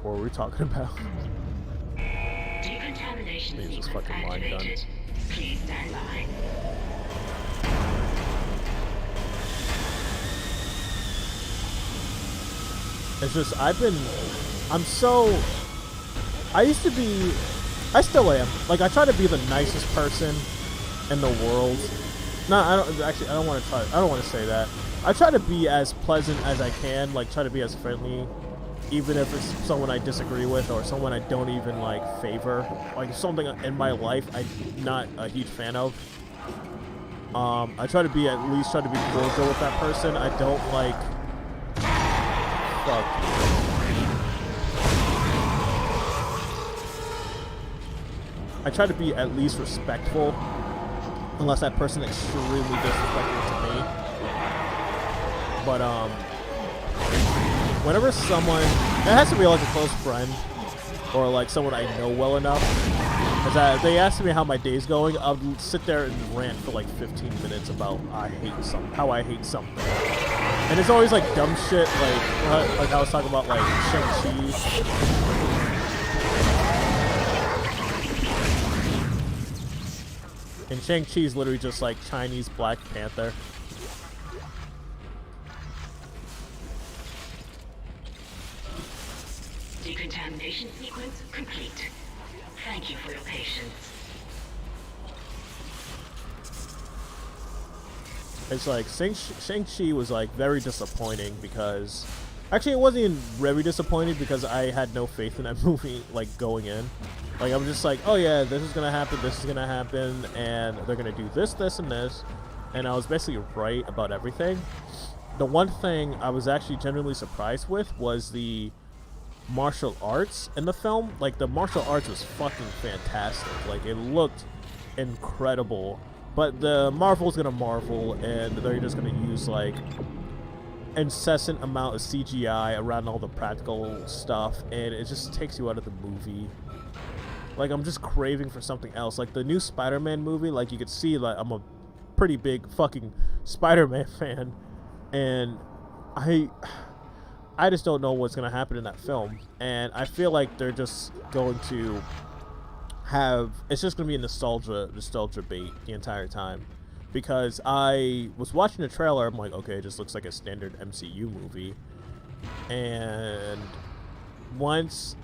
were we talking about? Decontamination Maybe this fucking line done. Please stand by. It's just, I used to be, I still am. Like, I try to be the nicest person in the world. No, I don't want to say that. I try to be as pleasant as I can, like, try to be as friendly, even if it's someone I disagree with or someone I don't even, like, favor. Like, something in my life I'm not a huge fan of. I try to be, at least try to be cordial with that person. I don't, like, fuck. I try to be at least respectful, unless that person is extremely disrespectful to me. But, whenever someone, it has to be like a close friend, or like someone I know well enough, is that if they ask me how my day's going, I'll sit there and rant for like 15 minutes about how I hate something. And it's always like dumb shit, like I was talking about like Shang-Chi. And Shang-Chi is literally just like Chinese Black Panther. Decontamination sequence complete. Thank you for your patience. It's like Shang-Chi was like very disappointing because actually it wasn't even very disappointing because I had no faith in that movie like going in. Like I'm just like, oh yeah, this is gonna happen, and they're gonna do this, this, and this, and I was basically right about everything. The one thing I was actually genuinely surprised with was the martial arts in the film. Like the martial arts was fucking fantastic. Like it looked incredible. But the Marvel's gonna marvel, and they're just gonna use like incessant amount of CGI around all the practical stuff, and it just takes you out of the movie. Like I'm just craving for something else. Like the new Spider-Man movie, like you could see like I'm a pretty big fucking Spider-Man fan, and I just don't know what's gonna happen in that film, and I feel like they're just going to have, it's just gonna be a nostalgia bait the entire time, because I was watching the trailer, I'm like, okay, it just looks like a standard MCU movie, and once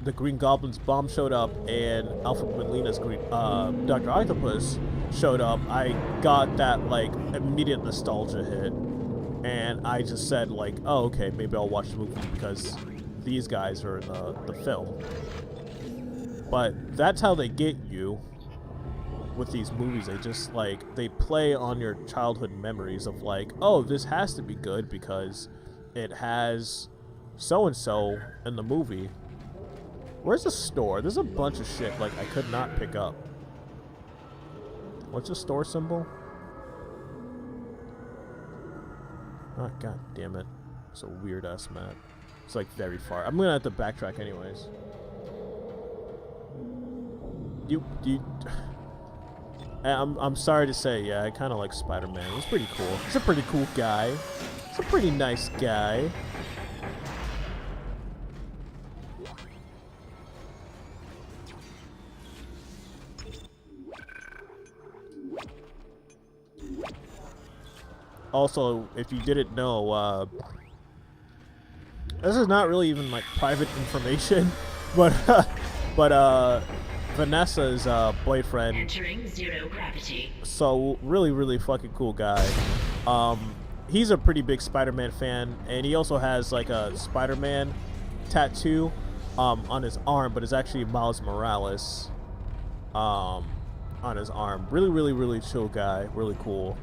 the Green Goblin's bomb showed up and Alfred Molina's Dr. Octopus showed up, I got that like immediate nostalgia hit. And I just said, like, oh, okay, maybe I'll watch the movie because these guys are in the film. But that's how they get you with these movies. They just, like, they play on your childhood memories of, like, oh, this has to be good because it has so-and-so in the movie. Where's the store? There's a bunch of shit, like, I could not pick up. What's the store symbol? Oh, god damn it. It's a weird ass map. It's like very far. I'm gonna have to backtrack anyways. I'm sorry to say, yeah, I kinda like Spider-Man. He's pretty cool. He's a pretty cool guy. He's a pretty nice guy. Also, if you didn't know, this is not really even like private information, but Vanessa's boyfriend. Entering zero gravity. So really fucking cool guy. He's a pretty big Spider-Man fan, and he also has like a Spider-Man tattoo on his arm, but it's actually Miles Morales on his arm. Really chill guy. Really cool.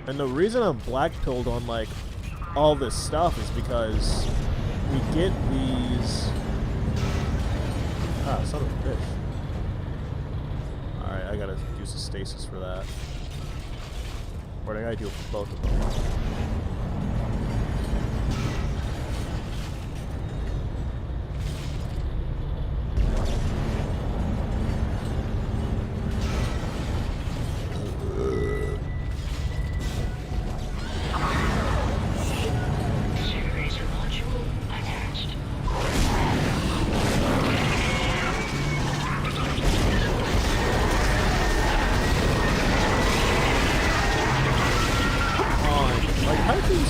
And the reason I'm black-pilled on, like, all this stuff is because we get these... Ah, son of a bitch. Alright, I gotta use the stasis for that. What I gotta do for both of them.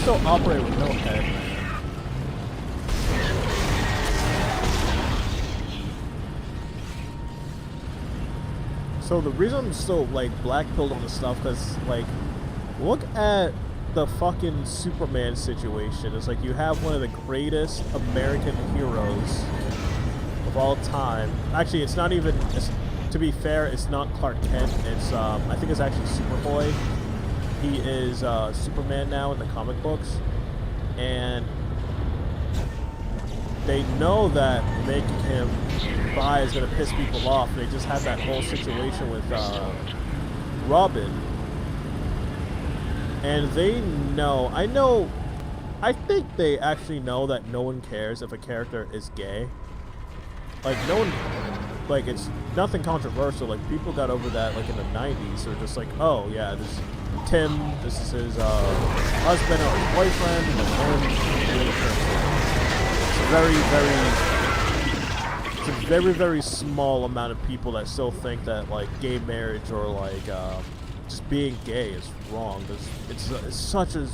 still operate with no head, man. So the reason I'm still like black-pilled on this stuff, because like, look at the fucking Superman situation. It's like you have one of the greatest American heroes of all time. Actually, it's not even. To be fair, it's not Clark Kent. It's I think it's actually Superboy. He is Superman now in the comic books, and they know that making him bi is gonna piss people off. They just had that whole situation with Robin, and they know. I think they actually know that no one cares if a character is gay. Like no one, like it's nothing controversial. Like people got over that like in the '90s. They're just like, oh yeah, this Tim, this is his husband or his boyfriend. And no one really cares. It's a very small amount of people that still think that like gay marriage or like just being gay is wrong. It's such a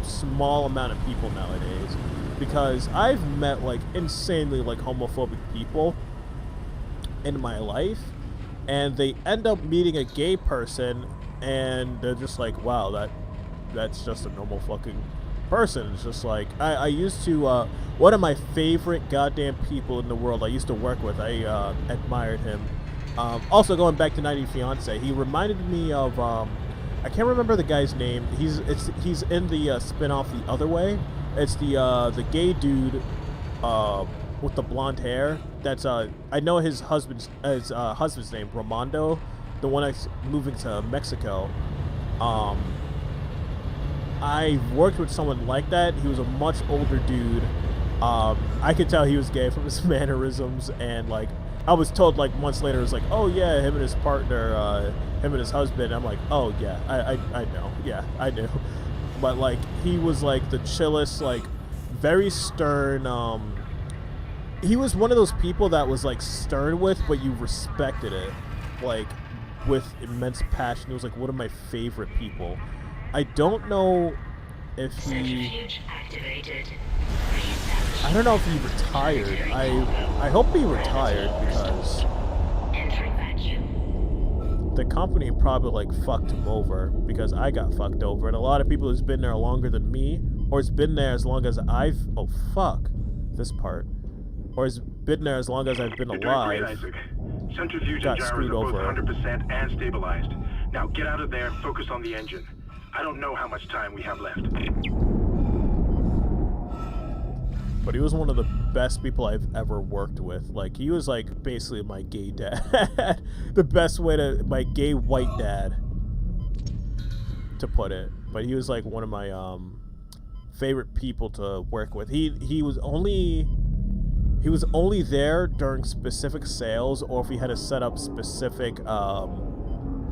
small amount of people nowadays, because I've met like insanely like homophobic people in my life, and they end up meeting a gay person and they're just like, wow, that's just a normal fucking person. It's just like I used to one of my favorite goddamn people in the world I used to work with. I admired him. Also going back to 90 Fiancé, he reminded me of I can't remember the guy's name. He's in the spin-off The Other Way. It's the gay dude with the blonde hair. That's I know his husband's name, Ramondo, the one that's moving to Mexico. I worked with someone like that. He was a much older dude. I could tell he was gay from his mannerisms, and like I was told like months later, it was like, oh yeah, him and his partner, him and his husband. I'm like, oh yeah, I know, yeah, I knew. But like he was like the chillest, like very stern. He was one of those people that was like stern with, but you respected it, like with immense passion. He was like one of my favorite people. I don't know if he. I don't know if he retired. I hope he retired, because the company probably like fucked him over, because I got fucked over, and a lot of people who's been there longer than me, or has been there as long as I've this part, or has been there as long as I've been alive. You're doing great, Isaac. Centrifuge got and gyros screwed are both over. 100% and stabilized. Now get out of there and focus on the engine. I don't know how much time we have left. But he was one of the best people I've ever worked with. Like, he was like basically my gay dad. The best way to, my gay white dad, to put it. But he was like one of my favorite people to work with. He was only there during specific sales, or if he had to set up specific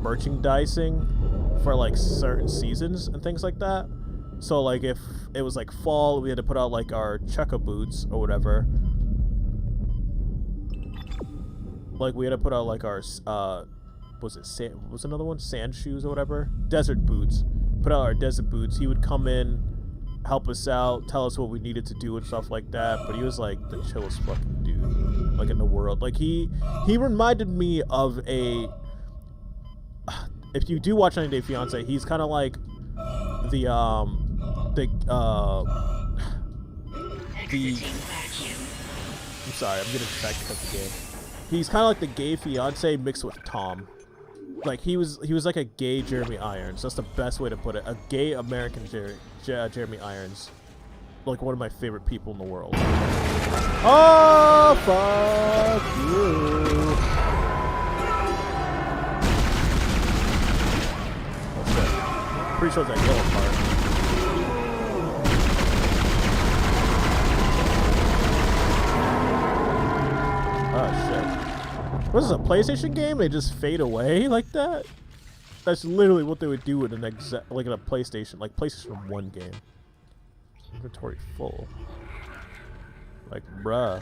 merchandising for like certain seasons and things like that. So like if it was like fall, we had to put out like our chukka boots or whatever. Like we had to put out like our was another one, sand shoes or whatever, desert boots. Put out our desert boots. He would come in, help us out, tell us what we needed to do and stuff like that. But he was like the chillest fucking dude like in the world. Like he reminded me of a. If you do watch 90 Day Fiancé, he's kind of like the I'm sorry, I'm getting distracted with the game. He's kind of like the gay fiance mixed with Tom. Like he was like a gay Jeremy Irons. That's the best way to put it. A gay American Jeremy Irons. Like one of my favorite people in the world. Oh fuck you! Pretty sure it's that yellow part. Oh shit. What is this, a PlayStation game? They just fade away like that? That's literally what they would do in an like in a PlayStation, like PlayStation 1 game. Inventory full. Like, bruh.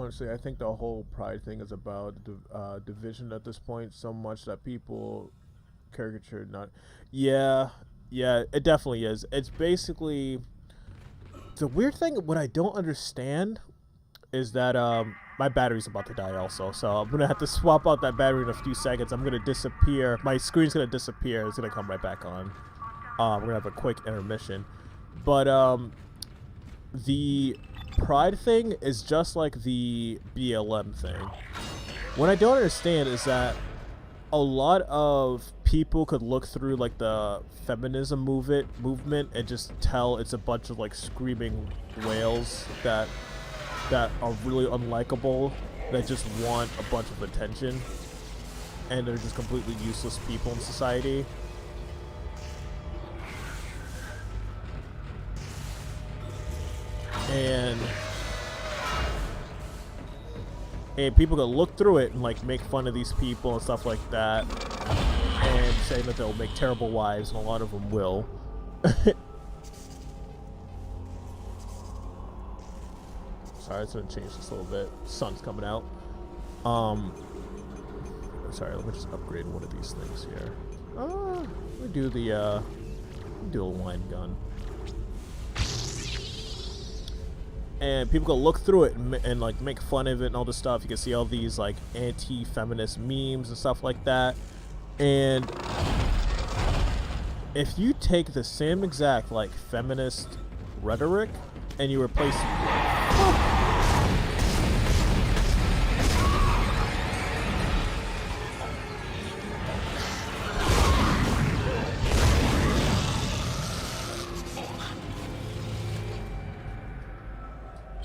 Honestly, I think the whole pride thing is about division at this point so much that people caricature not. Yeah, yeah, it definitely is. It's basically the weird thing. What I don't understand is that my battery's about to die also, so I'm gonna have to swap out that battery in a few seconds. I'm gonna disappear. My screen's gonna disappear. It's gonna come right back on. We're gonna have a quick intermission, but the pride thing is just like the BLM thing. What I don't understand is that a lot of people could look through like the feminism movement and just tell it's a bunch of like screaming whales that are really unlikable, that just want a bunch of attention, and they're just completely useless people in society. And people can look through it and like make fun of these people and stuff like that, and saying that they'll make terrible wives, and a lot of them will. Sorry, it's gonna change this a little bit. Sun's coming out. Sorry, let me just upgrade one of these things here. We do the dual line gun. And people go look through it and like make fun of it and all this stuff. You can see all these like anti-feminist memes and stuff like that. And if you take the same exact like feminist rhetoric and you replace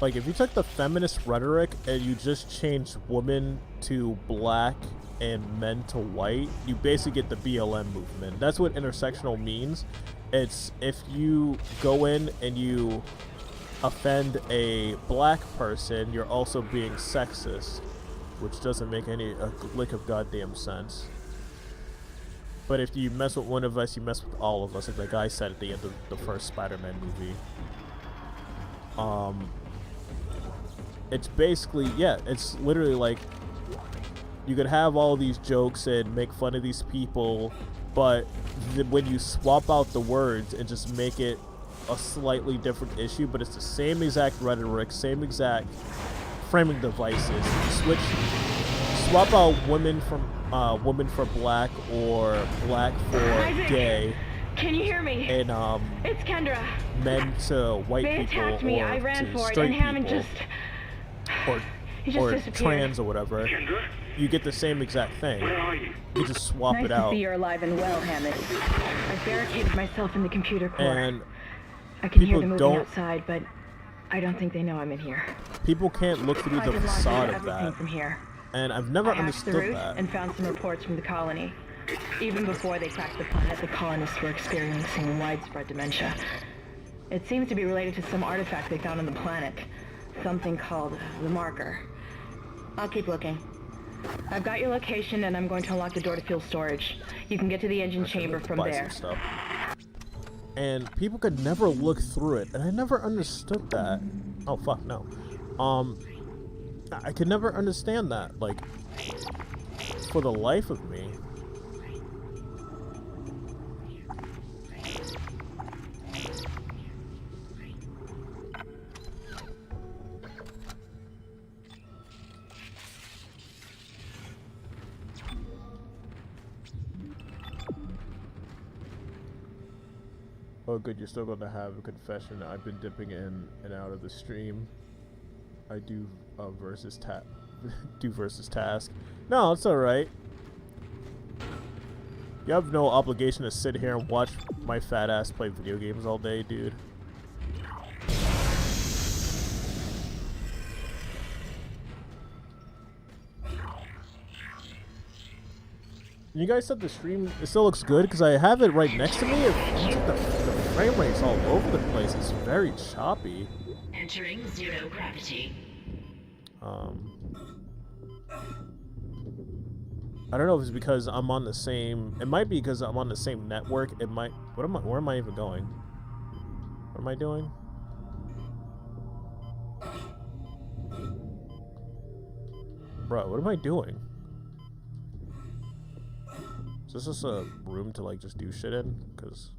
like, if you took the feminist rhetoric and you just changed women to black and men to white, you basically get the BLM movement. That's what intersectional means. It's if you go in and you offend a black person, you're also being sexist, which doesn't make a lick of goddamn sense. But if you mess with one of us, you mess with all of us, like the guy said at the end of the first Spider-Man movie. It's basically, yeah, it's literally like you could have all these jokes and make fun of these people, but when you swap out the words and just make it a slightly different issue, but it's the same exact rhetoric, same exact framing devices. Swap out women for black or black for Isaac, gay. Can you hear me? And it's Kendra. Men to white they people attacked me. or I ran to for it, straight and Hammond people. Or disappeared. trans or whatever, you get the same exact thing. You just swap nice it out. To see you're alive and well, Hammond. I barricaded myself in the computer core. And I can hear people them moving don't. outside, but I don't think they know I'm in here. People can't look through the facade of that. From here. And I've never I hacked the understood route that. and found some reports from the colony. Even before they cracked the planet, the colonists were experiencing widespread dementia. It seems to be related to some artifact they found on the planet. Something called the marker. I'll keep looking. I've got your location, and I'm going to unlock the door to fuel storage. You can get to the engine chamber from there. And people could never look through it, and I never understood that. Oh fuck no. I could never understand that, like, for the life of me. Oh good, you're still going to have a confession. I've been dipping in and out of the stream. I do versus task. No, it's alright. You have no obligation to sit here and watch my fat ass play video games all day, dude. You guys said the stream, it still looks good because I have it right next to me. The frame rate's all over the place. It's very choppy. Entering zero gravity. I don't know if it's because I'm on the same. It might be because I'm on the same network. It might. Where am I even going? What am I doing? Bro, what am I doing? Is this just a room to like just do shit in? Cause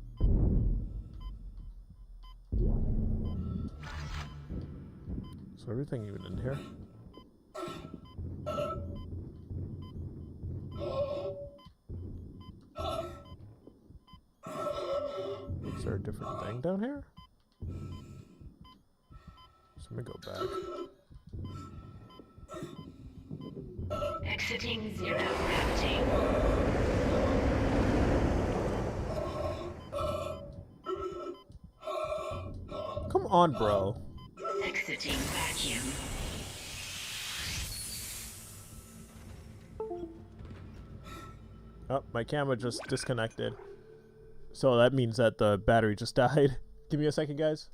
is everything even in here? Is there a different thing down here? So let me go back. Exiting zero gravity. Come on, bro. Exiting vacuum. Oh, my camera just disconnected. So that means that the battery just died. Give me a second, guys.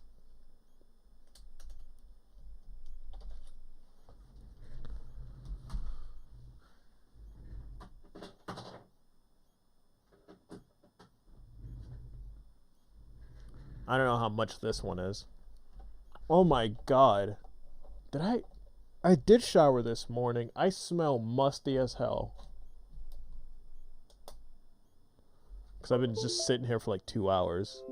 I don't know how much this one is. Oh my god. I did shower this morning. I smell musty as hell. Because I've been just sitting here for like 2 hours.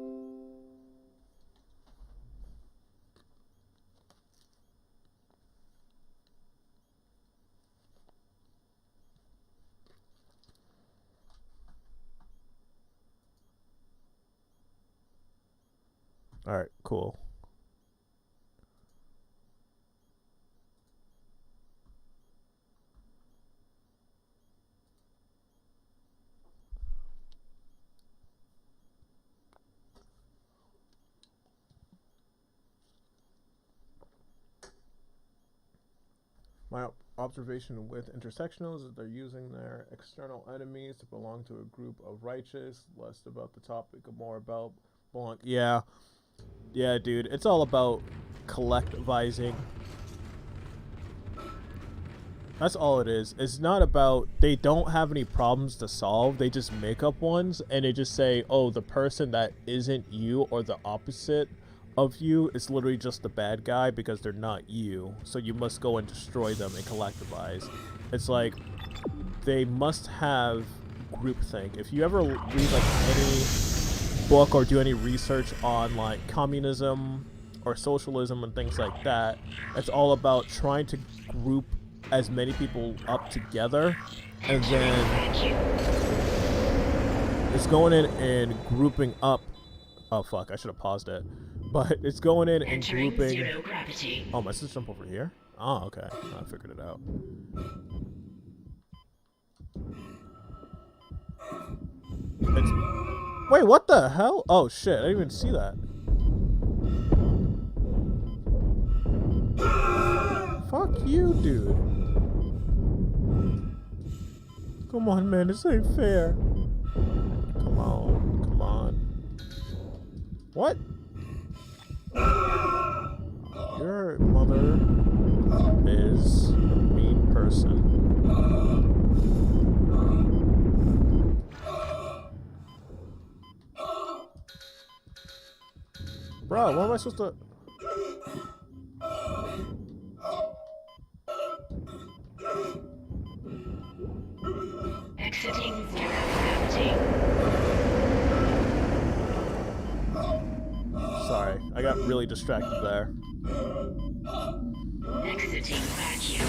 Alright, cool. My observation with intersectionals is that they're using their external enemies to belong to a group of righteous, less about the topic, more about belong. Yeah, dude, it's all about collectivizing. That's all it is. It's not about, they don't have any problems to solve, they just make up ones, and they just say, oh, the person that isn't you or the opposite of you is literally just the bad guy because they're not you, so you must go and destroy them and collectivize. It's like they must have groupthink. If you ever read like any book or do any research on like communism or socialism and things like that, it's all about trying to group as many people up together, and then it's going in and grouping up. Oh fuck, I should have paused it. But it's going in and grouping. Oh, my sister jump over here? Oh, okay. I figured it out. It's... Wait, what the hell? Oh shit, I didn't even see that. Fuck you, dude. Come on, man, this ain't fair. Come on, come on. What? Your mother is a mean person. Bro, what am I supposed to... Exiting zero gravity. Sorry, I got really distracted there. Exiting vacuum.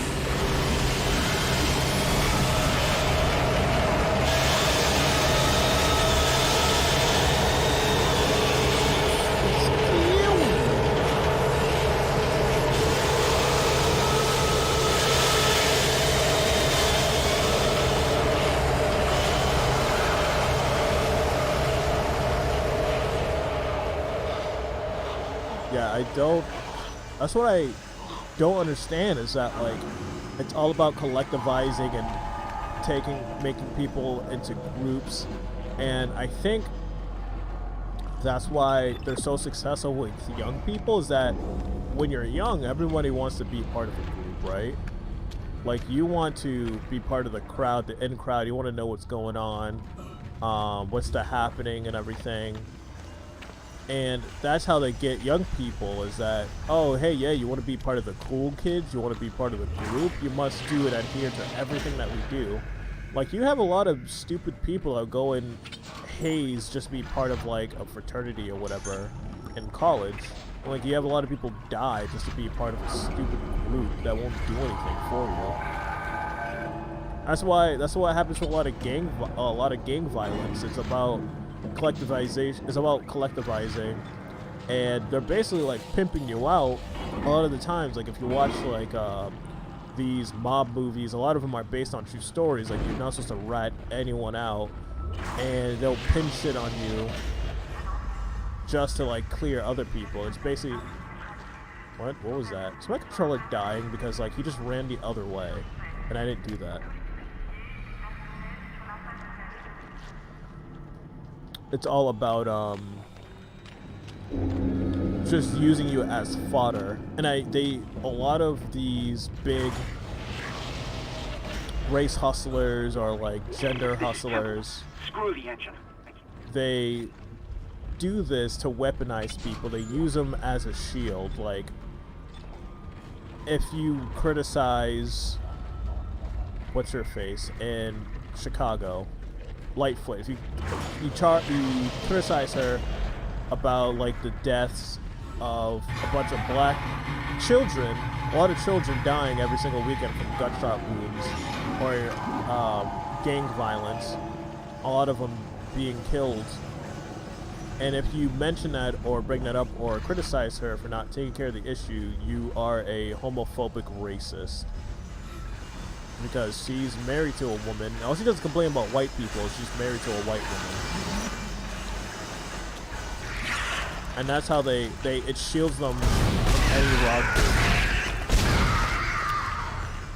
Yeah, I don't... That's what I don't understand, is that, like, it's all about collectivizing and making people into groups, and I think that's why they're so successful with young people, is that when you're young, everybody wants to be part of a group, right? Like, you want to be part of the crowd, the in crowd, you want to know what's going on, what's happening and everything. And that's how they get young people, is that, oh, hey, yeah, you want to be part of the cool kids, you want to be part of the group, you must do and adhere to everything that we do. Like, you have a lot of stupid people that go and haze just to be part of, like, a fraternity or whatever in college. And, like, you have a lot of people die just to be part of a stupid group that won't do anything for you. That's what happens with a lot of gang violence. It's about collectivization. It's about collectivizing, and they're basically like pimping you out a lot of the times. Like if you watch like these mob movies, a lot of them are based on true stories. Like you're not supposed to rat anyone out, and they'll pin shit on you just to like clear other people. It's basically what was that? Is my controller dying because like he just ran the other way, and I didn't do that. It's all about just using you as fodder, and a lot of these big race hustlers or like gender hustlers, Screw the engine. they do this to weaponize people. They use them as a shield. Like if you criticize what's her face in Chicago, Lightfoot, if you criticize her about like the deaths of a bunch of black children, a lot of children dying every single weekend from gunshot wounds or gang violence, a lot of them being killed. And if you mention that or bring that up or criticize her for not taking care of the issue, you are a homophobic racist. Because she's married to a woman. Now, she doesn't complain about white people. She's married to a white woman. And that's how it shields them from any wrongdoing.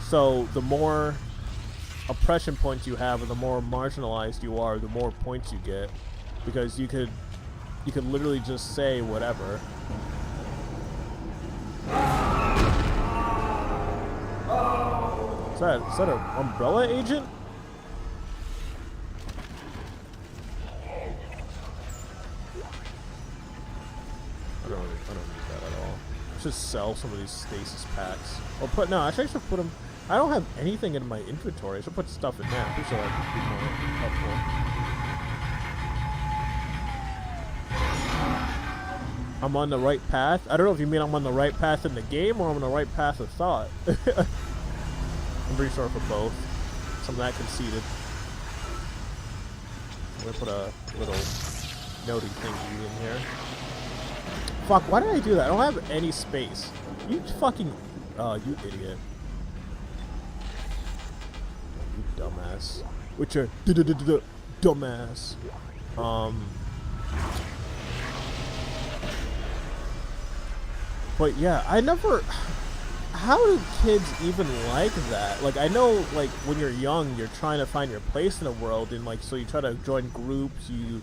So the more oppression points you have and the more marginalized you are, the more points you get. Because you could literally just say whatever. Is that an Umbrella agent? I don't use that at all. I should sell some of these stasis packs. Or actually I should put them. I don't have anything in my inventory. I should put stuff in there. I'm pretty sure that would be more helpful. I'm on the right path. I don't know if you mean I'm on the right path in the game or I'm on the right path of thought. I'm pretty sure for both. Some of that conceded. I'm gonna put a little noting thingy in here. Fuck, why did I do that? I don't have any space. You fucking... you idiot. You dumbass. Which are... dumbass. But yeah, I never... How do kids even like that? Like, I know, like, when you're young, you're trying to find your place in the world, and, like, so you try to join groups, you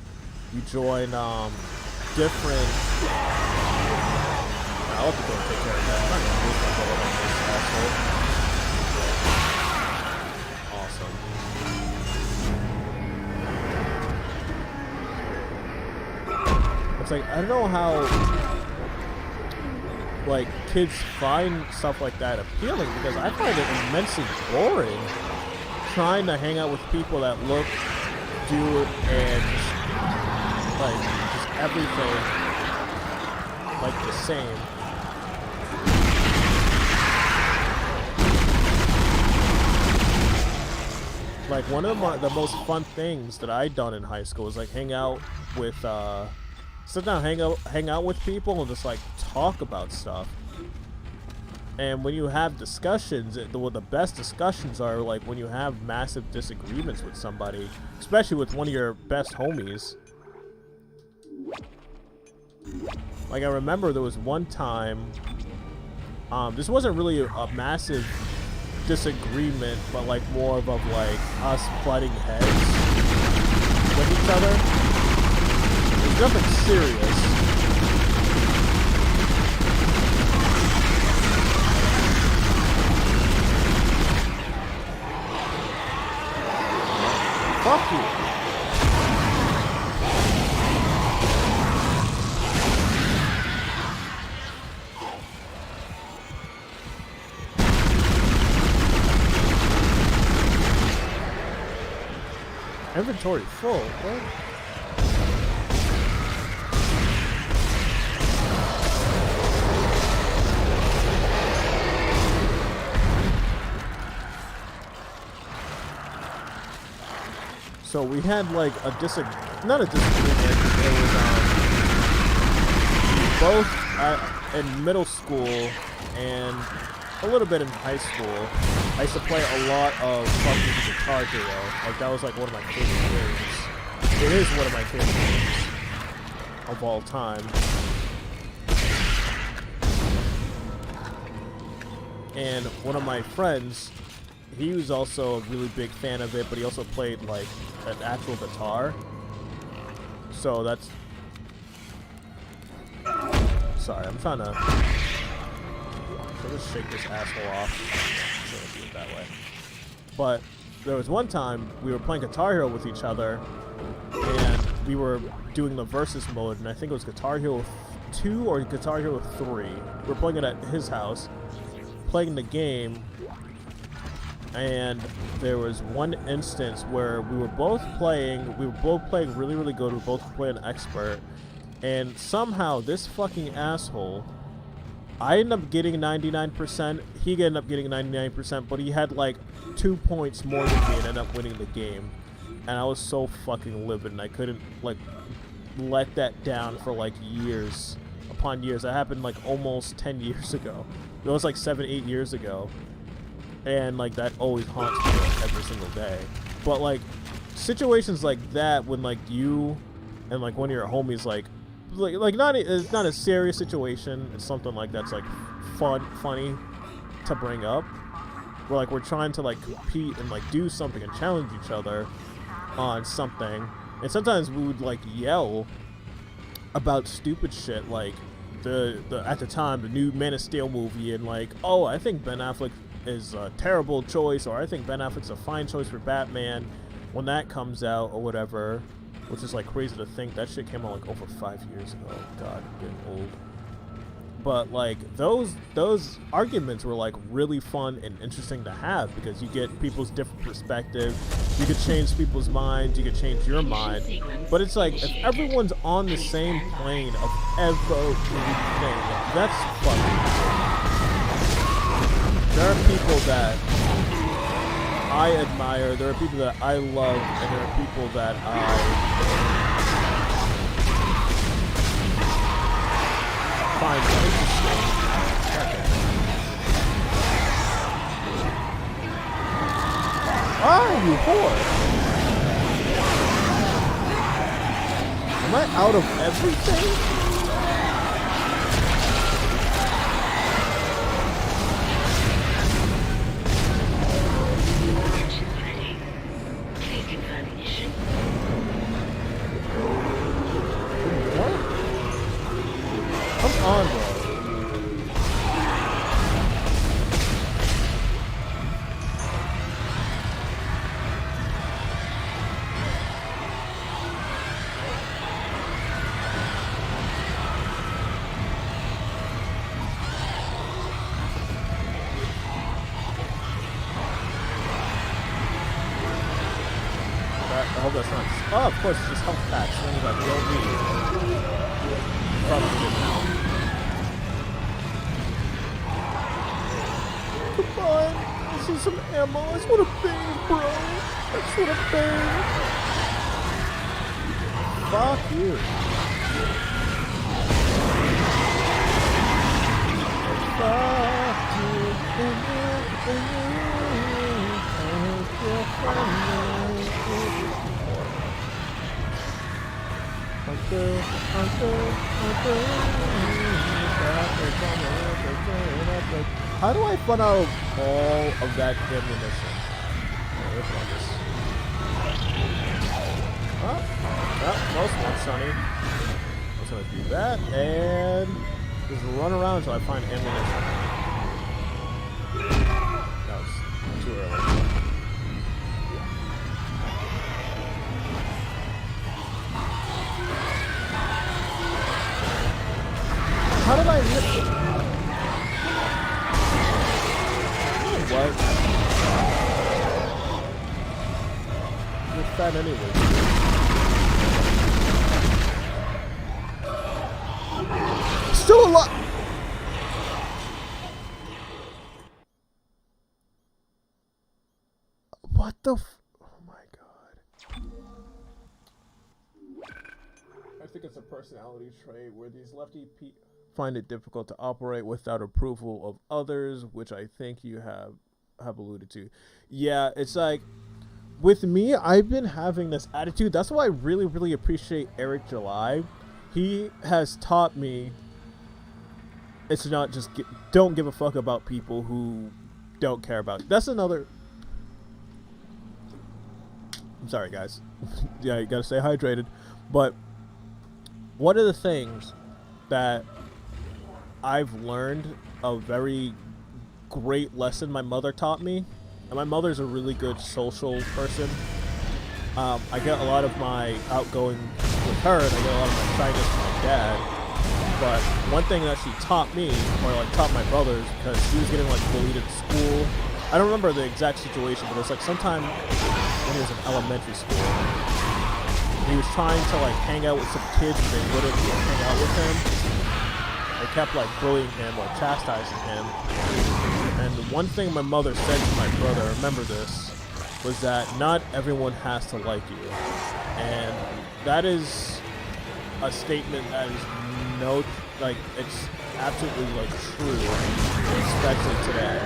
join, different... I'll have to go and take care of that. I'm not gonna lose my bullet on this asshole. Awesome. It's like, I don't know how... like kids find stuff like that appealing, because I find it immensely boring trying to hang out with people that look, do, and like just everything like the same. Like one of the most fun things that I'd done in high school was like hang out with sit down, hang out with people and just like talk about stuff. And when you have discussions, the best discussions are like when you have massive disagreements with somebody, especially with one of your best homies. Like I remember there was one time, this wasn't really a massive disagreement, but like more of like us butting heads with each other. It's nothing serious. Fuck you. Inventory full. What? So we had like a not a disagreement. It was both in middle school and a little bit in high school. I used to play a lot of fucking Guitar Hero. Like that was like one of my favorite games. It is one of my favorite games of all time. And one of my friends, he was also a really big fan of it, but he also played like an actual guitar. So that's... Sorry, I'm trying to... I'll just shake this asshole off. I'm gonna do it that way. But there was one time we were playing Guitar Hero with each other, and we were doing the versus mode, and I think it was Guitar Hero 2 or Guitar Hero 3. We were playing it at his house, playing the game. And there was one instance where we were both playing really, really good, we were both playing expert, and somehow this fucking asshole, I ended up getting 99%, he ended up getting 99%, but he had like 2 points more than me and ended up winning the game. And I was so fucking livid, and I couldn't like let that down for like years upon years. That happened like almost 10 years ago. It was like 7-8 years ago. And like that always haunts me like, every single day. But like situations like that when like you and like one of your homies it's not a serious situation, it's something like that's like funny to bring up. Where like we're trying to like compete and like do something and challenge each other on something. And sometimes we would like yell about stupid shit like the at the time the new Man of Steel movie, and like, oh, I think Ben Affleck is a terrible choice, or I think Ben Affleck's a fine choice for Batman when that comes out or whatever, which is like crazy to think that shit came out like over 5 years ago. God, I'm getting old. But like those arguments were like really fun and interesting to have because you get people's different perspective. You could change people's minds, you could change your mind. But it's like if everyone's on the same plane of everything, that's fucking. There are people that I admire, there are people that I love, and there are people that I find interesting. Ah, you whore! Am I out of everything? On, bro. I hope that's not. Oh, of course, it's just health packs. Things like we don't need. Probably good now. Come on, I see some ammo. I just want to bang, bro. I just want to bang. Fuck you. Fuck How do I run out of all of that ammunition? Oh, close one, Sonny. I'm just gonna do that and just run around until I find ammunition. That was too early. How did I miss it? What? You're fat anyway. Still alive. What the oh my god. I think it's a personality trait where these lefty people find it difficult to operate without approval of others, which I think you have alluded to. Yeah, it's like with me, I've been having this attitude. That's why I really, really appreciate Eric July. He has taught me it's not just don't give a fuck about people who don't care about you. That's another. I'm sorry, guys. Yeah, you gotta stay hydrated. But one of the things that I've learned, a very great lesson my mother taught me, and my mother's a really good social person. I get a lot of my outgoing with her, and I get a lot of my shyness from my dad. But one thing that she taught me, or like taught my brothers, because she was getting like bullied at school. I don't remember the exact situation, but it was like sometime when he was in elementary school. He was trying to like hang out with some kids, and they wouldn't hang out with him. They kept like bullying him or chastising him. And one thing my mother said to my brother, remember this, was that not everyone has to like you. And that is a statement that is it's absolutely like true, especially today.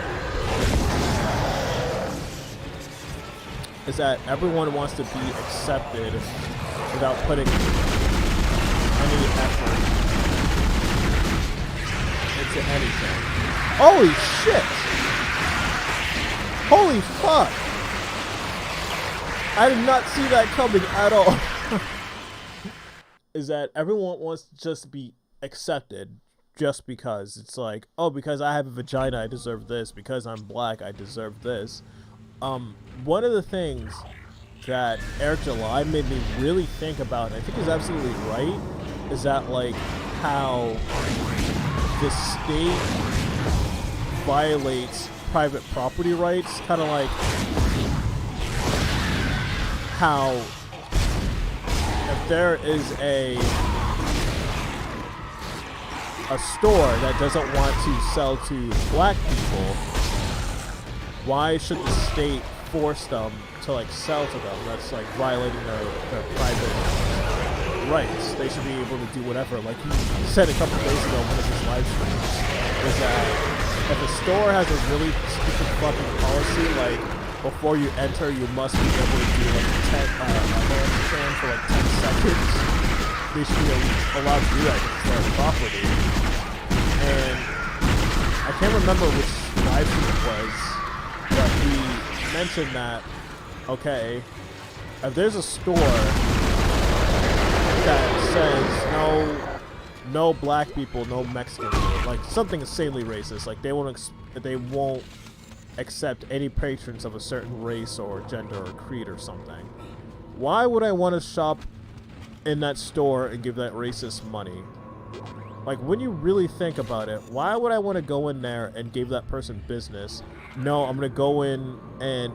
Is that everyone wants to be accepted without putting any effort into anything. Holy shit! Holy fuck! I did not see that coming at all. Is that everyone wants to just be accepted just because. It's like, oh, because I have a vagina, I deserve this. Because I'm black, I deserve this. One of the things that Eric July made me really think about, and I think he's absolutely right, is that like how the state violates private property rights, kind of like how if there is a store that doesn't want to sell to black people, why should the state force them to like sell to them? That's like violating their private rights. They should be able to do whatever. Like he said a couple days ago in one of his live streams, is that if a store has a really stupid fucking policy, like before you enter you must be able to do like a hand scan for like 10 seconds. They should be allowed to do that because it's their property. And I can't remember which live stream it was, but he mentioned that, okay, if there's a store that says no black people, no Mexicans, like something insanely racist, like they won't accept any patrons of a certain race or gender or creed or something, why would I want to shop in that store and give that racist money? Like, when you really think about it, why would I want to go in there and give that person business? No, I'm going to go in and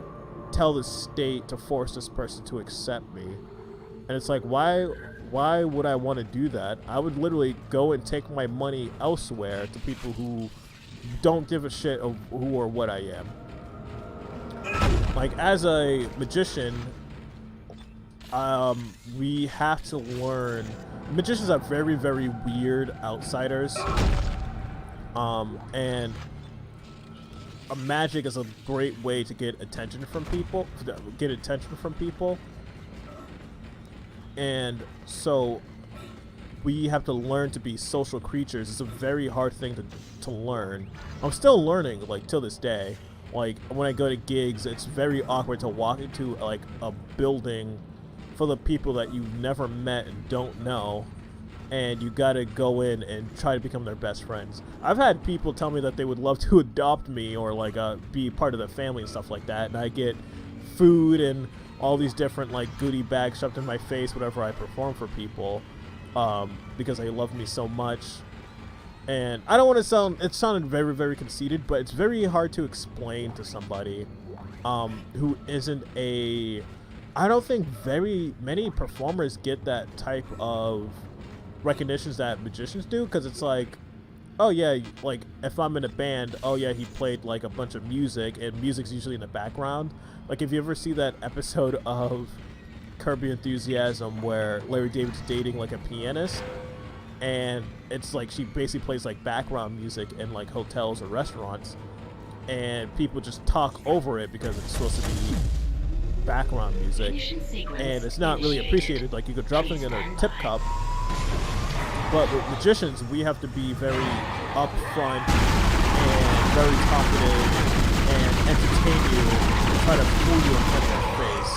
tell the state to force this person to accept me. And it's like, why would I want to do that? I would literally go and take my money elsewhere to people who don't give a shit of who or what I am. Like, as a magician, we have to learn. Magicians are very, very weird outsiders. And magic is a great way to get attention from people. And so we have to learn to be social creatures. It's a very hard thing to learn. I'm still learning, like, till this day. Like, when I go to gigs, it's very awkward to walk into, like, a building full of people that you've never met and don't know, and you gotta go in and try to become their best friends. I've had people tell me that they would love to adopt me or, like, be part of the family and stuff like that, and I get food and all these different, like, goodie bags shoved in my face whenever I perform for people, because they love me so much. And I don't want to sound, it sounded very, very conceited, but it's very hard to explain to somebody who isn't a I don't think very many performers get that type of recognitions that magicians do, because it's like, oh yeah, like if I'm in a band, oh yeah, he played like a bunch of music, and music's usually in the background. Like if you ever see that episode of Curb Your Enthusiasm where Larry David's dating like a pianist, and it's like she basically plays like background music in like hotels or restaurants, and people just talk over it because it's supposed to be background music, and it's not really appreciated. Like you could drop something in a tip cup, but with magicians we have to be very upfront and very talkative and entertain you and try to fool you in front of your face.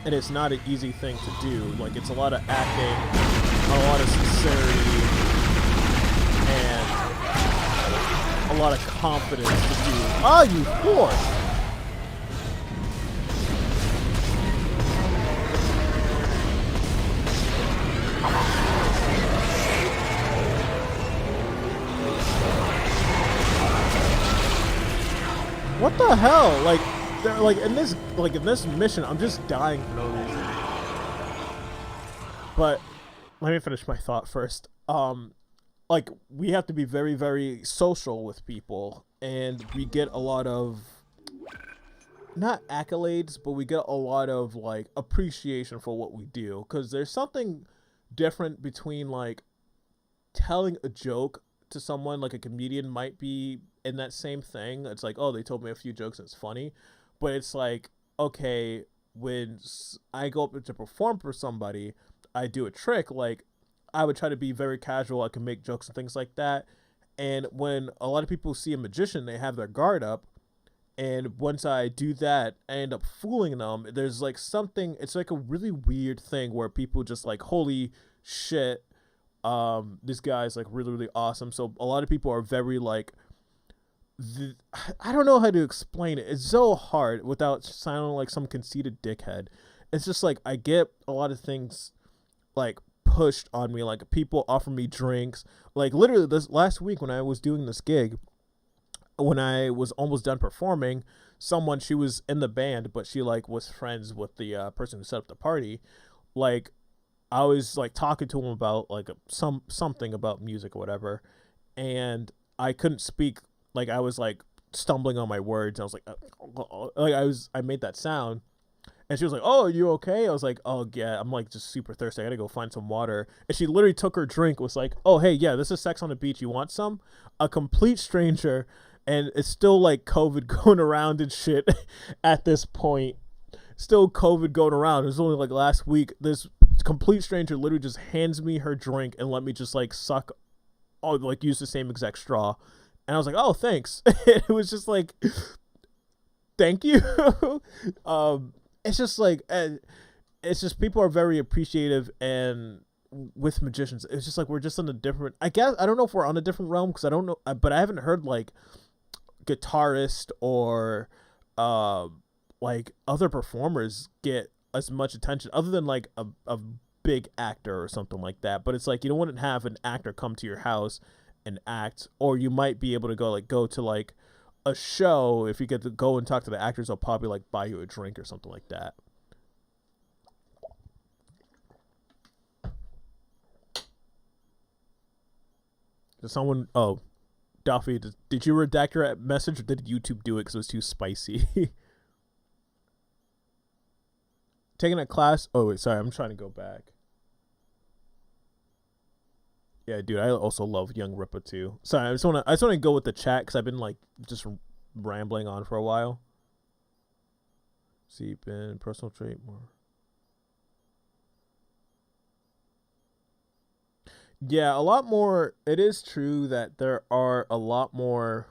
And it's not an easy thing to do. Like it's a lot of acting, a lot of sincerity, and a lot of confidence to do. Ah, you whore! What the hell? Like, they're like in this mission, I'm just dying for no reason. But let me finish my thought first. Like we have to be very, very social with people, and we get a lot of not accolades, but we get a lot of like appreciation for what we do, because there's something different between like telling a joke to someone. Like a comedian might be in that same thing. It's like, oh, they told me a few jokes and it's funny. But it's like, okay, when I go up to perform for somebody, I do a trick. Like I would try to be very casual. I can make jokes and things like that. And when a lot of people see a magician, they have their guard up. And once I do that, I end up fooling them. There's like something, it's like a really weird thing where people just like, holy shit, this guy's like really, really awesome. So a lot of people are very like, I don't know how to explain it. It's so hard without sounding like some conceited dickhead. It's just like I get a lot of things like pushed on me. Like people offer me drinks. Like literally this last week when I was doing this gig, when I was almost done performing, someone, she was in the band, but she like was friends with the person who set up the party. Like I was like talking to him about like something about music or whatever, and I couldn't speak. Like I was like stumbling on my words. I was like I made that sound, and she was like, "Oh, are you okay?" I was like, "Oh yeah, I'm like just super thirsty. I gotta go find some water." And she literally took her drink. Was like, "Oh hey, yeah, this is Sex on the Beach. You want some?" A complete stranger, and it's still like COVID going around and shit at this point. Still COVID going around. It was only like last week. This complete stranger literally just hands me her drink and let me just like suck, like use the same exact straw. And I was like, oh, thanks. It was just like, thank you. It's just like, it's just people are very appreciative, and with magicians, it's just like we're just on a different, I guess, I don't know if we're on a different realm, because I don't know, but I haven't heard like guitarist or like other performers get as much attention other than like a big actor or something like that. But it's like you don't want to have an actor come to your house and act, or you might be able to go to like a show. If you get to go and talk to the actors, they'll probably like buy you a drink or something like that. Did someone, oh, Duffy, did you redact your message, or did YouTube do it because it was too spicy? Taking a class, oh wait, sorry, I'm trying to go back. Yeah, dude, I also love Young Ripper too. Sorry, I just want to go with the chat because I've been like just rambling on for a while. See, been personal trait more. Yeah, a lot more. It is true that there are a lot more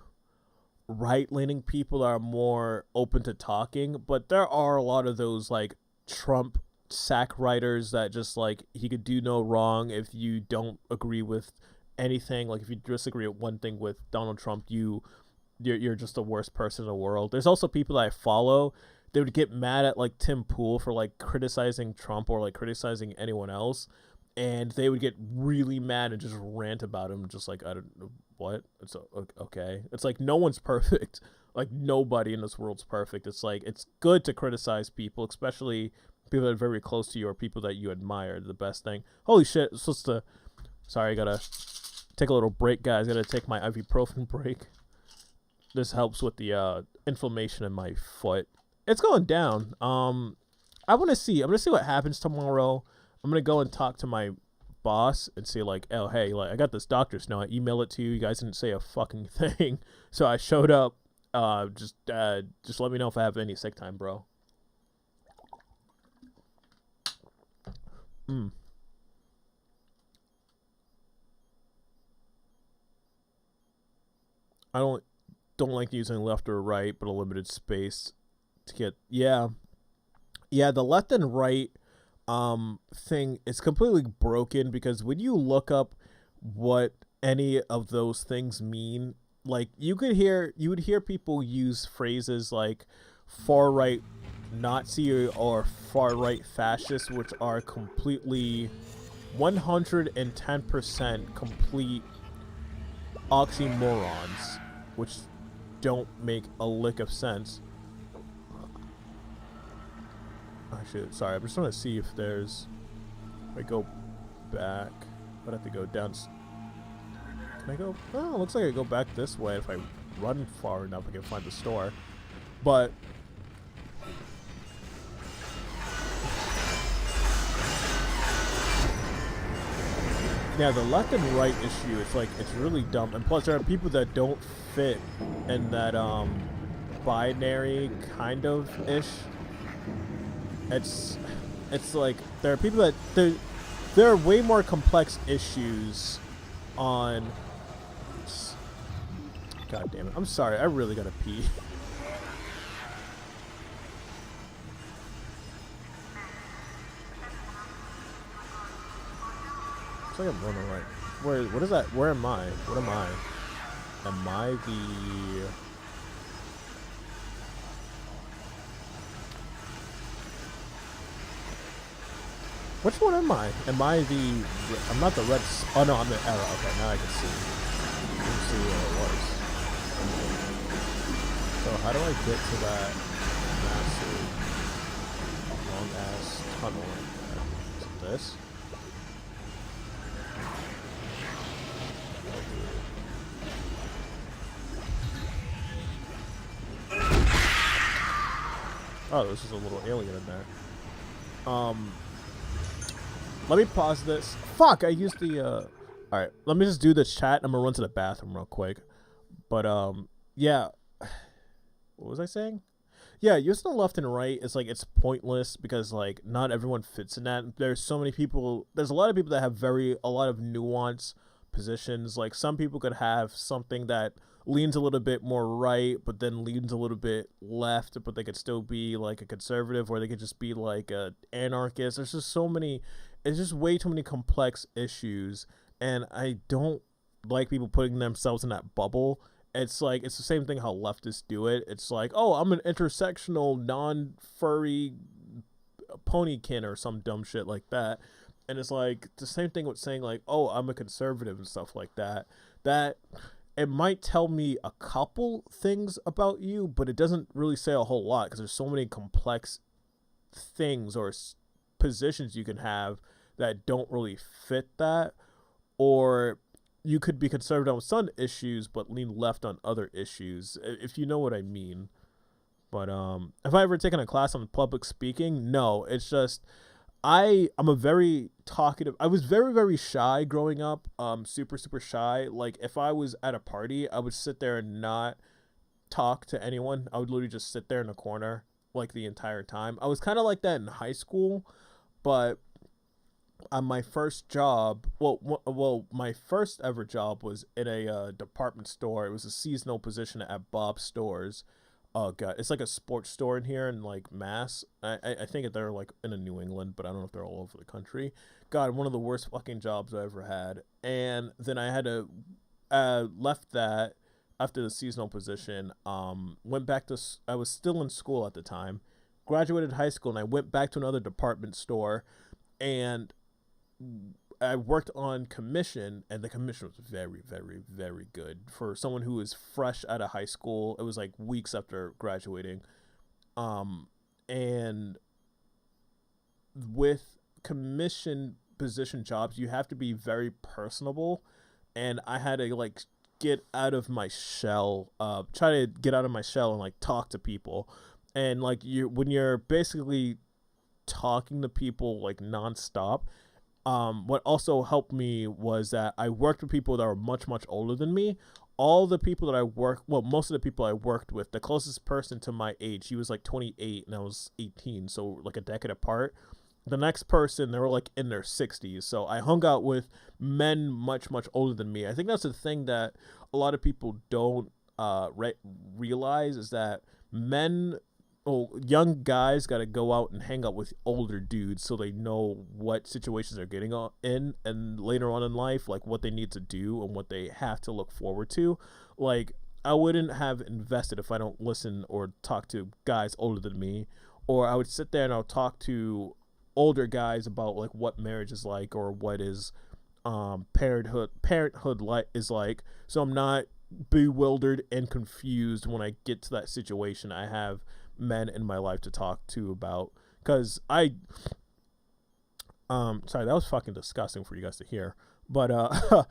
right-leaning people that are more open to talking, but there are a lot of those like Trump sack writers that just like he could do no wrong. If you don't agree with anything, like if you disagree with one thing with Donald Trump, you're just the worst person in the world. There's also people that I follow, they would get mad at like Tim Pool for like criticizing Trump or like criticizing anyone else, and they would get really mad and just rant about him, just like, I don't know what. It's okay. It's like no one's perfect. Like, nobody in this world's perfect. It's like, it's good to criticize people, especially people that are very close to you or people that you admire. The best thing. Holy shit, it's supposed to... Sorry, I gotta take a little break, guys. Gotta take my ibuprofen break. This helps with the inflammation in my foot. It's going down. I'm gonna see what happens tomorrow. I'm gonna go and talk to my boss and say like, oh hey, like I got this doctor's note. I emailed it to you. You guys didn't say a fucking thing, so I showed up. Just let me know if I have any sick time, bro. I don't like using left or right, but a limited space to get the left and right thing is completely broken, because when you look up what any of those things mean, like you would hear people use phrases like far right Nazi or far right fascist, which are completely 110% complete oxymorons, which don't make a lick of sense. Actually, sorry, I'm just trying to see if there's... If I go back, I'd have to go down... Can I go... Oh, it looks like I go back this way. If I run far enough, I can find the store. But... Yeah, the left and right issue, it's like, it's really dumb. And plus, there are people that don't fit in that, binary kind of-ish. It's like, there are people that, there are way more complex issues on... God damn it. I'm sorry, I really gotta pee. It's like I'm running right. What is that? Where am I? What am I? Am I the... Which one am I? Am I the... I'm not the red... Oh no, I'm the arrow. Okay, now I can see. I can see where it was. So how do I get to that massive long-ass tunnel right there? Is it this? Oh, there's just a little alien in there. Let me pause this. Fuck, I used the, Alright, let me just do this chat. I'm gonna run to the bathroom real quick. But, yeah. What was I saying? Yeah, using the left and right is, like, it's pointless because, like, not everyone fits in that. There's so many people... There's a lot of people that have a lot of nuanced positions. Like, some people could have something that leans a little bit more right, but then leans a little bit left, but they could still be like a conservative, or they could just be like a anarchist. There's just so many, it's just way too many complex issues, and I don't like people putting themselves in that bubble. It's like, it's the same thing how leftists do it. It's like, oh, I'm an intersectional, non-furry ponykin or some dumb shit like that. And it's like the same thing with saying like, oh, I'm a conservative and stuff like that. That it might tell me a couple things about you, but it doesn't really say a whole lot because there's so many complex things or positions you can have that don't really fit that. Or you could be conservative on some issues but lean left on other issues, if you know what I mean. But have I ever taken a class on public speaking? No, it's just I'm a very talkative. I was very, very shy growing up. Super, super shy. Like, if I was at a party, I would sit there and not talk to anyone. I would literally just sit there in a corner, like, the entire time. I was kind of like that in high school, but on my first job, my first ever job was in a department store. It was a seasonal position at Bob's Stores. Oh god, it's like a sports store in here in like Mass. I think they're like in New England, but I don't know if they're all over the country. God, one of the worst fucking jobs I ever had. And then I had to left that after the seasonal position. Went back to, I was still in school at the time. Graduated high school and I went back to another department store, and I worked on commission, and the commission was very, very, very good for someone who was fresh out of high school. It was like weeks after graduating, and with commission position jobs, you have to be very personable, and I had to like get out of my shell, try to get out of my shell and like talk to people, and like when you're basically talking to people like nonstop. What also helped me was that I worked with people that were much, much older than me. All the people that most of the people I worked with, the closest person to my age, he was like 28 and I was 18, so like a decade apart. The next person, they were like in their 60s. So I hung out with men much, much older than me. I think that's the thing that a lot of people don't realize is that young guys got to go out and hang out with older dudes so they know what situations they're getting in, and later on in life, like what they need to do and what they have to look forward to. Like, I wouldn't have invested if I don't listen or talk to guys older than me, or I would sit there and I'll talk to older guys about like what marriage is like or what is parenthood is like, so I'm not bewildered and confused when I get to that situation. I have men in my life to talk to about, because sorry, that was fucking disgusting for you guys to hear, but a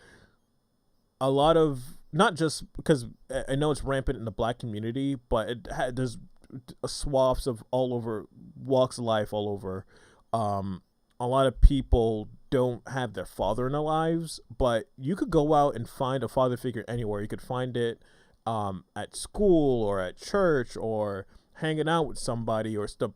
lot of, not just because I know it's rampant in the black community, but there's swaths of all over walks of life all over. A lot of people don't have their father in their lives, but you could go out and find a father figure anywhere. You could find it at school or at church or hanging out with somebody, or the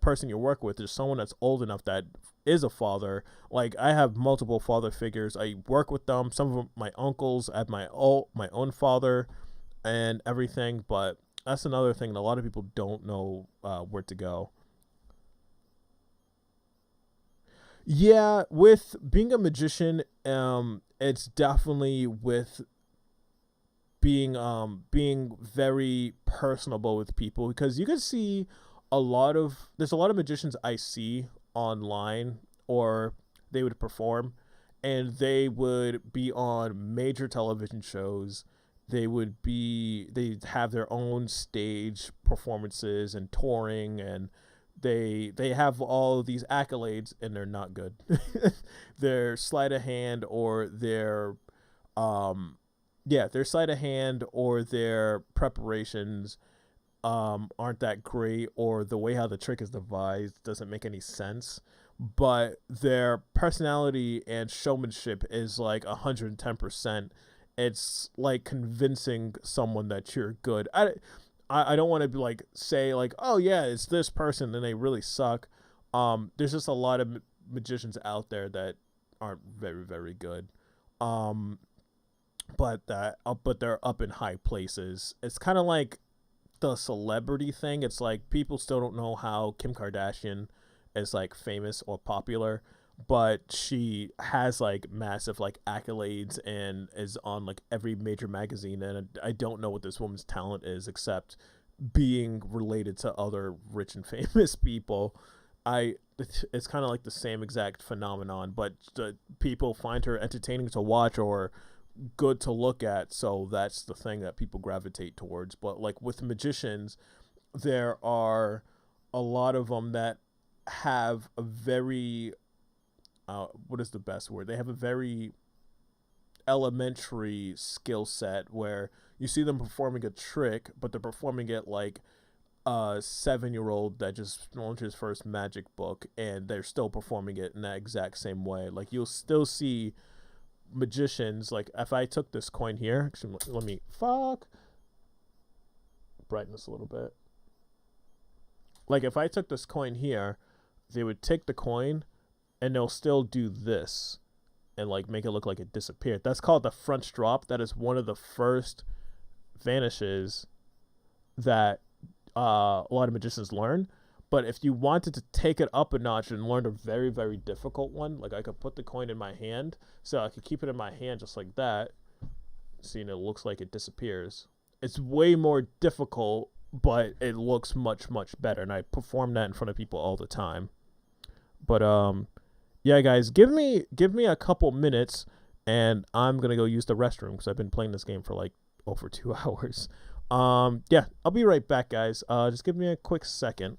person you work with. There's someone that's old enough that is a father. Like, I have multiple father figures. I work with them. Some of them, my uncles, I have my own father and everything, but that's another thing that a lot of people don't know where to go. Yeah, with being a magician, it's definitely with being very personable with people, because you can see there's a lot of magicians I see online, or they would perform, and they would be on major television shows. They have their own stage performances and touring, and they have all these accolades, and they're not good. Their sleight of hand or their sleight of hand or their preparations aren't that great, or the way how the trick is devised doesn't make any sense. But their personality and showmanship is like 110%. It's like convincing someone that you're good. I don't want to be like say like, oh yeah, it's this person and they really suck. There's just a lot of magicians out there that aren't very, very good. But they're up in high places. It's kind of like the celebrity thing. It's like people still don't know how Kim Kardashian is like famous or popular, but she has like massive like accolades and is on like every major magazine, and I don't know what this woman's talent is except being related to other rich and famous people. It's kind of like the same exact phenomenon, but people find her entertaining to watch or good to look at, so that's the thing that people gravitate towards. But like with magicians, there are a lot of them that have a very what is the best word? They have a very elementary skill set where you see them performing a trick, but they're performing it like a 7-year-old that just launched his first magic book, and they're still performing it in that exact same way. Like, you'll still see magicians, like if I took this coin here, actually, let me brighten this a little bit. Like, if I took this coin here, they would take the coin and they'll still do this and like make it look like it disappeared. That's called the French drop. That is one of the first vanishes that a lot of magicians learn. But if you wanted to take it up a notch and learn a very, very difficult one, like I could put the coin in my hand, so I could keep it in my hand just like that. See, and it looks like it disappears. It's way more difficult, but it looks much, much better. And I perform that in front of people all the time. But Yeah, guys, give me a couple minutes, and I'm gonna go use the restroom because I've been playing this game for like over 2 hours. Yeah, I'll be right back, guys. Just give me a quick second.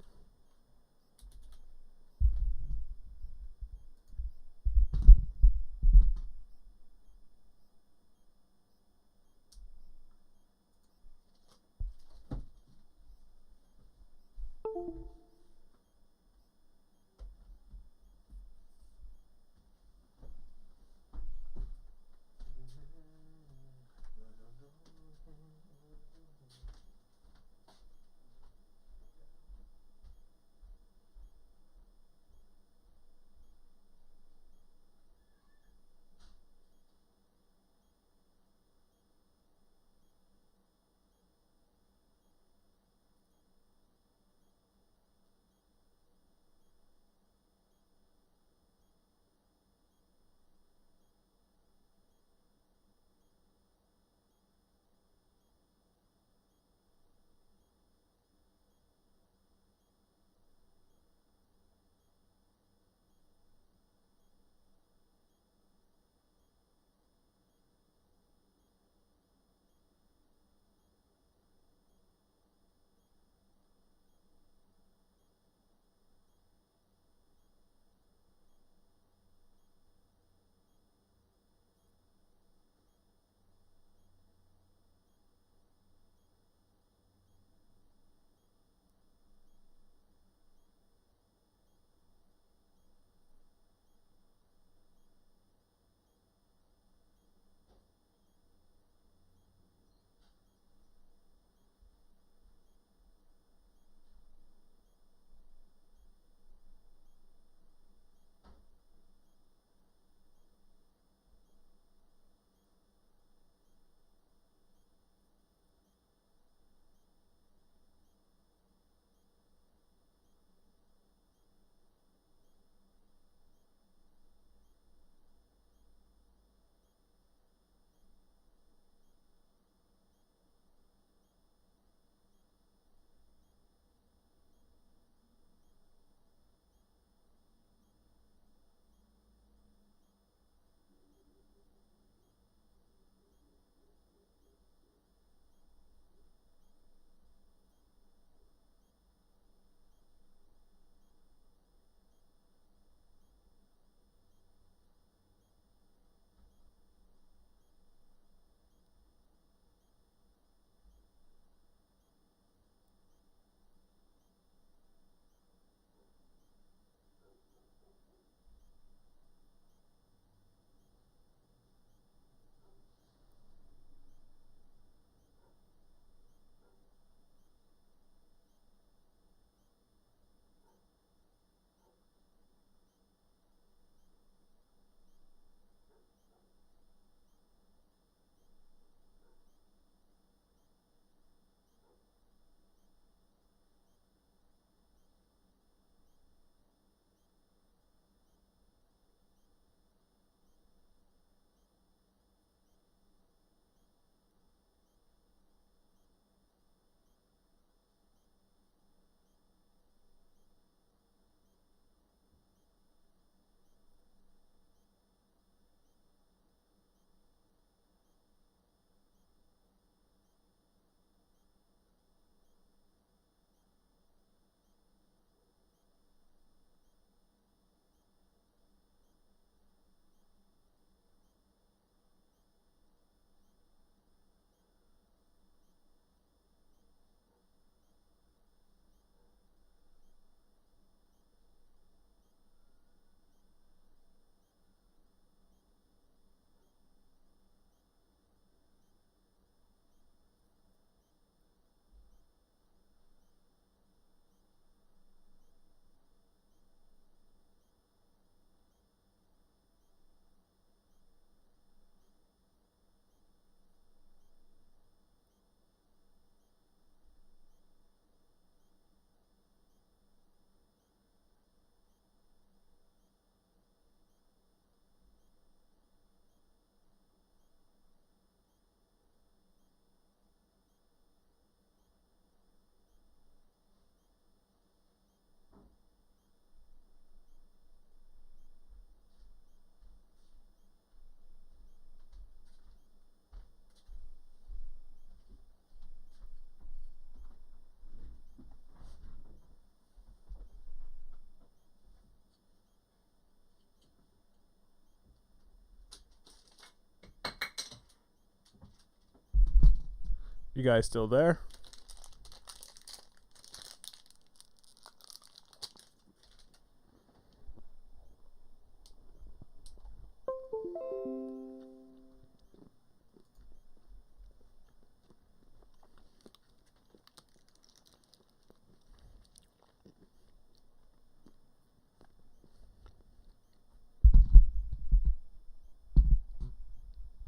You guys still there?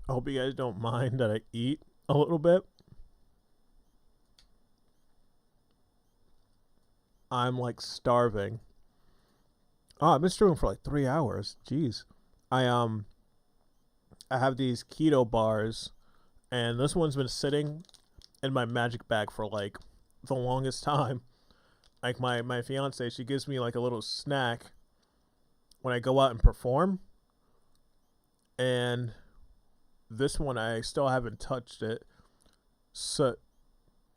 I hope you guys don't mind that I eat a little bit. I'm like starving. Oh, I've been streaming for like 3 hours. Jeez. I have these keto bars, and this one's been sitting in my magic bag for like the longest time. Like my fiance, she gives me like a little snack when I go out and perform. And this one I still haven't touched it.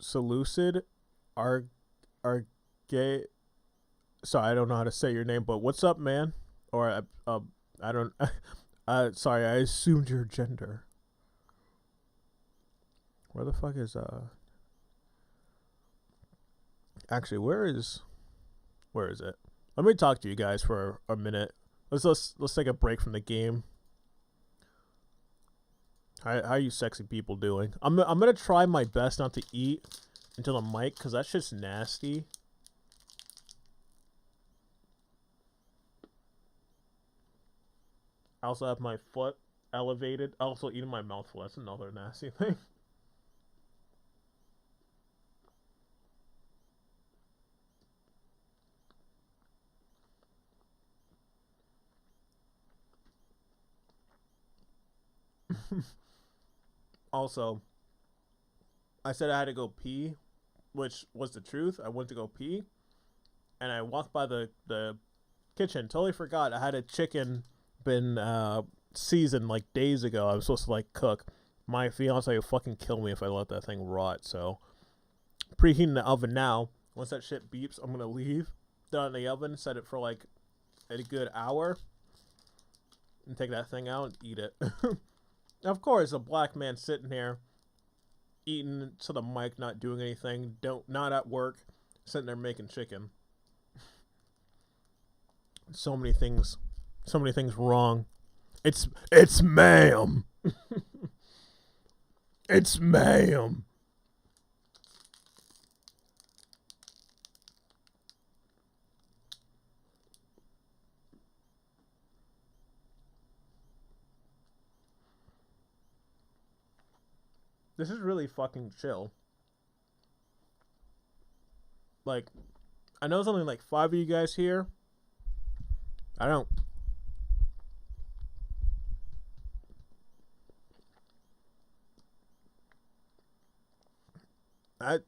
Seleucid gay. Sorry, I don't know how to say your name, but what's up, man? Or I don't. Sorry, I assumed your gender. Where the fuck is Actually, where is it? Let me talk to you guys for a minute. Let's take a break from the game. How are you sexy people doing? I'm gonna try my best not to eat into the mic, because that's just nasty. I also have my foot elevated. I also eat in my mouthful. That's another nasty thing. Also, I said I had to go pee, which was the truth. I went to go pee, and I walked by the kitchen. Totally forgot I had a chicken been seasoned like days ago. I was supposed to like cook. My fiance would fucking kill me if I let that thing rot. So preheating the oven now. Once that shit beeps, I'm gonna leave. Throw it in the oven. Set it for like a good hour, and take that thing out and eat it. Of course, a black man sitting here eating to the mic, not doing anything, not at work, sitting there making chicken. So many things wrong. It's ma'am. It's ma'am. This is really fucking chill. Like, I know there's only like 5 of you guys here.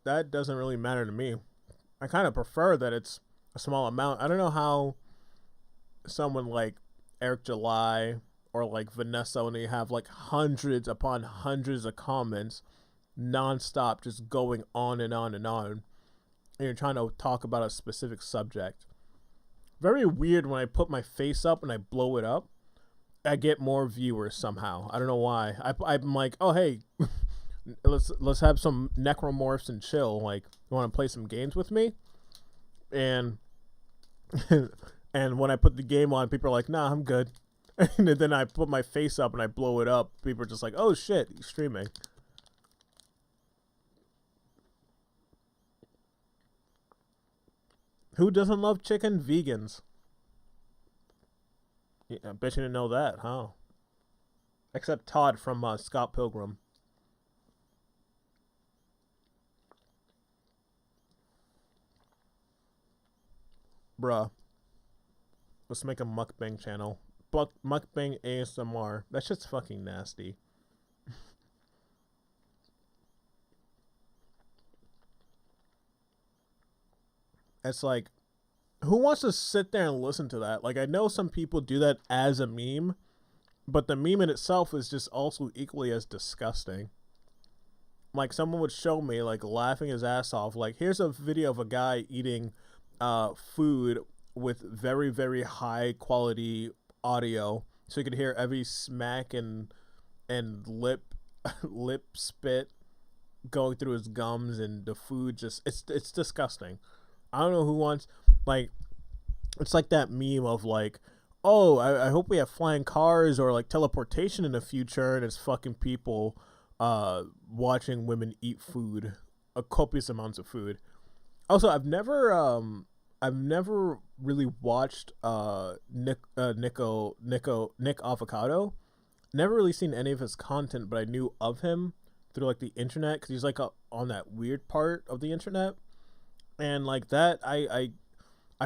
That doesn't really matter to me. I kind of prefer that it's a small amount. I don't know how someone like Eric July or like Vanessa, when they have like hundreds upon hundreds of comments non-stop, just going on and on and on, and you're trying to talk about a specific subject. Very weird when I put my face up and I blow it up, I get more viewers somehow. I don't know why. I'm like, oh hey, let's have some Necromorphs and chill. Like, you want to play some games with me? And and when I put the game on, people are like, nah, I'm good. And then I put my face up and I blow it up. People are just like, oh shit, he's streaming. Who doesn't love chicken? Vegans. Yeah, I bet you didn't know that, huh? Except Todd from Scott Pilgrim. Bruh. Let's make a mukbang channel. Mukbang ASMR. That's just fucking nasty. It's like, who wants to sit there and listen to that? Like, I know some people do that as a meme, but the meme in itself is just also equally as disgusting. Like, someone would show me, like, laughing his ass off. Like, here's a video of a guy eating food with very, very high quality audio, so you could hear every smack and lip spit going through his gums, and the food just it's disgusting. I don't know who wants, like, it's like that meme of like, oh, I hope we have flying cars or like teleportation in the future, and it's fucking people watching women eat food, copious amounts of food. Also, I've never really watched Nick Avocado. Never really seen any of his content, but I knew of him through like the internet, because he's like on that weird part of the internet, and like that I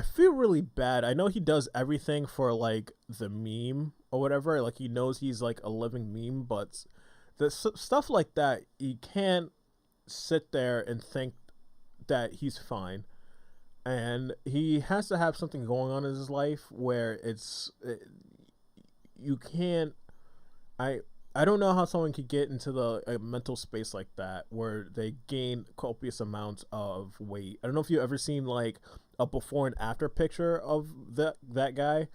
feel really bad. I know he does everything for like the meme or whatever, like he knows he's like a living meme, but the stuff like that, you can't sit there and think that he's fine, and he has to have something going on in his life where you can't. I don't know how someone could get into a mental space like that where they gain copious amounts of weight. I don't know if you've ever seen like a before and after picture of that guy.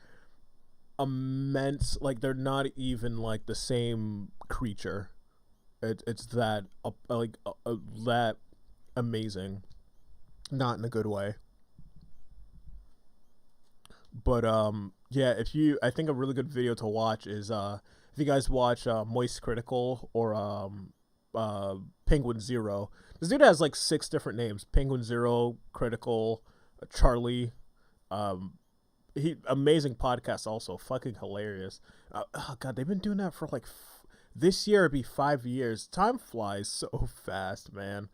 Immense, like they're not even like the same creature. It's that that amazing, not in a good way. But yeah, I think a really good video to watch is if you guys watch Moist Critical or Penguin Zero. This dude has like 6 different names: Penguin Zero, Critical, Charlie. He amazing podcast, also fucking hilarious. Oh god, they've been doing that for like this year. It'd be 5 years. Time flies so fast, man.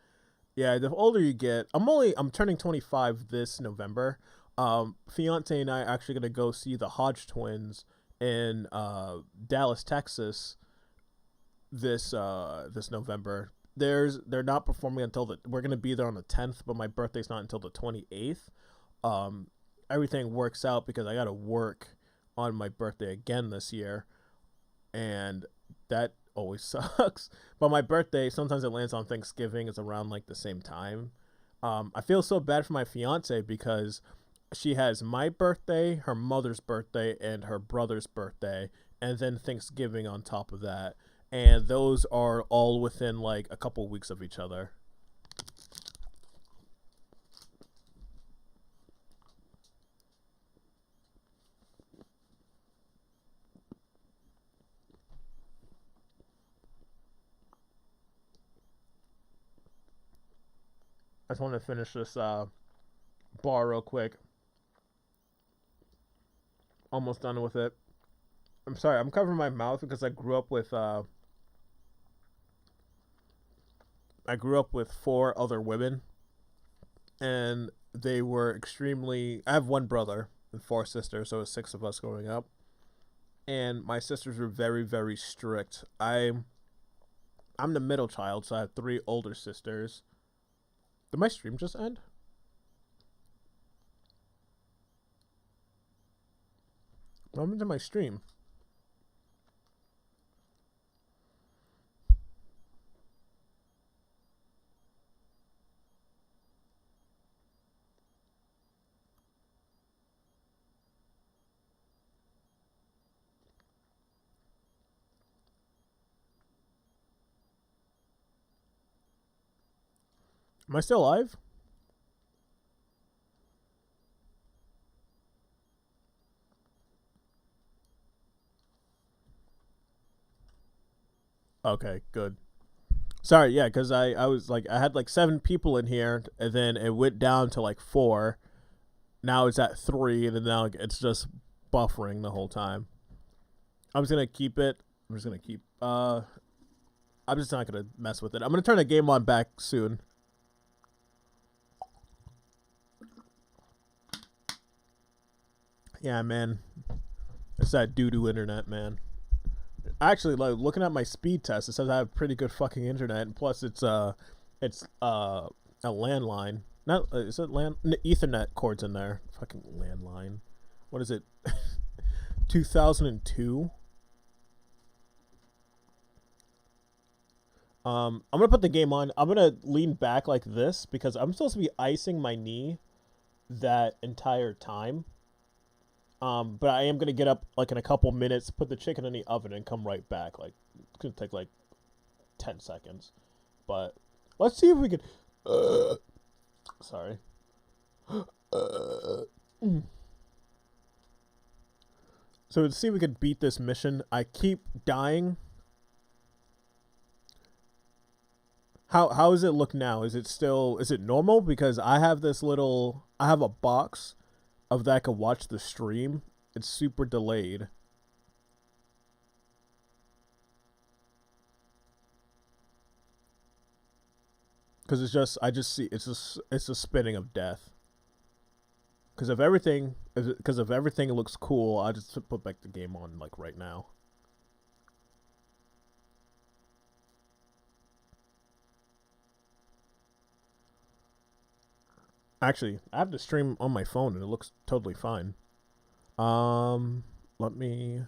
Yeah, the older you get, I'm turning 25 this November. Fiance and I are actually gonna go see the Hodge twins in Dallas, Texas this November. They're not performing until we're gonna be there on the 10th, but my birthday's not until the 28th. Everything works out because I gotta work on my birthday again this year, and that always sucks. But my birthday, sometimes it lands on Thanksgiving. It's around like the same time. I feel so bad for my fiance because she has my birthday, her mother's birthday, and her brother's birthday, and then Thanksgiving on top of that. And those are all within like a couple weeks of each other. I just want to finish this bar real quick. Almost done with it. I'm sorry, I'm covering my mouth because I grew up with 4 other women, and they were extremely. I have 1 brother and 4 sisters, so it was 6 of us growing up. And my sisters were very, very strict. I'm the middle child, so I have 3 older sisters. Did my stream just end? What happened to my stream? Am I still live? Okay, good. Sorry, yeah, because I was like, I had like 7 people in here, and then it went down to like 4. Now it's at 3, and then now it's just buffering the whole time. I'm just gonna keep it. I'm just gonna keep. I'm just not gonna mess with it. I'm gonna turn the game on back soon. Yeah, man. It's that doo-doo internet, man. Actually, like looking at my speed test, it says I have pretty good fucking internet, and plus it's a landline. Not is it Ethernet cords in there? Fucking landline. What is it? 2002. I'm gonna put the game on. I'm gonna lean back like this because I'm supposed to be icing my knee that entire time. But I am gonna get up like in a couple minutes, put the chicken in the oven, and come right back. Like it's gonna take like 10 seconds, but Let's see if we can... Sorry. So let's see if we can beat this mission. I keep dying. How does it look now? Is it normal? Because I have I have a box of that I can watch the stream. It's super delayed. Because I just see, it's a spinning of death. Because if everything looks cool, I just put back the game on like right now. Actually, I have the stream on my phone and it looks totally fine. Let me...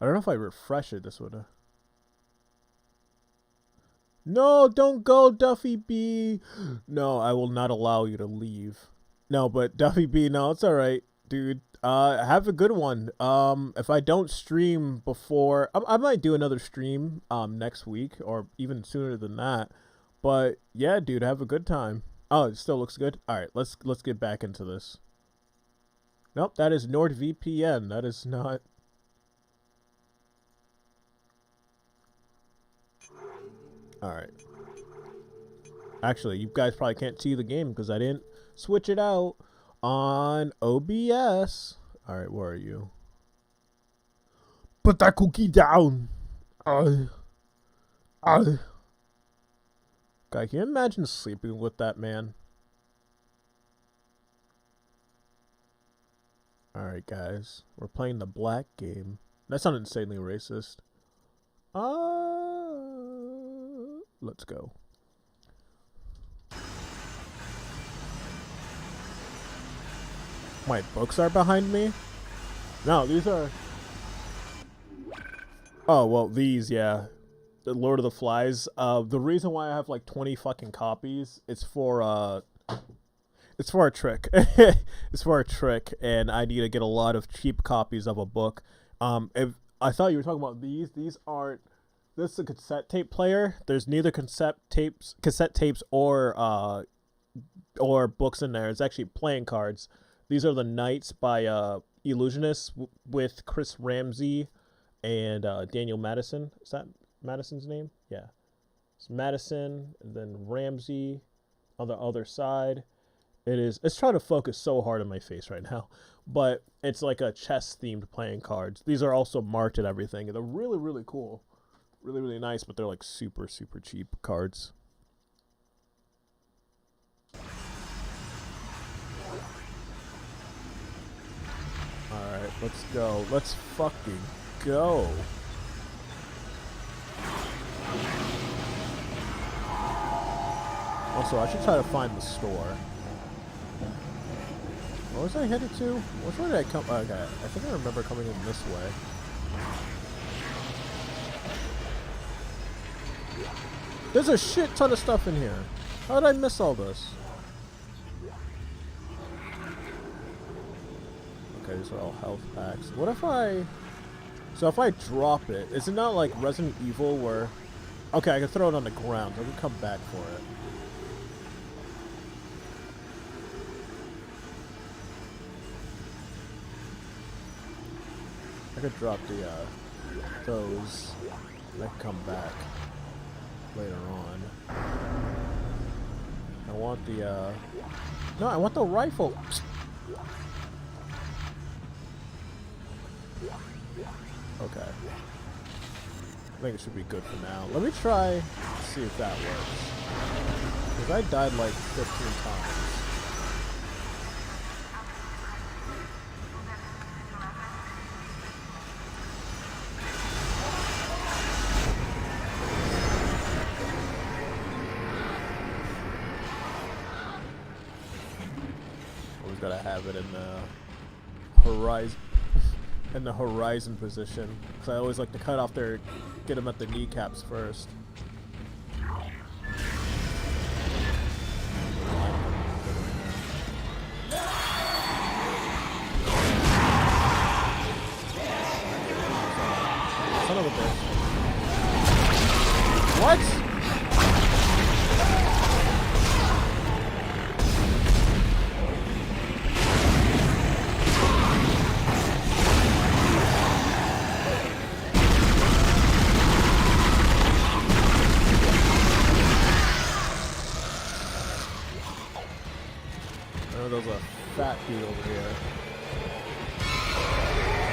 I don't know if I refresh it, this would... No, don't go, Duffy B! No, I will not allow you to leave. No, but Duffy B, no, it's alright, dude. Have a good one. If I don't stream before... I might do another stream, next week, or even sooner than that. But, yeah, dude, have a good time. Oh, it still looks good? Alright, let's get back into this. Nope, that is NordVPN. That is not... Alright. Actually, you guys probably can't see the game because I didn't switch it out on OBS. Alright, where are you? Put that cookie down! God, can you imagine sleeping with that man? Alright, guys. We're playing the black game. That sounded insanely racist. Let's go. My books are behind me? No, these are... Oh, well, these, yeah. The Lord of the Flies. The reason why I have like 20 fucking copies, it's for a trick. It's for a trick, and I need to get a lot of cheap copies of a book. If I thought you were talking about these aren't. This is a cassette tape player. There's neither cassette tapes or books in there. It's actually playing cards. These are the Knights by Illusionists with Chris Ramsey and Daniel Madison. Is that Madison's name? Yeah. It's Madison, and then Ramsey on the other side. It's trying to focus so hard on my face right now. But it's like a chess-themed playing cards. These are also marked and everything. And they're really, really cool. Really, really nice, but they're like super, super cheap cards. Alright, let's go. Let's fucking go. Also, I should try to find the store. What was I headed to? Which way did I come? Okay, I think I remember coming in this way. There's a shit ton of stuff in here. How did I miss all this? Okay, these are all health packs. What if So if I drop it, is it not like Resident Evil where... Okay, I can throw it on the ground. I can come back for it. I could drop those, and I can come back later on. I want the, no, I want the rifle. Okay. I think it should be good for now. Let me try to see if that works. Because I died like 15 times. Always gotta have it in the horizon. In the horizon position, because I always like to cut off get them at the kneecaps first. Son of a bitch. What?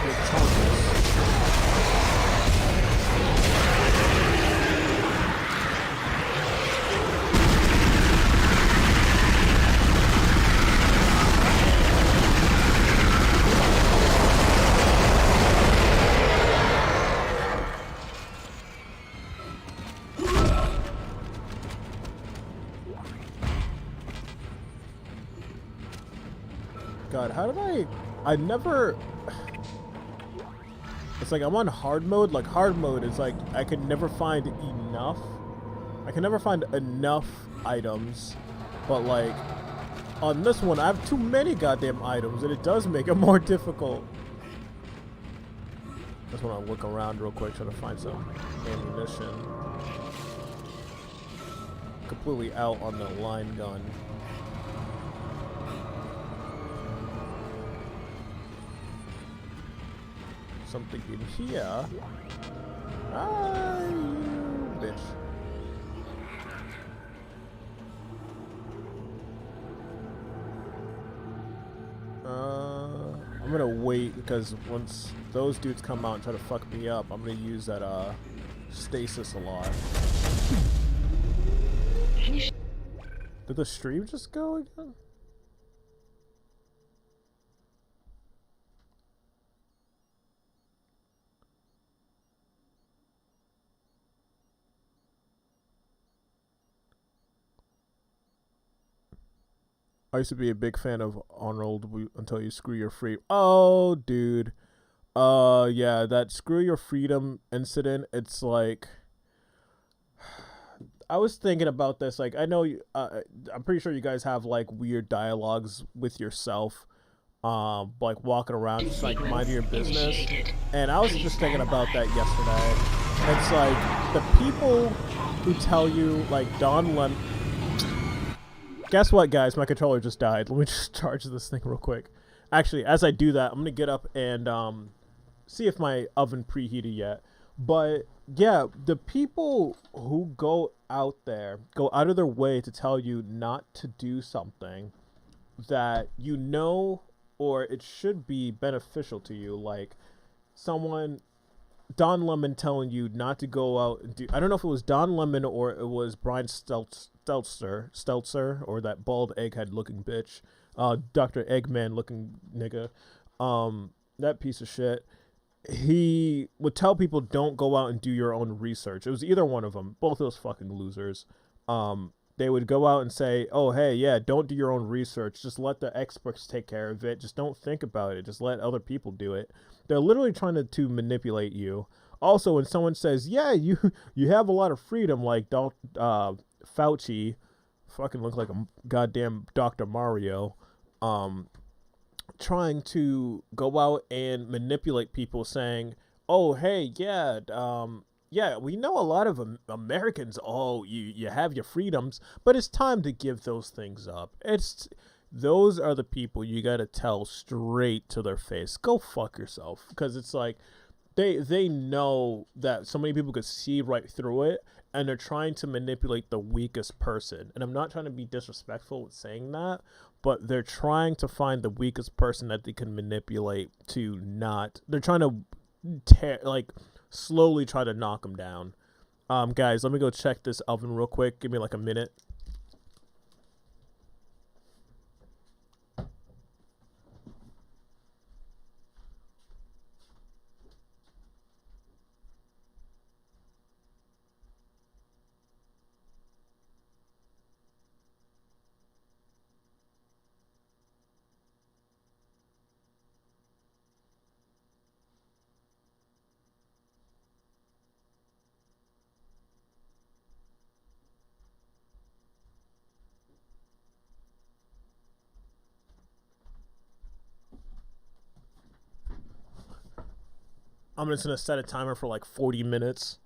Your chunks. God, how did I never... It's like I'm on hard mode. Like, hard mode is like, I can never find enough. I can never find enough items. But, like, on this one, I have too many goddamn items, and it does make it more difficult. Just want to look around real quick, trying to find some ammunition. Completely out on the line gun. Something in here. Ah, you bitch. I'm gonna wait because once those dudes come out and try to fuck me up, I'm gonna use that stasis a lot. Did the stream just go again? I used to be a big fan of Arnold until you screw your free. Oh, dude. Yeah, that screw your freedom incident. It's like, I was thinking about this. Like, I know, I'm pretty sure you guys have like weird dialogues with yourself, like walking around, just like minding your business. And I was just thinking about that yesterday. It's like the people who tell you, like Don Lemon. Guess what, guys? My controller just died. Let me just charge this thing real quick. Actually, as I do that, I'm going to get up and see if my oven preheated yet. But, yeah, the people who go out of their way to tell you not to do something that you know or it should be beneficial to you. Like, someone... Don Lemon telling you not to go out and do... I don't know if it was Don Lemon or it was Brian Stelzer, or that bald egghead looking bitch, Dr. Eggman looking nigga, that piece of shit. He would tell people don't go out and do your own research. It was either one of them, both those fucking losers. They would go out and say, oh, hey, yeah, don't do your own research. Just let the experts take care of it. Just don't think about it. Just let other people do it. They're literally trying to manipulate you. Also, when someone says, yeah, you have a lot of freedom, like Fauci, fucking look like a goddamn Dr. Mario, trying to go out and manipulate people saying, oh, hey, yeah, yeah, we know a lot of Americans, you have your freedoms, but it's time to give those things up. Those are the people you gotta tell straight to their face, go fuck yourself, because it's like, they know that so many people could see right through it, and they're trying to manipulate the weakest person. And I'm not trying to be disrespectful with saying that, but they're trying to find the weakest person that they can manipulate to not... They're trying to slowly try to knock them down. Guys, let me go check this oven real quick. Give me like a minute. I'm just going to set a timer for like 40 minutes.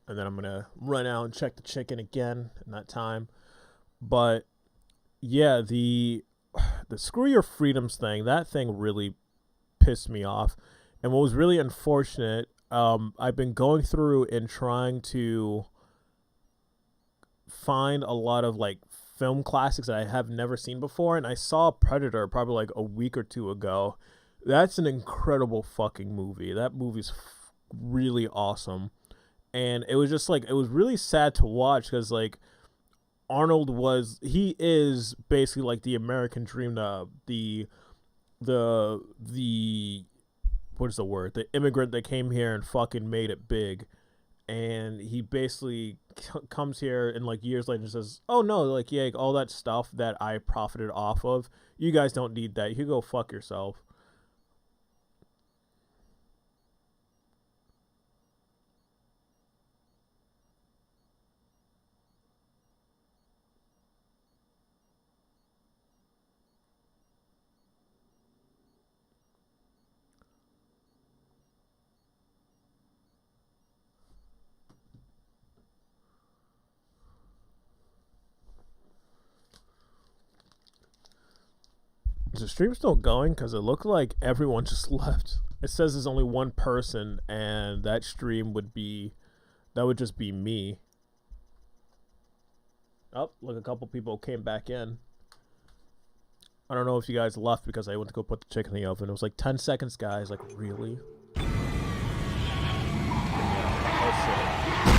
And then I'm going to run out and check the chicken again in that time. But yeah, the screw your freedoms thing, that thing really pissed me off. And what was really unfortunate, I've been going through and trying to find a lot of like film classics that I have never seen before, and I saw Predator probably like a week or two ago. That's an incredible fucking movie. That movie's really awesome. And it was just like, it was really sad to watch because like Arnold he is basically like the American dream, the what is the word? The immigrant that came here and fucking made it big. And he basically comes here and like years later and says, oh no, like, yeah, all that stuff that I profited off of, you guys don't need that. You can go fuck yourself. Is the stream still going? Because it looked like everyone just left. It says there's only one person, and that stream would just be me. Oh, look, a couple people came back in. I don't know if you guys left because I went to go put the chicken in the oven. It was like 10 seconds, guys. Like, really? Oh, shit.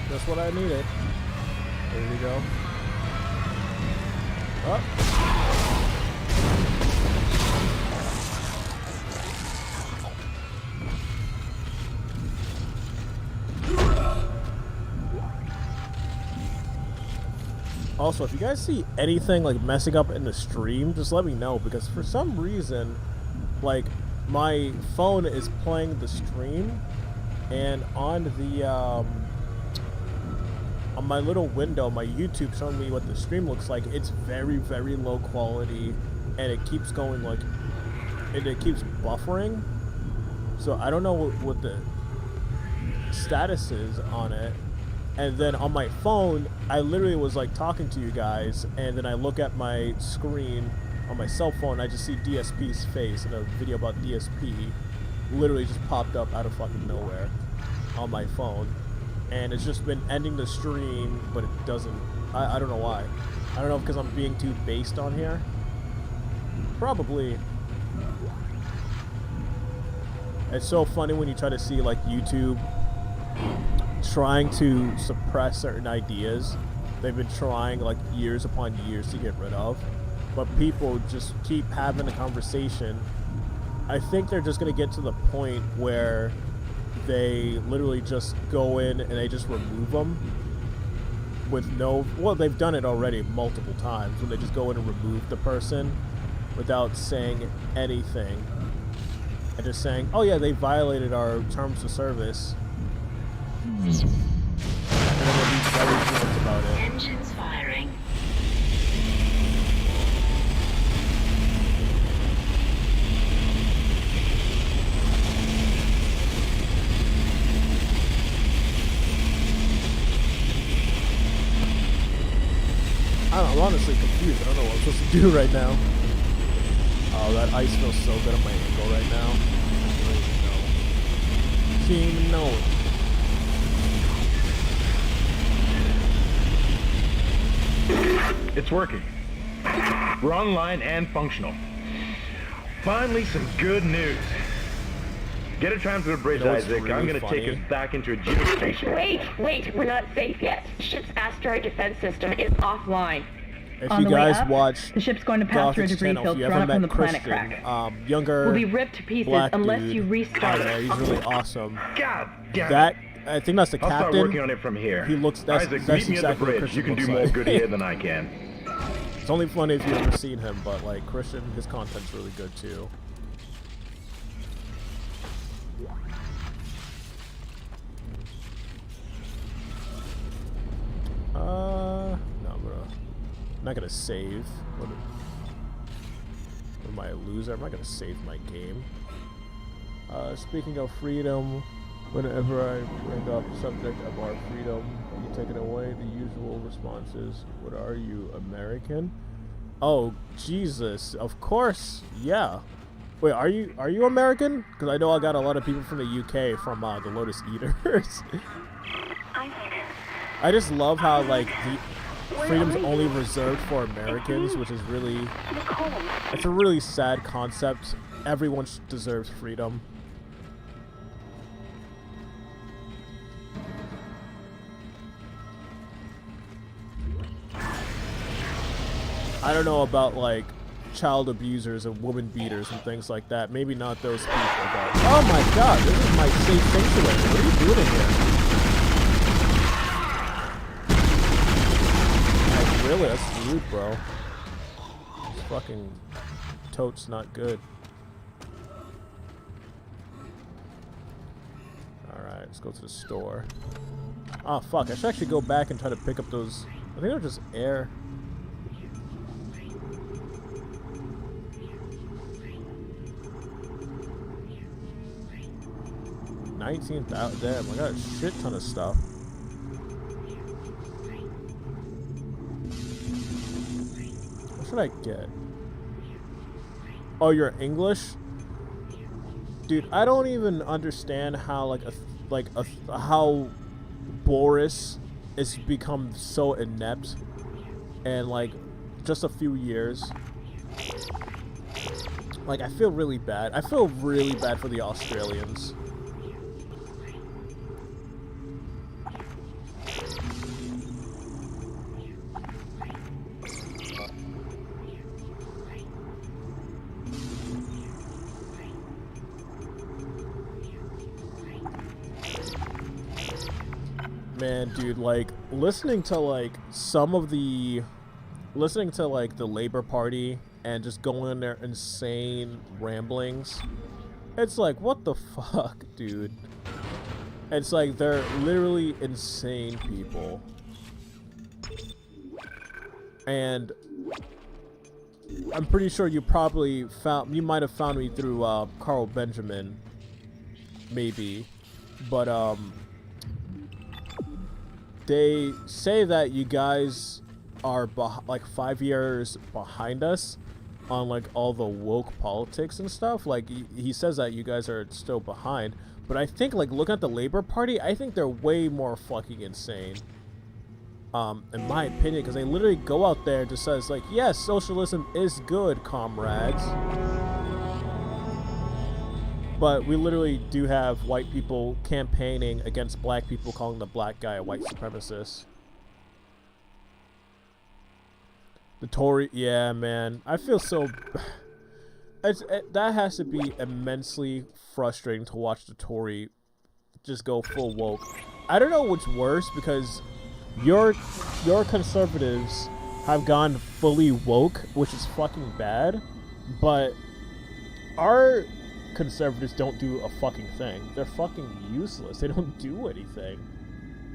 That's what I needed. There we go. Up. Also, if you guys see anything like messing up in the stream, just let me know, because for some reason, like, my phone is playing the stream, and on the on my little window, my YouTube showing me what the stream looks like, it's very, very low quality, and it keeps going like, it keeps buffering. So I don't know what the status is on it. And then on my phone, I literally was like talking to you guys, and then I look at my screen on my cell phone, I just see DSP's face in a video about DSP literally just popped up out of fucking nowhere on my phone. And it's just been ending the stream, but it doesn't, I don't know why. I don't know, because I'm being too based on here. Probably. It's so funny when you try to see like YouTube trying to suppress certain ideas they've been trying like years upon years to get rid of, but people just keep having a conversation. I think they're just going to get to the point where they literally just go in and they just remove them with no, well, they've done it already multiple times, when they just go in and remove the person without saying anything and just saying, oh yeah, they violated our terms of service. And then they'll be very blunt about it. Engines firing. I'm honestly confused. I don't know what I'm supposed to do right now. Oh, that ice feels so good on my ankle right now. I don't even know. It's working. We're online and functional. Finally, some good news. Get a tram to the bridge, You know what's Isaac. I'm really gonna funny? take us back into a geostation. Wait, we're not safe yet. Ship's asteroid defense system is offline. If On you the way guys up, watch the ship's going to pass through a Gothic's debris channel, field if you thrown ever up from met the planet Christian, cracker. younger, We'll be ripped to pieces black unless dude, you restart yeah, it. he's really awesome. God damn That it. I think that's the I'll captain. start working on it from here. He looks. That's, Isaac, that's meet me exactly at the what bridge. Christian You can do looks more like. good here than I can. It's only funny if you've ever seen him, but like Christian, his content's really good too. No, I'm not gonna save. What am I, a loser? I'm not gonna save my game. Speaking of freedom, whenever I bring up the subject of our freedom and you take it away, the usual response is, "What are you, American?" Oh, Jesus! Of course, yeah. Wait, are you American? Because I know I got a lot of people from the UK from the Lotus Eaters. I just love how like the freedom's only reserved for Americans, which is really, it's a really sad concept. Everyone deserves freedom. I don't know about like child abusers and woman beaters and things like that. Maybe not those people, but oh my God, this is my safe sanctuary. What are you doing in here? Like, really, that's rude, bro. This fucking tote's not good. Alright, let's go to the store. Oh fuck, I should actually go back and try to pick up those. I think they're just air. $19,000. Damn, I got a shit ton of stuff. What should I get? Oh, you're English? Dude, I don't even understand how how Boris has become so inept in like just a few years. Like, I feel really bad. I feel really bad for the Australians. Man, dude, like, listening to like the Labour Party and just going in their insane ramblings, it's like, what the fuck, dude? It's like they're literally insane people. And I'm pretty sure you might have found me through Carl Benjamin, maybe, but they say that you guys are like 5 years behind us on like all the woke politics and stuff. Like he says that you guys are still behind, but I think like looking at the Labour Party, I think they're way more fucking insane. In my opinion, because they literally go out there and just says like, yes, socialism is good, comrades. But we literally do have white people campaigning against black people, calling the black guy a white supremacist. The Tory, yeah, man. I feel so... that has to be immensely frustrating to watch the Tory just go full woke. I don't know what's worse, because your conservatives have gone fully woke, which is fucking bad, but our conservatives don't do a fucking thing. They're fucking useless. They don't do anything.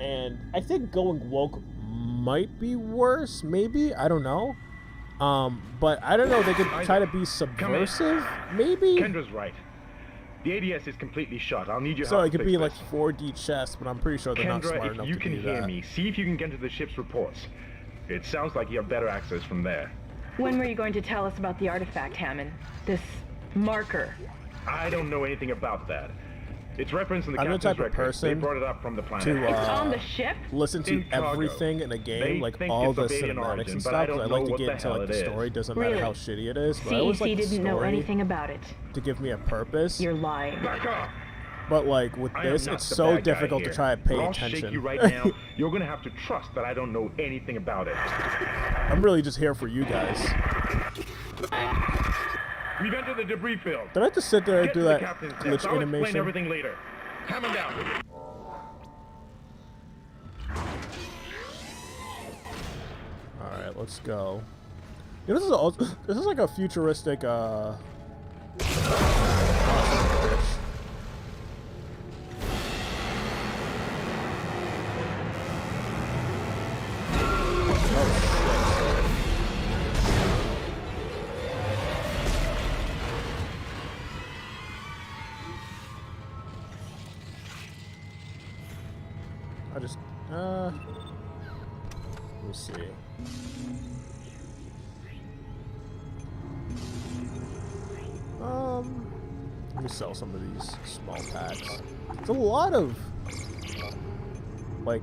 And I think going woke might be worse, maybe, I don't know. But I don't know, they could try to be subversive, maybe? Kendra's right. The ADS is completely shut. I'll need your help. So it could to be fix like this. 4D chess, but I'm pretty sure they're not smart Kendra, enough if you to can do hear that. me, see if you can get to the ship's reports. It sounds like you have better access from there. When were you going to tell us about the artifact, Hammond? This marker? I don't know anything about that. It's referenced in the I'm the captain's type of records. They person brought it up from the planet. to It's on the ship? listen to In cargo. everything in a game, They like think all it's the of alien cinematics origin, and but stuff. I 'Cause don't I like know to what get the into hell like it the is. story. Doesn't Really? matter how shitty it is, but I always like CEC the didn't know story anything about it. to give me a purpose. You're lying. Back off! But like with I am this, not it's the so bad guy difficult to here. try to pay But I'll attention. shake you right now. You're gonna have to trust that I don't know anything about it. I'm really just here for you guys. We've entered the debris field. Did I have to sit there and Get do to the that captain's desk. glitch I'll animation? explain everything later. Hammer down. Alright, let's go. You know, this is like a futuristic I just we'll see. Let me sell some of these small packs. It's a lot of like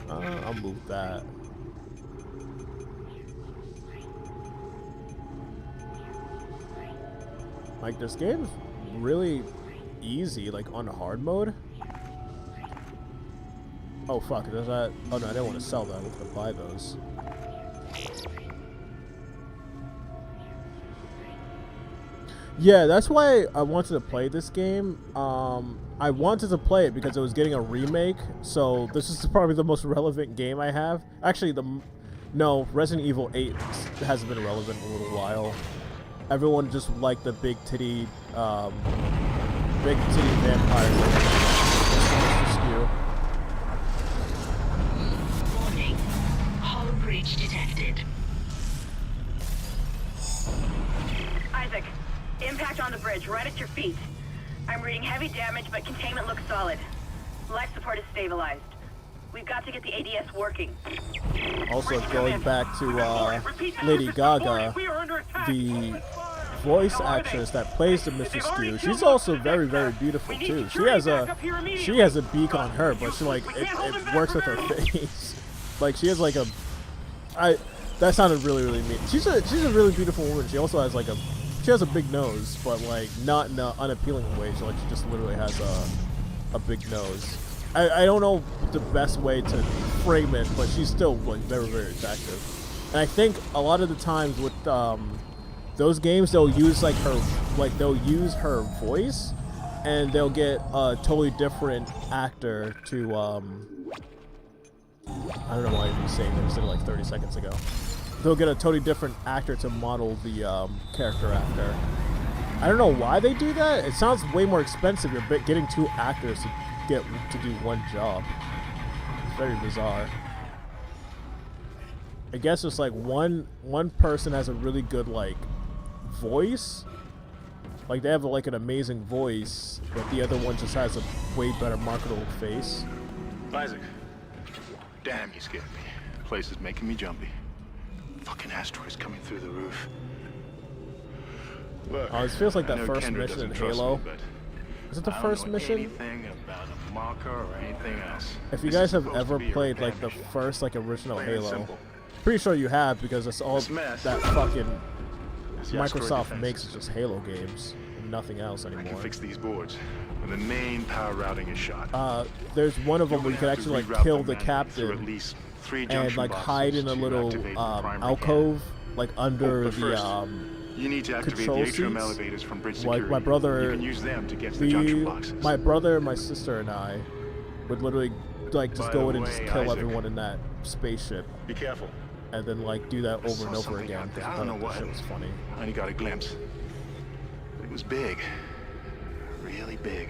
I'll move that. Like this game's really easy, like on hard mode. Oh fuck, does that? Oh no, I didn't want to sell that. I was gonna buy those. Yeah, that's why I wanted to play this game. I wanted to play it because it was getting a remake, so this is probably the most relevant game I have. Actually, no, Resident Evil 8 hasn't been relevant in a little while. Everyone just liked the big titty vampire. Warning. Hull breach detected. Isaac, impact on the bridge, right at your feet. I'm reading heavy damage, but containment looks solid. Life support is stabilized. We've got to get the ADS working. Also, going back to Lady Gaga, the voice actress that plays the Mrs. Stew, she's also very, very beautiful too. She has a beak on her, but she like it works with her face. Like she has like a, that sounded really, really mean. She's a really beautiful woman. She also has like she has a big nose, but like not in an unappealing way. She just literally has a big nose. I don't know the best way to frame it, but she's still like very, very attractive. And I think a lot of the times with those games, they'll use like they'll use her voice, and they'll get a totally different actor to I don't know why I was saying that. I said it like 30 seconds ago. They'll get a totally different actor to model the character after. I don't know why they do that. It sounds way more expensive. You're getting two actors to do one job. It's very bizarre. I guess it's like one person has a really good like voice, like they have like an amazing voice, but the other one just has a way better marketable face. Isaac, damn, you scared me. The place is making me jumpy. Fucking asteroids coming through the roof. Look, This feels like I that know first Kendra mission in doesn't trust Halo. me, but Is it the I don't first know mission? anything about a marker or anything else. If you This guys is have supposed to ever be a played repair like the mission. first like original Plain and Halo, simple. pretty sure you have, because it's all This mess that fucking is the asteroid Microsoft defense makes is just Halo games and nothing else I can anymore. fix these boards when the main power routing is shot. There's one of them where you can actually like kill the captain at least 3 and junction like boxes hide in a to little activate the primary alcove like under But the first, you need to activate control the atrium seats. elevators from bridge Like security. my brother, You can use them to get to the junction boxes. my brother, my sister, and I would literally like just By go the in and just way, kill Isaac, everyone in that spaceship. Be careful. And then like do that I over saw and over something again out there. because I don't know that what. shit was funny. I only got a glimpse. It was big. Really big.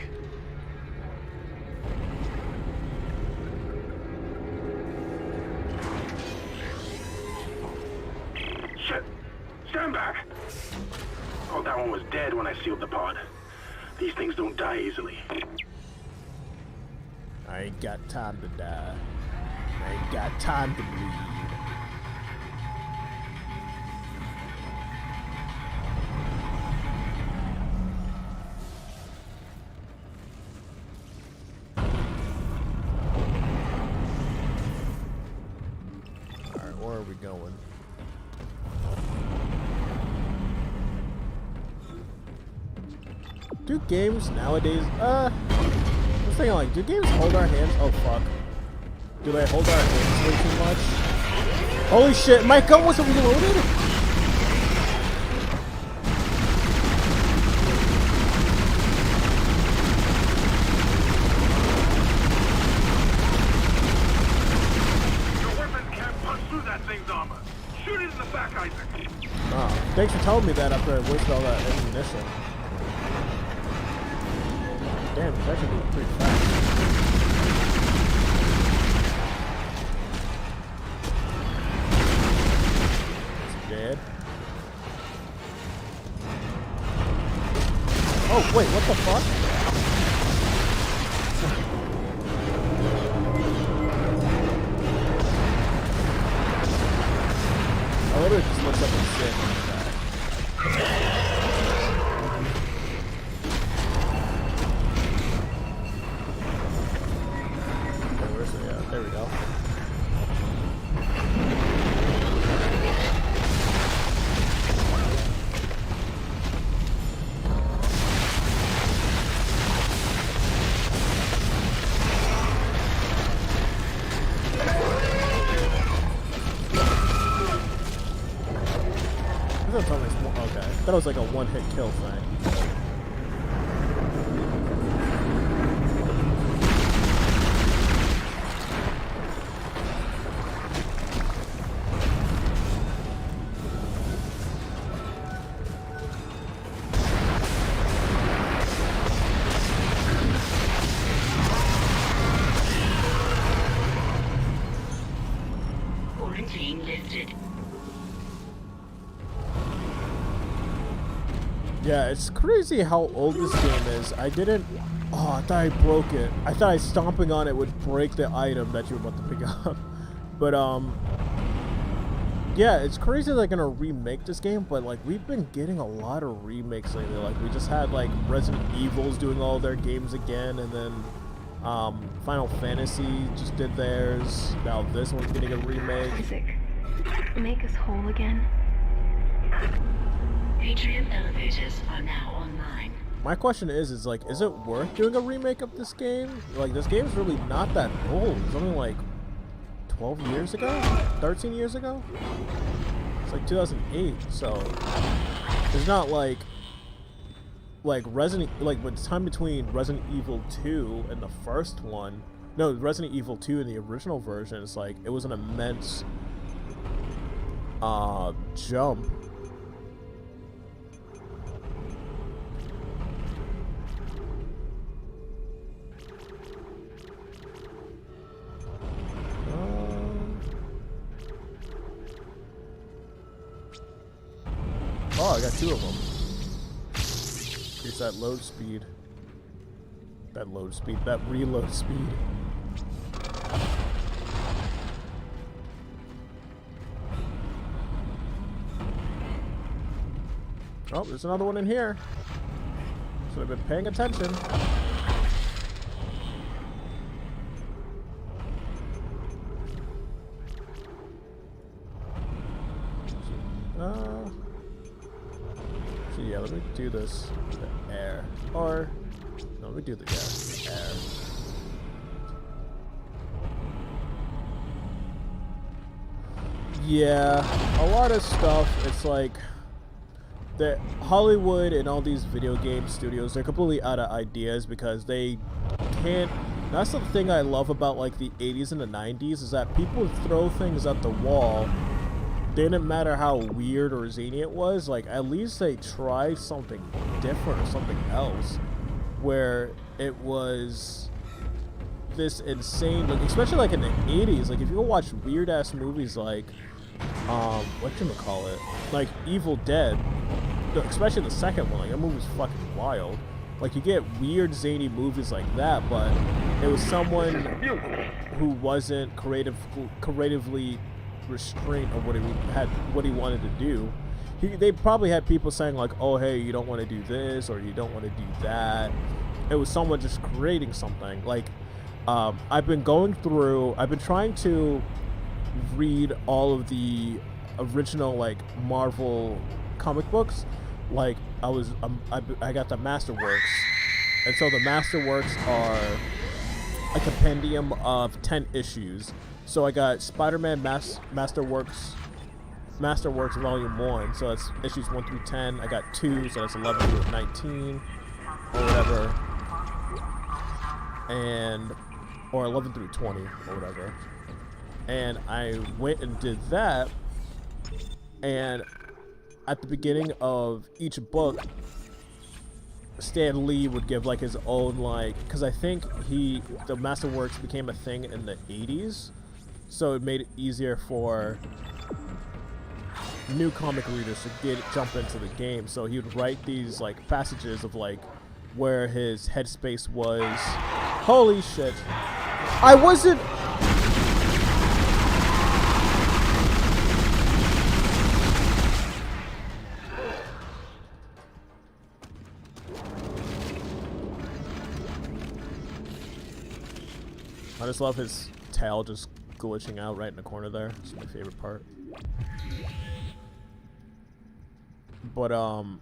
Shit! Stand back! Oh, that one was dead when I sealed the pod. These things don't die easily. I ain't got time to die. I ain't got time to bleed. Alright, where are we going? Do games nowadays, I was thinking like, do games hold our hands? Oh fuck. Do they hold our hands way too much? Holy shit, my gun wasn't reloaded? Your weapons can't punch through that thing's armor. Shoot it in the back, Isaac. Oh, thanks for telling me that after I wasted all that ammunition. Damn, it's actually moving pretty fast. It's dead. Oh, wait, what the fuck? I literally just looked up and said, there we go. Okay, that was like a one-hit kill thing. Yeah, it's crazy how old this game is. I thought I broke it. I thought stomping on it would break the item that you were about to pick up. But, yeah, it's crazy they're gonna remake this game, but, like, we've been getting a lot of remakes lately. Like, we just had, like, Resident Evil's doing all their games again, and then, Final Fantasy just did theirs. Now this one's getting a remake. Isaac, make us whole again. Atrium elevators are now online. My question is like, is it worth doing a remake of this game? Like, this game's really not that old. It's only like 12 years ago? 13 years ago? It's like 2008, so it's not like with the time between Resident Evil 2 and the first one. No, Resident Evil 2 and the original version, it's like, it was an immense jump. Oh, I got two of them. Increase that load speed. That reload speed. Oh, there's another one in here. Should have been paying attention. So yeah, let me do this with the air. Or, no, let me do the air. Yeah, a lot of stuff, it's like, that Hollywood and all these video game studios, they're completely out of ideas because they can't. That's the thing I love about like the 80s and the 90s, is that people would throw things at the wall. Didn't matter how weird or zany it was, like at least they tried something different or something else, where it was this insane, like, especially like in the 80s, like if you go watch weird ass movies like whatchamacallit, like Evil Dead, especially the second one, like that movie was fucking wild. Like you get weird zany movies like that, but it was someone who wasn't creatively restraint of what he wanted to do. They probably had people saying like, oh hey, you don't want to do this or you don't want to do that. It was someone just creating something. Like I've been trying to read all of the original like Marvel comic books, like I got the Masterworks, and so the Masterworks are a compendium of 10 issues. So I got Spider-Man Masterworks Volume 1, so that's issues 1 through 10. I got 2, so that's 11 through 19, or whatever, or 11 through 20, or whatever. And I went and did that, and at the beginning of each book, Stan Lee would give like his own, like, because I think the Masterworks became a thing in the 80s, so it made it easier for new comic readers to jump into the game. So he would write these like passages of like where his headspace was. Holy shit. I wasn't... I just love his tail just glitching out right in the corner there. It's my favorite part. But, God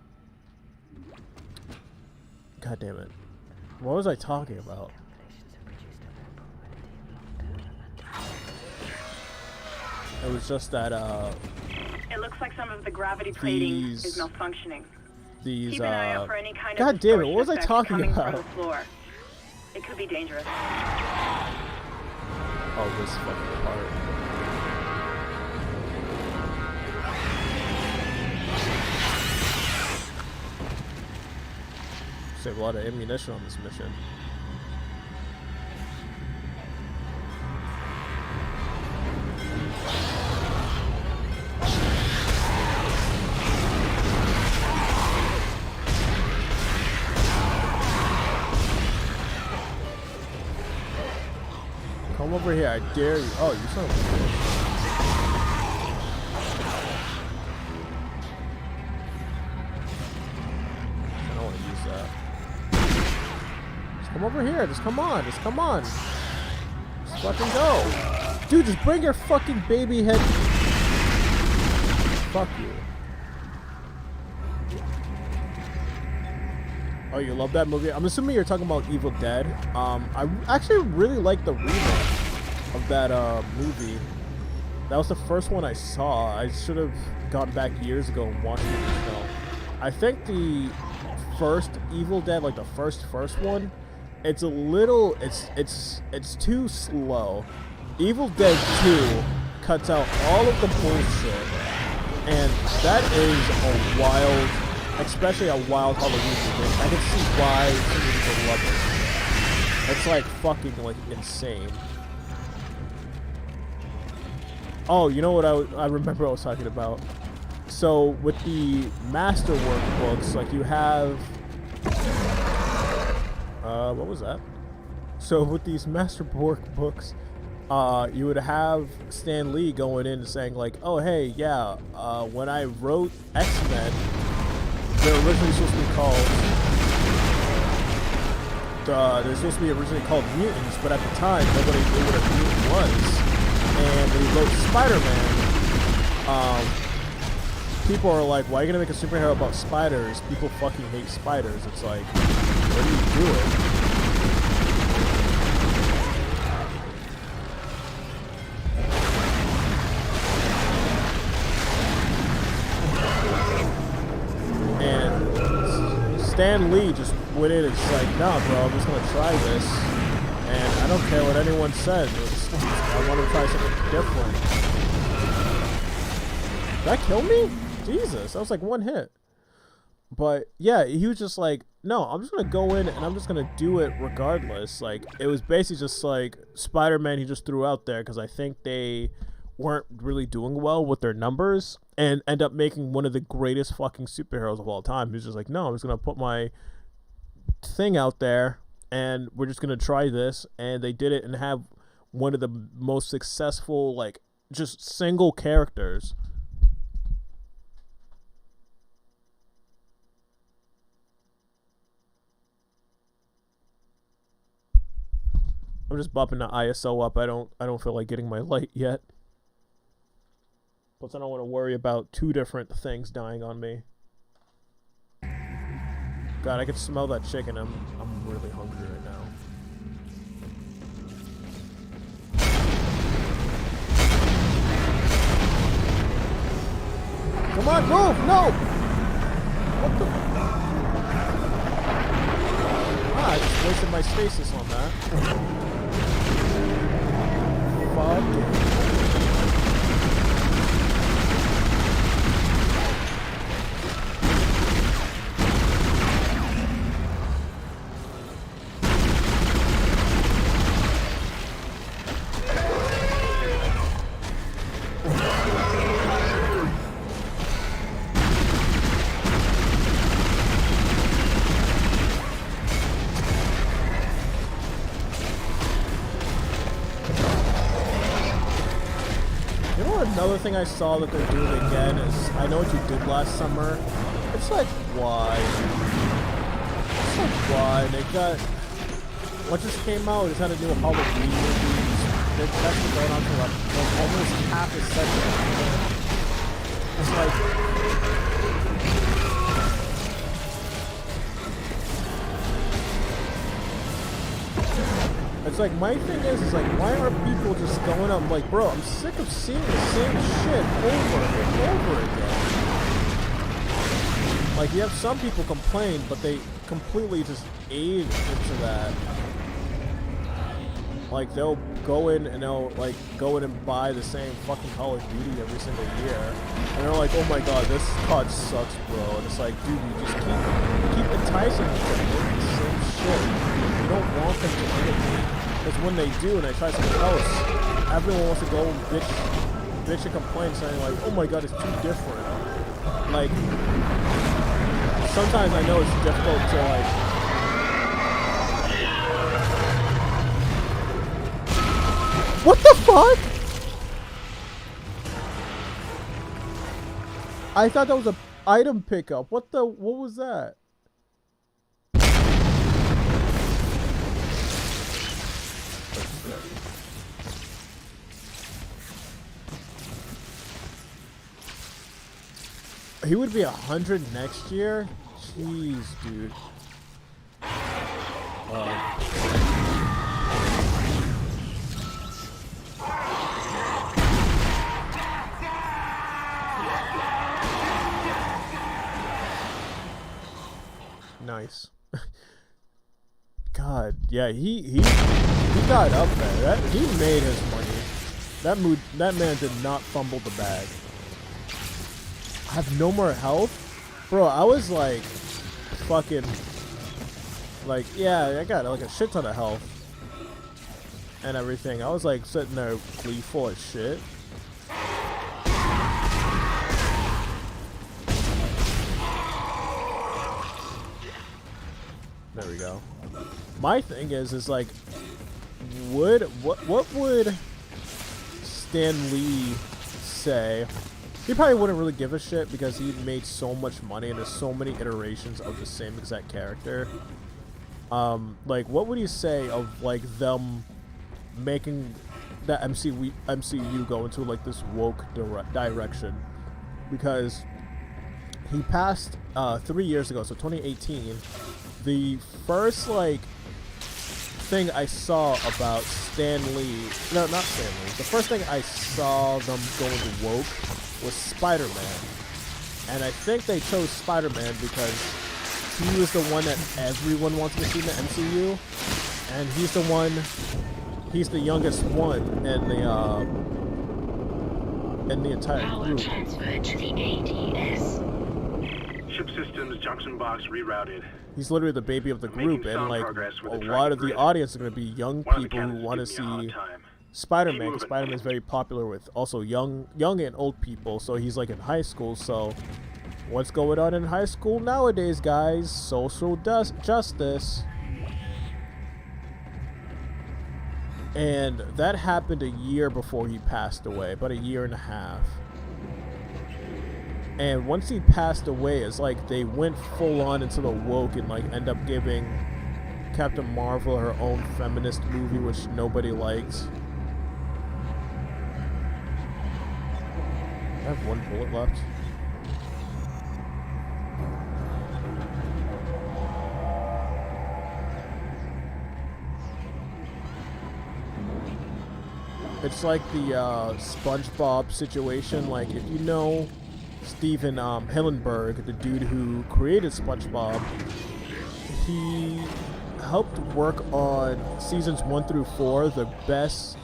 damn it. What was I talking about? It was just that, It looks like some of the gravity plating is malfunctioning. Keep an eye out for any kind God of damn it, what was I talking coming about? from the floor. It could be dangerous. Oh, this fucking part. Save a lot of ammunition on this mission. Come over here, I dare you. Oh, you son of a bitch. I don't want to use that. Just come over here. Just come on. Just come on. Just fucking go. Dude, just bring your fucking baby head. Fuck you. Oh, you love that movie? I'm assuming you're talking about Evil Dead. I actually really like the remake of that movie. That was the first one I saw. I should have gone back years ago and watched it myself. I think the first Evil Dead, like the first one, it's a little, it's too slow. Evil Dead 2 cuts out all of the bullshit, and that is a wild, especially a wild Halloween movie. I can see why people love it. It's like fucking like insane. Oh, you know what I remember I was talking about? So with the Masterwork books, like you have what was that? So with these Masterwork books, you would have Stan Lee going in and saying like, oh hey, yeah, when I wrote X-Men, they're originally supposed to be called they're supposed to be originally called mutants, but at the time nobody knew what a mutant was. And when he wrote Spider-Man, people are like, why are you gonna make a superhero about spiders? People fucking hate spiders. It's like, what are you doing? And Stan Lee just went in and was like, nah bro, I'm just gonna try this. And I don't care what anyone says. I want to try something different. Did that kill me? Jesus, that was like one hit. But yeah, he was just like, no, I'm just gonna go in and I'm just gonna do it regardless. Like, it was basically just like Spider-Man he just threw out there because I think they weren't really doing well with their numbers and end up making one of the greatest fucking superheroes of all time. He was just like, no, I'm just gonna put my thing out there and we're just gonna try this. And they did it and have one of the most successful, like, just single characters. I'm just bumping the ISO up. I don't feel like getting my light yet. Plus I don't want to worry about two different things dying on me. God, I can smell that chicken. I'm really hungry right now. Come on, move! No! What the? Ah, I just wasted my stasis on that. Fuck. Another thing I saw that they're doing again is, I know what you did last summer. It's like, why? It's like, why? They got, what just came out, just had a new Halloween movie. That's been going on for like almost half a second. It's like, it's like, my thing is like, why are people just going up? I'm like, bro, I'm sick of seeing the same shit over and over again. Like, you have some people complain, but they completely just aid into that. Like, they'll go in and they'll, like, go in and buy the same fucking Call of Duty every single year. And they're like, oh my god, this COD sucks, bro. And it's like, dude, you just keep enticing them to make the same shit. You don't want them to innovate. Because when they do and they try something else, everyone wants to go bitch and complain, saying like, oh my god, it's too different. Like, sometimes I know it's difficult to like... What the fuck? I thought that was a item pickup. What was that? He would be 100 next year? Jeez, dude. Nice. God, yeah, he got up there. He made his money. That man did not fumble the bag. I have no more health? Bro, I was like, fucking, like, yeah, I got like a shit ton of health and everything. I was like sitting there gleeful as shit. There we go. My thing is like, what would Stan Lee say? He probably wouldn't really give a shit because he made so much money and there's so many iterations of the same exact character. Like, what would he say of like them making the MCU go into like this woke direction? Because he passed 3 years ago, so 2018. The first like thing I saw about Stan Lee, no, not Stan Lee. The first thing I saw them going to woke was Spider-Man, and I think they chose Spider-Man because he was the one that everyone wants to see in the MCU, and he's the youngest one in the entire group. Transferred to the ADS. Ship systems, junction box rerouted. He's literally the baby of the group, and like a lot of the audience are going to be young people who want to see Spider-Man, because Spider-Man is very popular with also young and old people, so he's like in high school. So what's going on in high school nowadays, guys? Social justice. And that happened a year before he passed away, about a year and a half. And once he passed away, it's like they went full on into the woke and like end up giving Captain Marvel her own feminist movie, which nobody likes. I have one bullet left. it's like the SpongeBob situation. Like, if you know Steven Hillenburg, the dude who created SpongeBob, he helped work on seasons 1 through 4, the best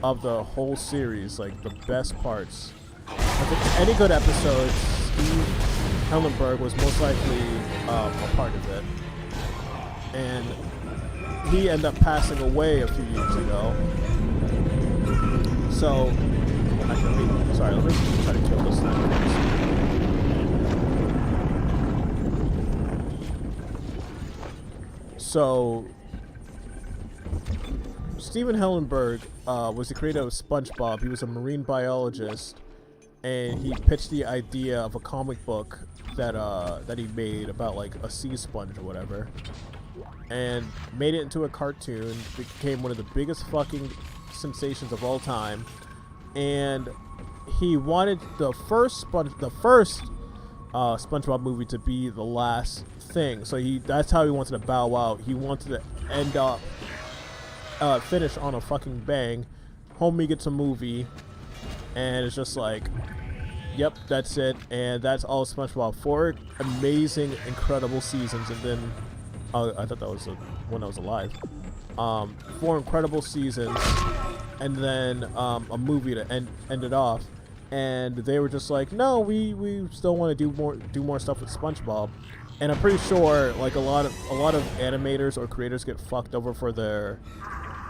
of the whole series, like the best parts. If it's any good episode, Steve Hillenburg was most likely a part of it. And he ended up passing away a few years ago. So, actually, let me try to kill this thing first. So, Steven Hillenburg was the creator of SpongeBob. He was a marine biologist, and he pitched the idea of a comic book that he made about like a sea sponge or whatever, and made it into a cartoon. Became one of the biggest fucking sensations of all time, and he wanted the first SpongeBob movie to be the last thing. So that's how he wanted to bow out. He wanted to end up finish on a fucking bang. Homie gets a movie, and it's just like, yep, that's it, and that's all SpongeBob. 4 amazing, incredible seasons, and then I thought that was when I was alive. 4 incredible seasons, and then a movie to end it off. And they were just like, no, we still want to do more stuff with SpongeBob. And I'm pretty sure like a lot of animators or creators get fucked over for their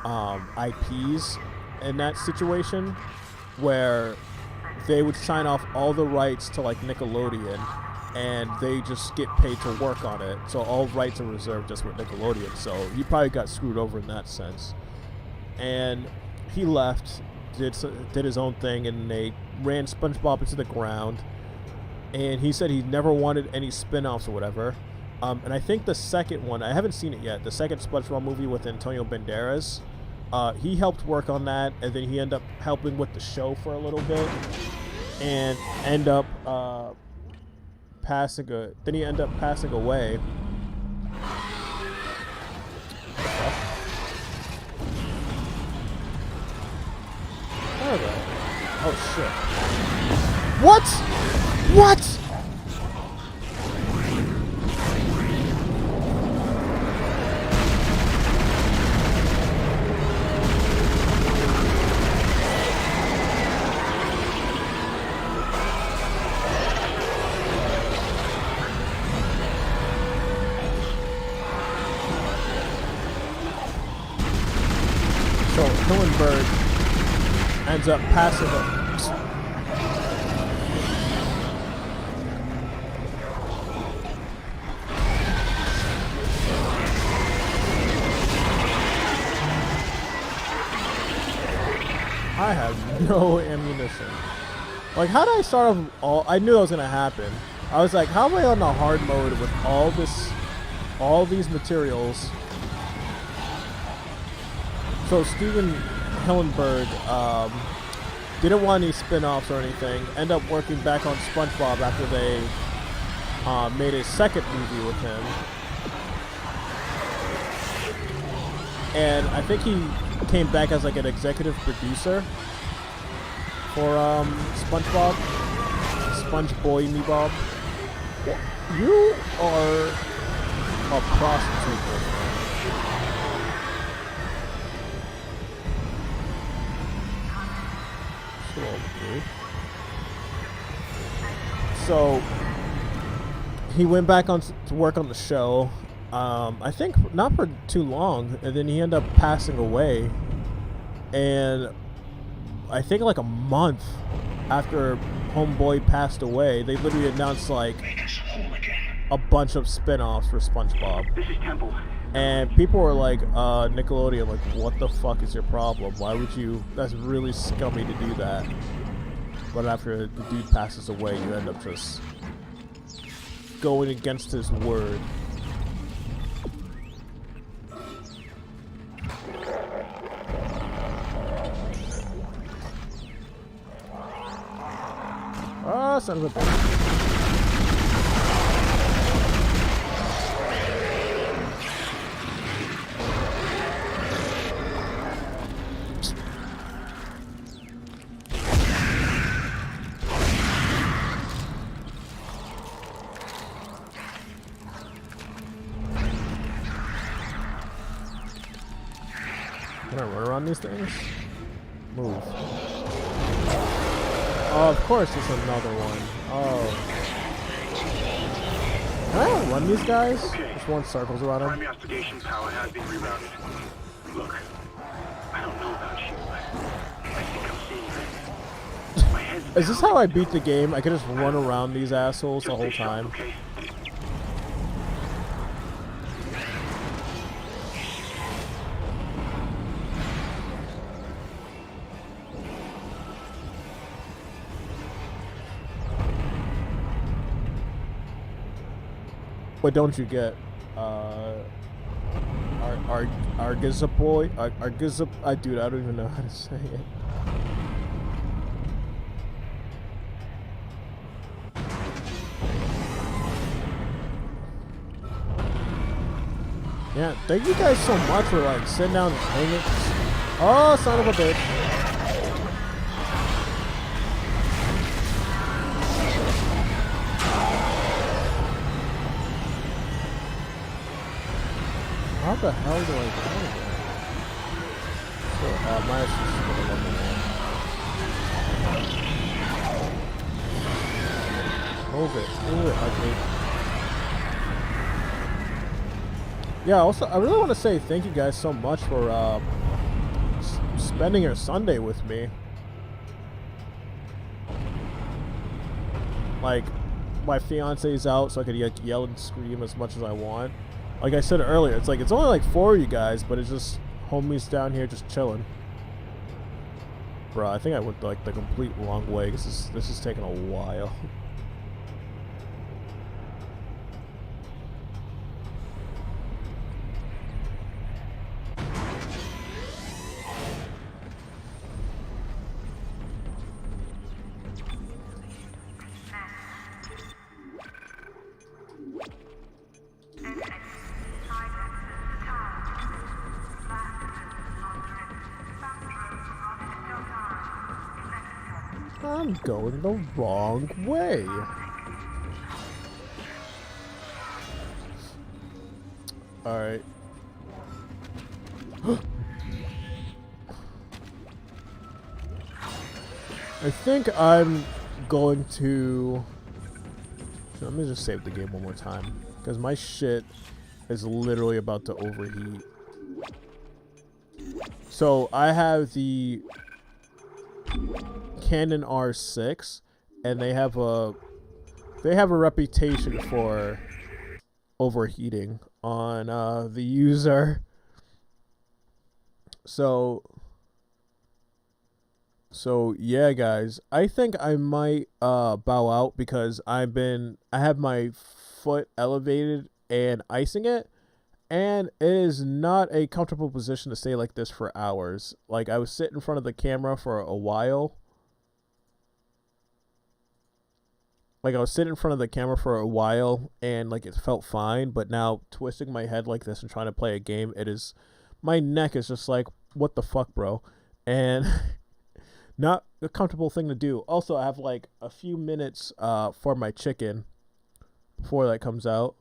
IPs in that situation, where they would sign off all the rights to like Nickelodeon, and they just get paid to work on it. So all rights are reserved just for Nickelodeon. So he probably got screwed over in that sense. And he left, did his own thing, and they ran SpongeBob into the ground. And he said he never wanted any spin-offs or whatever. And I think the second one, I haven't seen it yet, the second SpongeBob movie with Antonio Banderas, he helped work on that, and then he ended up helping with the show for a little bit, and end up passing away. Oh shit. What? So Hillenburg ends up passing it. I have no ammunition. Like, how did I start off all... I knew that was going to happen. I was like, how am I on the hard mode with all these materials? So Steven Hillenburg didn't want any spin-offs or anything. Ended up working back on SpongeBob after they made a second movie with him. And I think he came back as like an executive producer for SpongeBob. Sponge Boy Me Bob. You are a prostitute. So he went back on to work on the show. I think not for too long, and then he ended up passing away. And I think like a month after Homeboy passed away, they literally announced like a bunch of spin-offs for SpongeBob. This is Temple. And people were like, Nickelodeon, like, what the fuck is your problem? Why would you... That's really scummy to do that. But after the dude passes away, you end up just going against his word. Ah, son of a bitch. Can I run around these things? Move. Oh, of course there's another one. Oh. Can I run these guys? Okay. Just one circles around them. Primary oscillation power has been rerouted. Look, I don't know about you, but I think I'm seeing things. My head's Is this how I beat the game? I could just run around these assholes the whole time. Okay. What don't you get? Argizaboy? Dude, I don't even know how to say it. Yeah, thank you guys so much for like sitting down and hanging. Oh, son of a bitch. How the hell do I go there? My ass is gonna run Move it, ugly. Yeah, also, I really want to say thank you guys so much for spending your Sunday with me. Like, my fiance's out, so I could yell and scream as much as I want. Like I said earlier, it's like it's only like 4 of you guys, but it's just homies down here just chilling. Bro, I think I went like the complete wrong way. This is taking a while. I'm going the wrong way. Alright. I think I'm going to... Let me just save the game one more time. Because my shit is literally about to overheat. So, I have the Canon R6, and they have a reputation for overheating on the user. So yeah, guys, I think I might bow out because I have my foot elevated and icing it, and it is not a comfortable position to stay like this for hours. Like, I was sitting in front of the camera for a while. And like it felt fine, but now twisting my head like this and trying to play a game, my neck is just like, what the fuck, bro? And not a comfortable thing to do. Also, I have like a few minutes for my chicken before that comes out.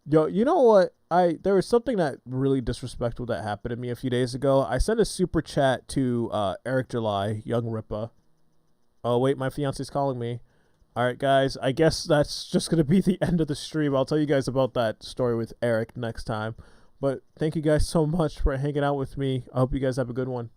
Yo, you know what? There was something that really disrespectful that happened to me a few days ago. I sent a super chat to Eric July, Young Rippa. Oh wait, my fiance's calling me. Alright guys, I guess that's just going to be the end of the stream. I'll tell you guys about that story with Eric next time. But thank you guys so much for hanging out with me. I hope you guys have a good one.